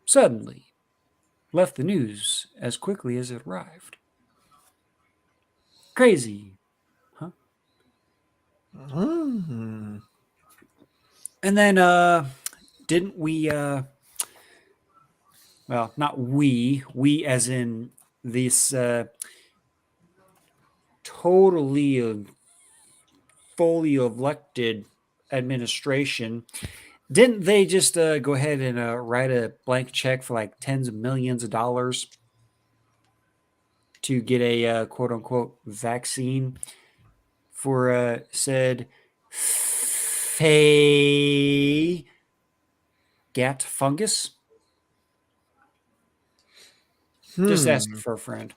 suddenly left the news as quickly as it arrived. Crazy, huh? Mm. And then didn't we well, not we as in this totally fully elected administration, didn't they just go ahead and write a blank check for like tens of millions of dollars to get a quote unquote vaccine for said gat fungus? Just asking for a friend.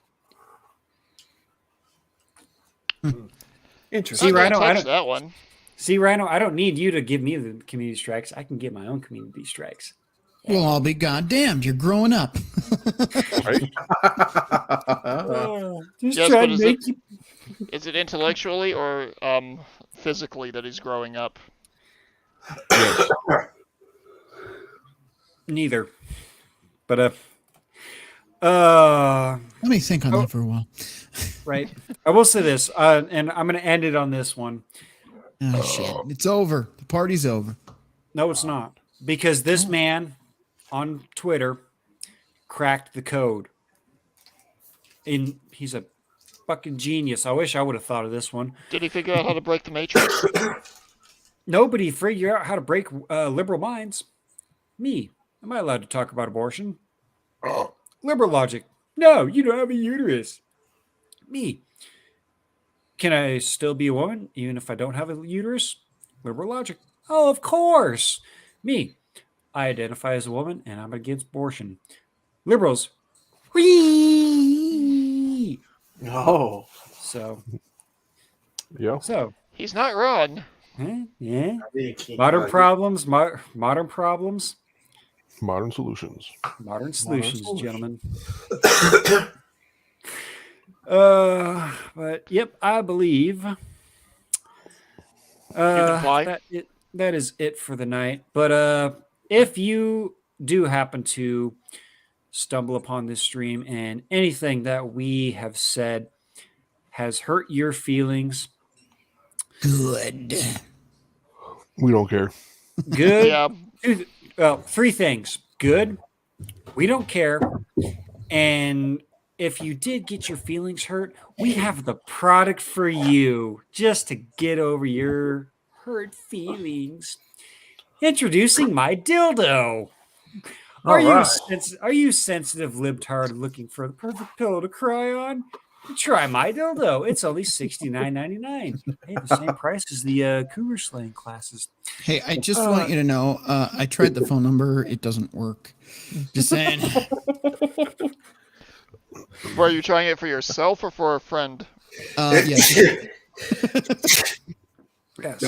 Interesting. See, Rhino, touch that one. See, Rhino, I don't need you to give me the community strikes. I can get my own community strikes. Well, I'll be goddamned. You're growing up. Right? Just Yes, try but to make you. is it intellectually or physically that he's growing up? Neither. But let me think on that for a while. Right. I will say this, and I'm going to end it on this one. Oh shit! It's over. The party's over. No, it's not, because this man on Twitter cracked the code. And he's a fucking genius. I wish I would have thought of this one. Did he figure out how to break the matrix? Nobody figured out how to break liberal minds. Me. Am I allowed to talk about abortion? Liberal logic. No, you don't have a uterus. Me. Can I still be a woman even if I don't have a uterus? Liberal logic. Oh, of course. Me. I identify as a woman and I'm against abortion. Liberals. Whee! Oh. So. Yeah. So. He's not wrong. Yeah. Modern problems. Modern problems. Modern solutions. Modern solutions, gentlemen. But yep, I believe that is it for the night. But if you do happen to stumble upon this stream and anything that we have said has hurt your feelings, good. We don't care. Good. Yeah. Well, three things. Good. We don't care. And if you did get your feelings hurt, we have the product for you just to get over your hurt feelings. Introducing my dildo. Are you sensitive libtard looking for the perfect pillow to cry on? Try my dildo. It's only $69.99. Hey, the same price as the cougar slaying classes. Hey, I just want you to know, I tried the phone number. It doesn't work. Just saying. Were you trying it for yourself or for a friend? Yes. Yes.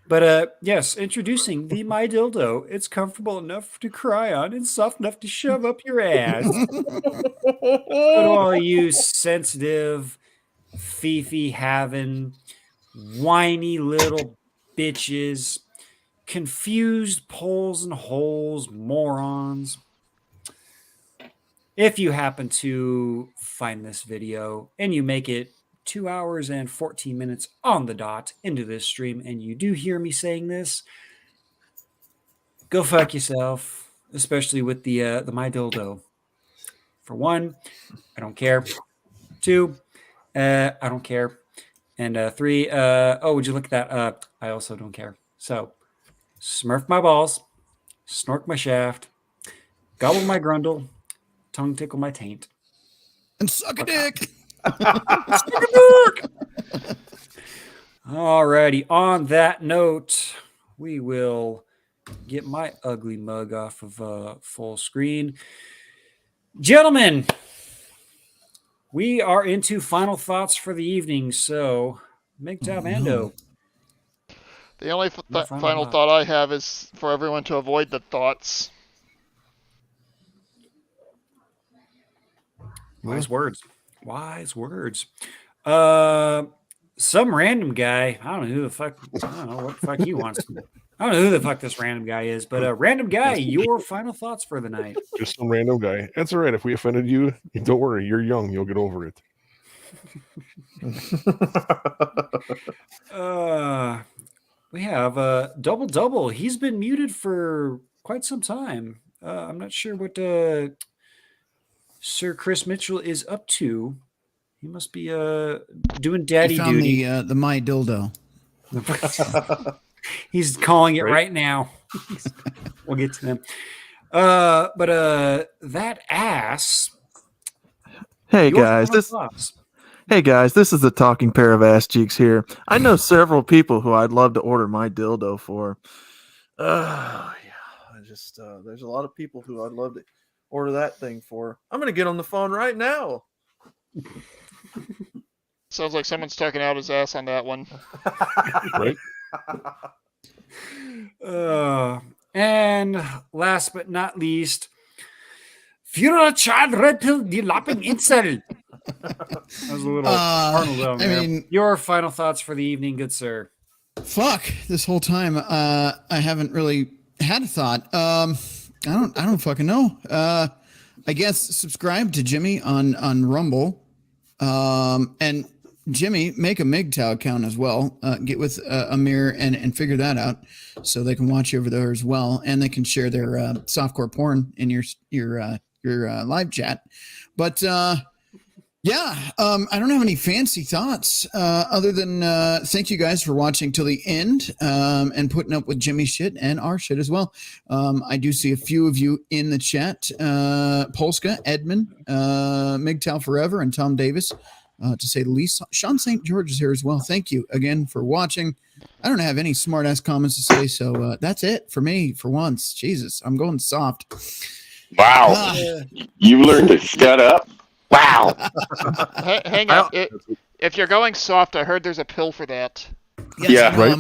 But yes, introducing the My Dildo. It's comfortable enough to cry on and soft enough to shove up your ass. But all you sensitive, fifi having, whiny little bitches, confused poles and holes, morons. If you happen to find this video and you make it 2 hours and 14 minutes on the dot into this stream, and you do hear me saying this, go fuck yourself, especially with the My Dildo. For one, I don't care. Two, I don't care. And three, oh, would you look at that? I also don't care. So, smurf my balls, snork my shaft, gobble my grundle, tongue tickle my taint. And suck a dick. Alrighty. On that note, we will get my ugly mug off of full screen. Gentlemen, we are into final thoughts for the evening. So, MGTOW Mando. The only final thought I have is for everyone to avoid the thoughts. Wise words. Wise words. Some random guy. I don't know who the fuck. I don't know what the fuck he wants. I don't know who the fuck this random guy is, but random guy, your final thoughts for the night. Just some random guy. That's all right. If we offended you, don't worry. You're young. You'll get over it. We have Double. He's been muted for quite some time. I'm not sure what Sir Chris Mitchell is up to. He must be doing daddy duty. The my dildo. He's calling it right now. We'll get to them. But that ass. Hey guys, this is the talking pair of ass cheeks here. I know several people who I'd love to order my dildo for. There's a lot of people who I'd love to order that thing for. I'm gonna get on the phone right now. Sounds like someone's tucking out his ass on that one. Right? And last but not least, Führerchild Red Pill, die Lapping Insel. That was a little Arnold. I mean, your final thoughts for the evening, good sir. Fuck, this whole time I haven't really had a thought. I don't fucking know. I guess subscribe to Jimmy on Rumble. And Jimmy, make a MGTOW account as well. Get with Amir and figure that out so they can watch you over there as well, and they can share their softcore porn in your live chat. But I don't have any fancy thoughts other than thank you guys for watching till the end and putting up with Jimmy's shit and our shit as well. I do see a few of you in the chat. Polska, Edmund, MGTOW Forever, and Tom Davis, to say the least. Sean St. George is here as well. Thank you again for watching. I don't have any smart-ass comments to say, so that's it for me for once. Jesus, I'm going soft. Wow. You learned to shut up? Wow. Hang on. If you're going soft, I heard there's a pill for that. Yes, right.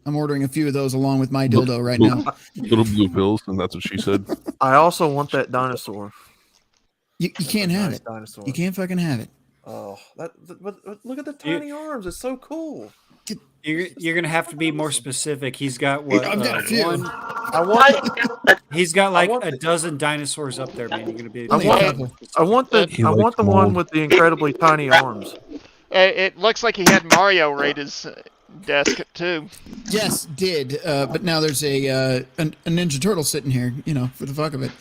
I'm ordering a few of those along with my dildo right now. Little blue pills, and that's what she said. I also want that dinosaur. You can't have it. Dinosaur. You can't fucking have it. Oh, but look at the tiny arms. It's so cool. You're gonna have to be more specific. He's got what? I've got a few. He's got like a dozen dinosaurs up there, man. You're gonna be. I want the one with the incredibly tiny arms. It looks like he had Mario raid his desk too. Yes, did. But now there's a Ninja Turtle sitting here, for the fuck of it.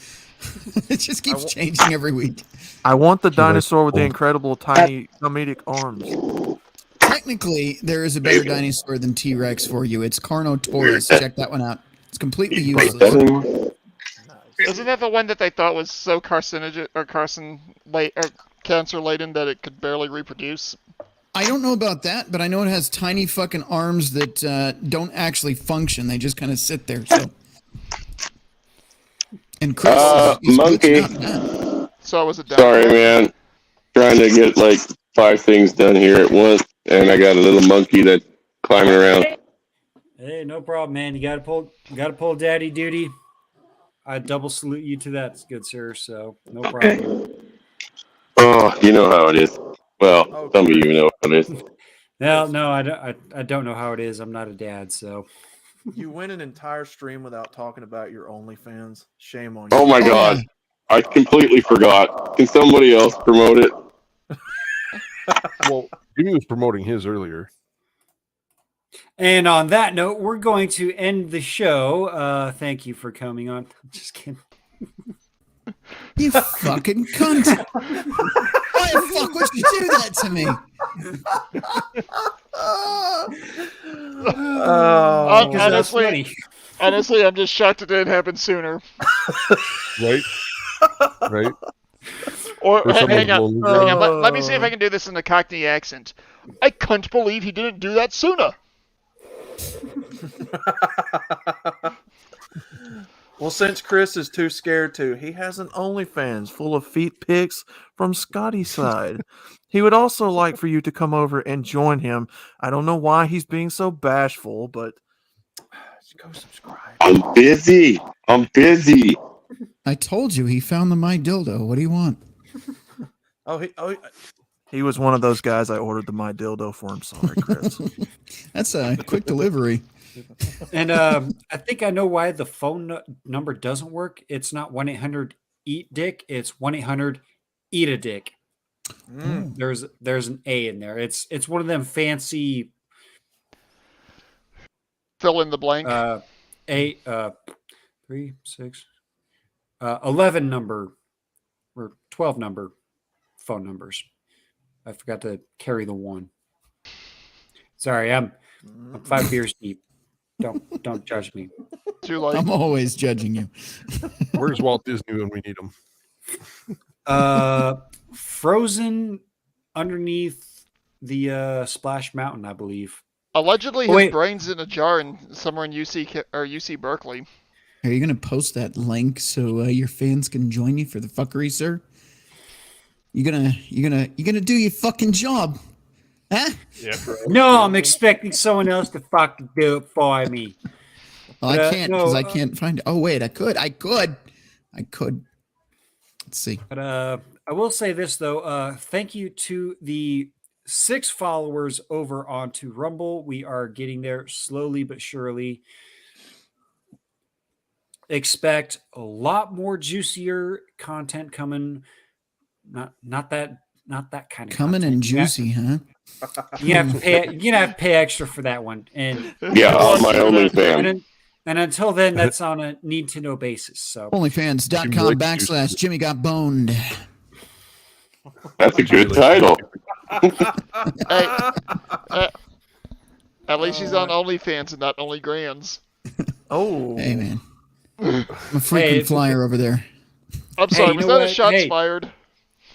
It just keeps changing every week. I want the dinosaur with the incredible tiny comedic arms. Technically, there is a better dinosaur than T-Rex for you. It's Carnotaurus. Check that one out. It's completely useless. Isn't that the one that they thought was so carcinogen or cancer laden that it could barely reproduce? I don't know about that, but I know it has tiny fucking arms that don't actually function. They just kind of sit there. So. And Chris is monkey. So it was a Sorry, man. Trying to get like 5 things done here at once, and I got a little monkey that's climbing around. Hey, no problem, man. You gotta pull daddy duty. I double salute you to that, good sir. So no problem. Oh, you know how it is. Well, some of you know how it is. No, I don't know how it is. I'm not a dad, so. You went an entire stream without talking about your OnlyFans. Shame on you. Oh my God. I completely forgot. Can somebody else promote it? Well, Jimmy was promoting his earlier. And on that note, we're going to end the show. Thank you for coming on. I'm just kidding. You fucking cunt. Why the fuck would you do that to me? Honestly, Honestly, I'm just shocked it didn't happen sooner. Right? Right? Or For someone hang on, lonely. hang on. Let me see if I can do this in a Cockney accent. I can't believe he didn't do that sooner. Well, since Chris is too scared to, he has an OnlyFans full of feet pics from Scotty's side. He would also like for you to come over and join him. I don't know why he's being so bashful, but go subscribe. I'm busy. I told you he found the My Dildo. What do you want? He was one of those guys I ordered the My Dildo for. I'm sorry, Chris. That's a quick delivery. And I think I know why the phone number doesn't work. It's not 1-800-EAT-DICK. It's 1-800-EAT-A-DICK. There's an A in there. It's one of them fancy fill in the blank. 11 number or 12 number phone numbers. I forgot to carry the one. Sorry, I'm 5 beers deep. Don't judge me. I'm always judging you. Where's Walt Disney when we need him? Frozen underneath the Splash Mountain, I believe. Allegedly, his brain's in a jar somewhere in UC Berkeley. Are you going to post that link so your fans can join you for the fuckery, sir? You gonna do your fucking job, huh? Yeah. No, I'm expecting someone else to fucking do it for me. Well, I can't because I can't find it. Oh wait, I could. Let's see. But I will say this though. Thank you to the 6 followers over onto Rumble. We are getting there slowly but surely. Expect a lot more juicier content coming. Not that kind of coming content. and juicy, huh? You have to pay. You're gonna have to pay extra for that one. And yeah, on my OnlyFans. And until then, that's on a need to know basis. So OnlyFans.com/Jimmy got boned. That's a good title. Hey, at least he's on OnlyFans and not OnlyGrams. Oh, hey man, I'm a frequent flyer over there. I'm sorry, was that a shots fired?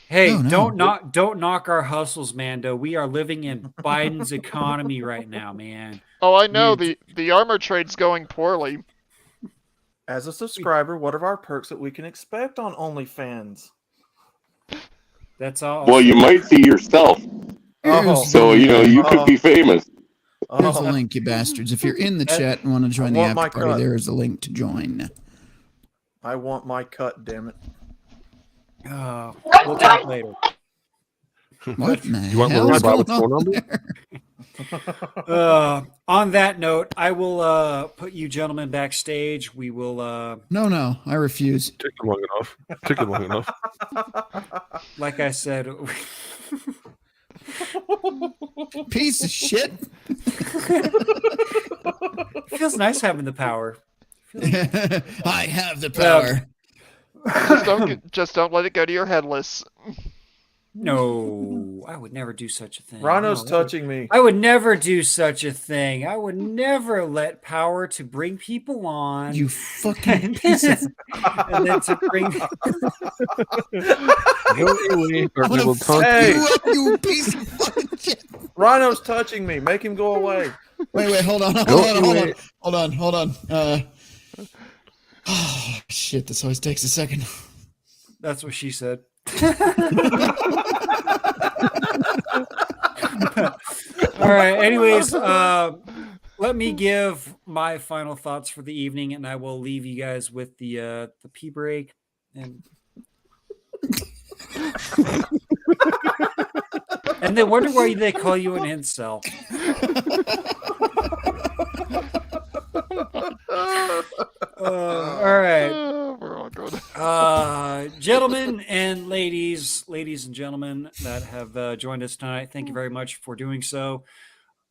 Hey, don't knock our hustles, Mando. We are living in Biden's economy right now, man. Oh, I know. The armor trade's going poorly. As a subscriber, what are our perks that we can expect on OnlyFans? That's all. Well, you might see yourself. So, you could be famous. Here's the link, you bastards. If you're in the chat and want to join the after party, there is a link to join. I want my cut, damn it. We'll talk later. What the You want hell my is going phone on number? On that note, I will put you gentlemen backstage. We will. No, I refuse. Took long enough. Like I said. Piece of shit. Feels nice having the power. I have the power. Just don't let it go to your headless. No, I would never do such a thing. Rhino's touching me. I would never do such a thing. I would never let power to bring people on. You fucking piece of... and then to bring... Hey, you piece of fucking shit. Rhino's touching me. Make him go away. Wait, hold on. Oh, shit, this always takes a second. That's what she said. All right. Anyways, let me give my final thoughts for the evening, and I will leave you guys with the pee break. And and they wonder why they call you an incel. All right. We're all good. Gentlemen and ladies and gentlemen that have joined us tonight, thank you very much for doing so.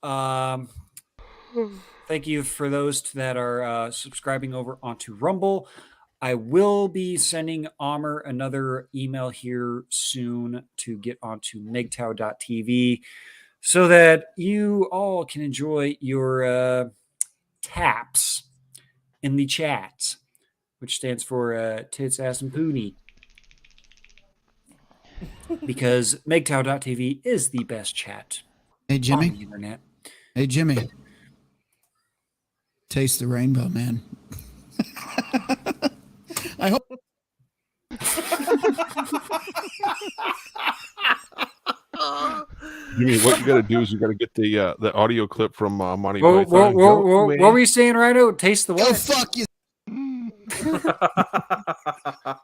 Thank you for those that are subscribing over onto Rumble. I will be sending Amr another email here soon to get onto MGTOW.tv so that you all can enjoy your taps in the chat, which stands for tits, ass, and poonie. Because MGTOW.tv is the best chat Hey, Jimmy. on the internet. Hey, Jimmy. Taste the rainbow, man. I hope. Jimmy, what you got to do is you got to get the audio clip from Monty Whoa, Python. what were you saying, Rhino? Taste the what? Oh, fuck you.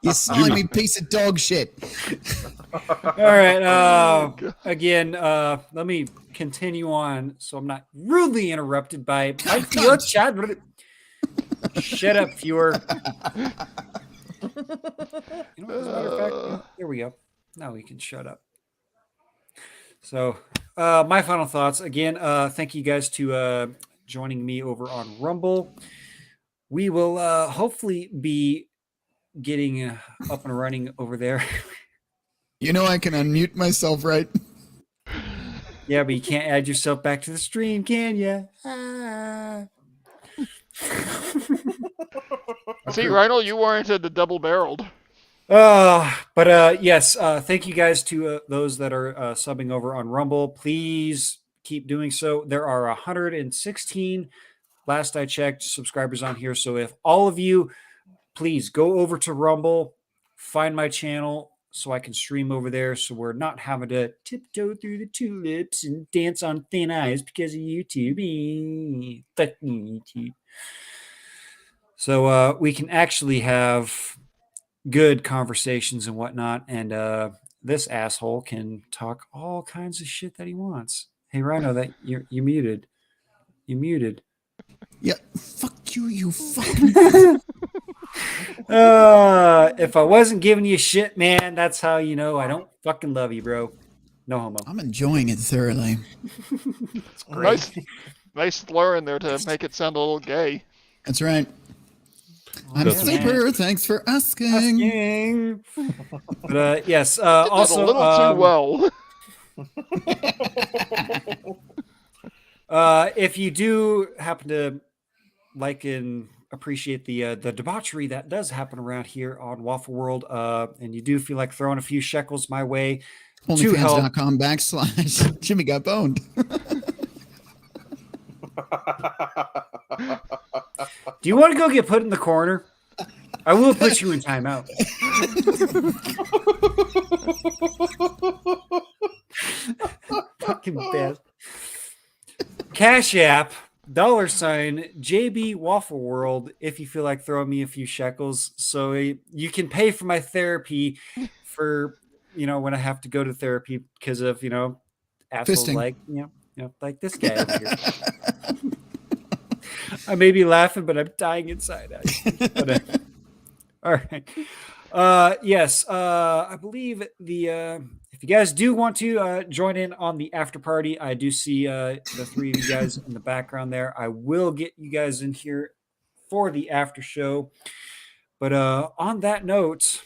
You slimy piece of dog shit. All right. Again, let me continue on so I'm not rudely interrupted by my viewer chat. Shut up, viewer. You know, as a matter of fact, here we go. Now we can shut up. So, my final thoughts. Again, thank you guys to joining me over on Rumble. We will hopefully be getting up and running over there. You know I can unmute myself, right? Yeah, but you can't add yourself back to the stream, can you? See, Rhino, you warranted the double-barreled. But yes, thank you guys to those that are subbing over on Rumble. Please keep doing so. There are 116, last I checked, subscribers on here. So if all of you, please go over to Rumble, find my channel so I can stream over there, so we're not having to tiptoe through the tulips and dance on thin ice because of YouTube. Fuck you, YouTube. So we can actually have good conversations and whatnot, and this asshole can talk all kinds of shit that he wants. Hey, Rhino, that you're muted. You muted. Yeah, fuck you, you fucking. If I wasn't giving you shit, man, that's how you know I don't fucking love you, bro. No homo. I'm enjoying it thoroughly. It's great. Nice slur in there to make it sound a little gay. That's right. I'm super. Thanks for asking. But yes, Did also that a little too well. If you do happen to like and appreciate the debauchery that does happen around here on Waffle World, and you do feel like throwing a few shekels my way to help, OnlyFans.com/ Jimmy got boned. do you want to go get put in the corner? I will put you in timeout. Fucking best. Cash App, $JBWaffleWorld if you feel like throwing me a few shekels. So you can pay for my therapy for, when I have to go to therapy because of, assholes Fisting. like, like this guy over here. I may be laughing, but I'm dying inside. All right. Yes. I believe if you guys do want to join in on the after party, I do see the three of you guys in the background there. I will get you guys in here for the after show. But on that note,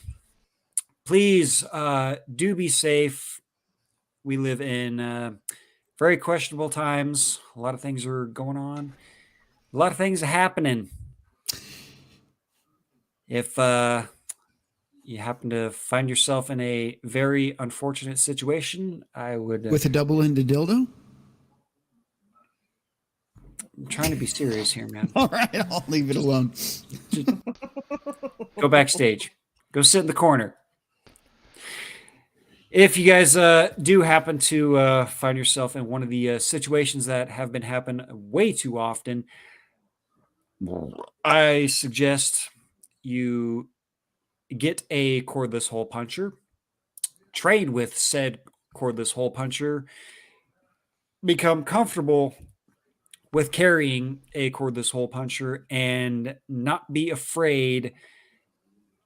please do be safe. We live in very questionable times. A lot of things are going on. A lot of things are happening. If you happen to find yourself in a very unfortunate situation, I would... With a double-ended dildo? I'm trying to be serious here, man. All right, I'll leave it alone. Just go backstage. Go sit in the corner. If you guys do happen to find yourself in one of the situations that have been happening way too often, I suggest you get a cordless hole puncher, train with said cordless hole puncher, become comfortable with carrying a cordless hole puncher, and not be afraid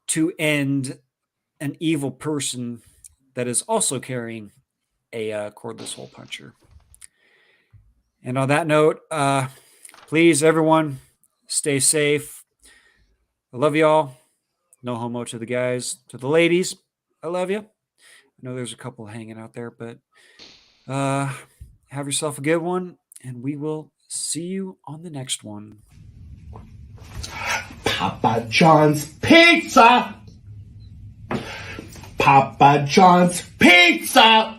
to end an evil person that is also carrying a cordless hole puncher. And on that note, please, everyone, stay safe. I love y'all. No homo to the guys. To the ladies, I love you. I know there's a couple hanging out there, but have yourself a good one, and we will see you on the next one. Papa John's Pizza. Papa John's Pizza.